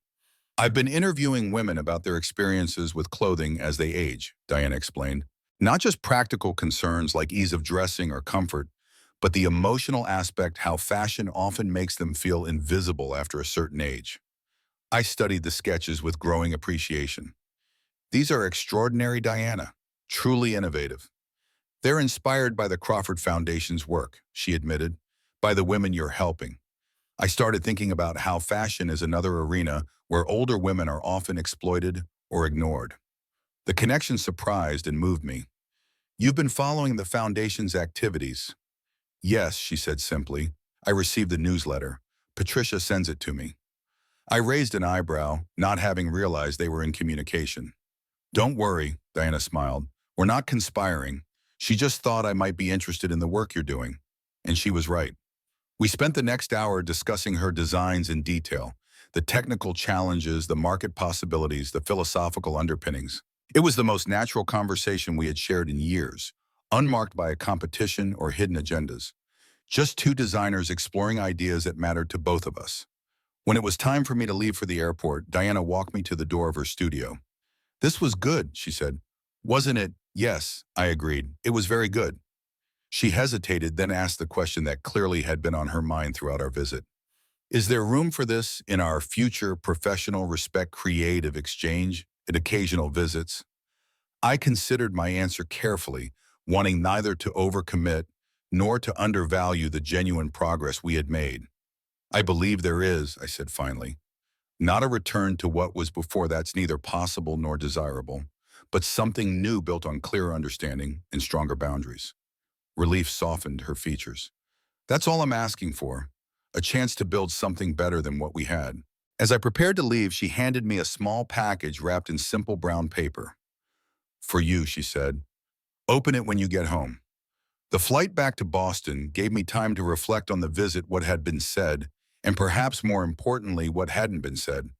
I've been interviewing women about their experiences with clothing as they age, Diana explained. Not just practical concerns like ease of dressing or comfort, but the emotional aspect, how fashion often makes them feel invisible after a certain age. I studied the sketches with growing appreciation. These are extraordinary, Diana, truly innovative. They're inspired by the Crawford Foundation's work, she admitted, by the women you're helping. I started thinking about how fashion is another arena where older women are often exploited or ignored. The connection surprised and moved me. "You've been following the Foundation's activities." "Yes," she said simply. "I received the newsletter. Patricia sends it to me." I raised an eyebrow, not having realized they were in communication. "Don't worry," Diana smiled. "We're not conspiring. She just thought I might be interested in the work you're doing." And she was right. We spent the next hour discussing her designs in detail, the technical challenges, the market possibilities, the philosophical underpinnings. It was the most natural conversation we had shared in years, unmarked by a competition or hidden agendas. Just two designers exploring ideas that mattered to both of us. When it was time for me to leave for the airport, Diana walked me to the door of her studio. "This was good," she said. "Wasn't it?" "Yes," I agreed. "It was very good." She hesitated, then asked the question that clearly had been on her mind throughout our visit. "Is there room for this in our future professional respect creative exchange and occasional visits?" I considered my answer carefully, wanting neither to overcommit nor to undervalue the genuine progress we had made. "I believe there is," I said finally. "Not a return to what was before, that's neither possible nor desirable, but something new built on clearer understanding and stronger boundaries." Relief softened her features. "That's all I'm asking for, a chance to build something better than what we had." As I prepared to leave, she handed me a small package wrapped in simple brown paper. "For you," she said. "Open it when you get home." The flight back to Boston gave me time to reflect on the visit, what had been said, and perhaps more importantly, what hadn't been said.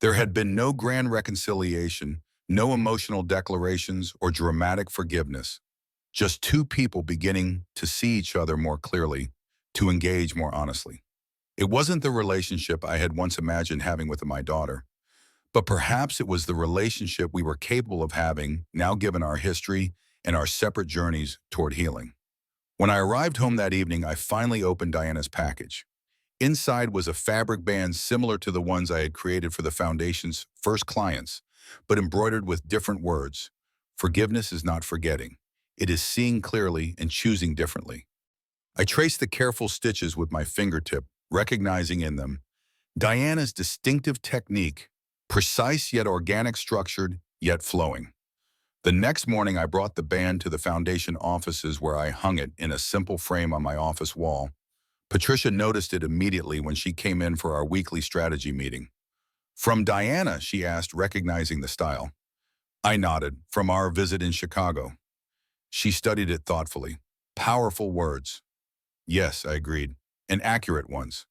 There had been no grand reconciliation, no emotional declarations or dramatic forgiveness. Just two people beginning to see each other more clearly, to engage more honestly. It wasn't the relationship I had once imagined having with my daughter, but perhaps it was the relationship we were capable of having now, given our history and our separate journeys toward healing. When I arrived home that evening, I finally opened Diana's package. Inside was a fabric band similar to the ones I had created for the Foundation's first clients, but embroidered with different words. "Forgiveness is not forgetting. It is seeing clearly and choosing differently." I traced the careful stitches with my fingertip, recognizing in them Diana's distinctive technique, precise yet organic, structured yet flowing. The next morning, I brought the band to the Foundation offices, where I hung it in a simple frame on my office wall. Patricia noticed it immediately when she came in for our weekly strategy meeting. "From Diana?" she asked, recognizing the style. I nodded. "From our visit in Chicago." She studied it thoughtfully. "Powerful words." "Yes," I agreed, "and accurate ones."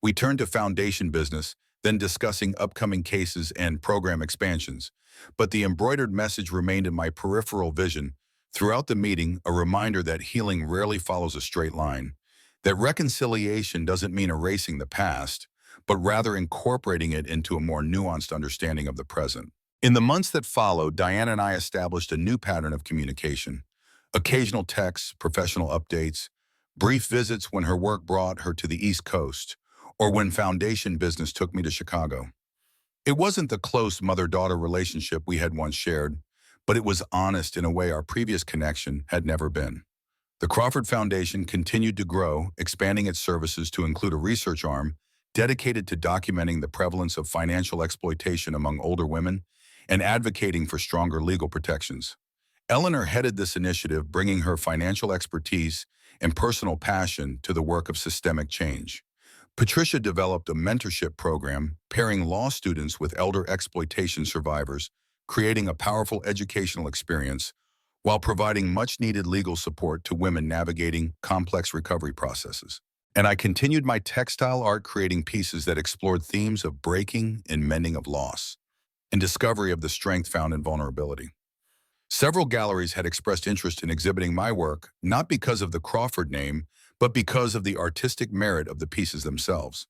We turned to Foundation business, then discussing upcoming cases and program expansions. But the embroidered message remained in my peripheral vision throughout the meeting, a reminder that healing rarely follows a straight line, that reconciliation doesn't mean erasing the past, but rather incorporating it into a more nuanced understanding of the present. In the months that followed, Diana and I established a new pattern of communication. Occasional texts, professional updates, brief visits when her work brought her to the East Coast, or when Foundation business took me to Chicago. It wasn't the close mother-daughter relationship we had once shared, but it was honest in a way our previous connection had never been. The Crawford Foundation continued to grow, expanding its services to include a research arm dedicated to documenting the prevalence of financial exploitation among older women and advocating for stronger legal protections. Eleanor headed this initiative, bringing her financial expertise and personal passion to the work of systemic change. Patricia developed a mentorship program pairing law students with elder exploitation survivors, creating a powerful educational experience while providing much-needed legal support to women navigating complex recovery processes. And I continued my textile art, creating pieces that explored themes of breaking and mending of loss, and discovery of the strength found in vulnerability. Several galleries had expressed interest in exhibiting my work, not because of the Crawford name, but because of the artistic merit of the pieces themselves.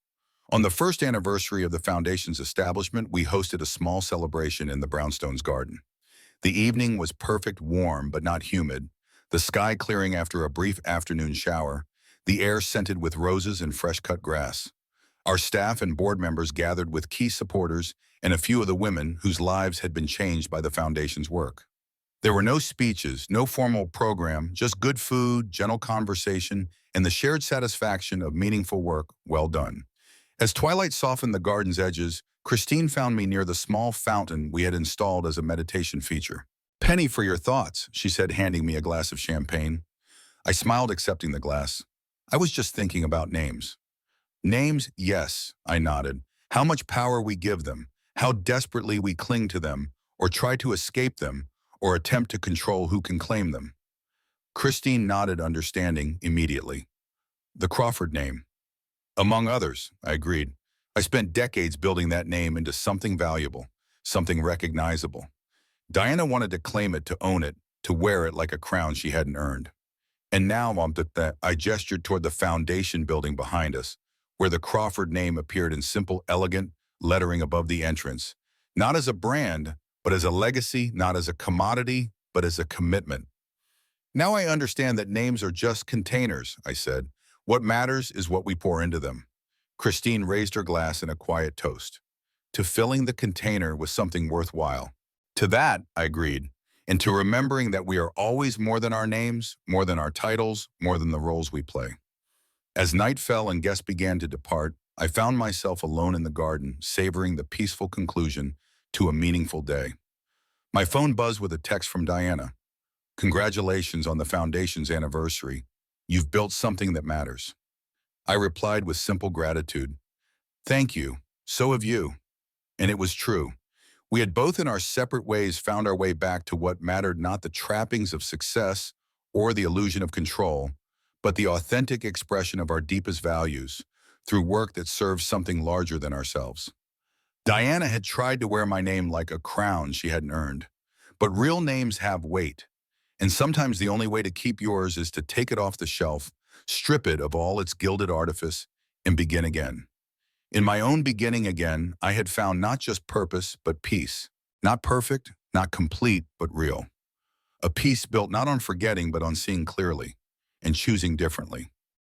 On the first anniversary of the Foundation's establishment, we hosted a small celebration in the Brownstones garden. The evening was perfect, warm but not humid, the sky clearing after a brief afternoon shower, the air scented with roses and fresh-cut grass. Our staff and board members gathered with key supporters and a few of the women whose lives had been changed by the Foundation's work. There were no speeches, no formal program, just good food, gentle conversation, and the shared satisfaction of meaningful work well done. As twilight softened the garden's edges, Christine found me near the small fountain we had installed as a meditation feature. "Penny for your thoughts," she said, handing me a glass of champagne. I smiled, accepting the glass. I was just thinking about names. Names, yes, I nodded. How much power we give them, how desperately we cling to them, or try to escape them, or attempt to control who can claim them. Christine nodded, understanding immediately. The Crawford name. Among others, I agreed. I spent decades building that name into something valuable, something recognizable. Diana wanted to claim it, to own it, to wear it like a crown she hadn't earned. And now, I gestured toward the foundation building behind us, where the Crawford name appeared in simple, elegant lettering above the entrance. Not as a brand, but as a legacy, not as a commodity, but as a commitment. "Now I understand that names are just containers," I said. "What matters is what we pour into them." Christine raised her glass in a quiet toast. "To filling the container with something worthwhile." "To that," I agreed, "and to remembering that we are always more than our names, more than our titles, more than the roles we play." As night fell and guests began to depart, I found myself alone in the garden, savoring the peaceful conclusion to a meaningful day. My phone buzzed with a text from Diana. "Congratulations on the foundation's anniversary. You've built something that matters." I replied with simple gratitude. "Thank you. So have you." And it was true. We had both in our separate ways found our way back to what mattered, not the trappings of success or the illusion of control, but the authentic expression of our deepest values through work that serves something larger than ourselves. Diana had tried to wear my name like a crown she hadn't earned, but real names have weight, and sometimes the only way to keep yours is to take it off the shelf, strip it of all its gilded artifice, and begin again. In my own beginning again, I had found not just purpose, but peace. Not perfect, not complete, but real. A peace built not on forgetting, but on seeing clearly and choosing differently.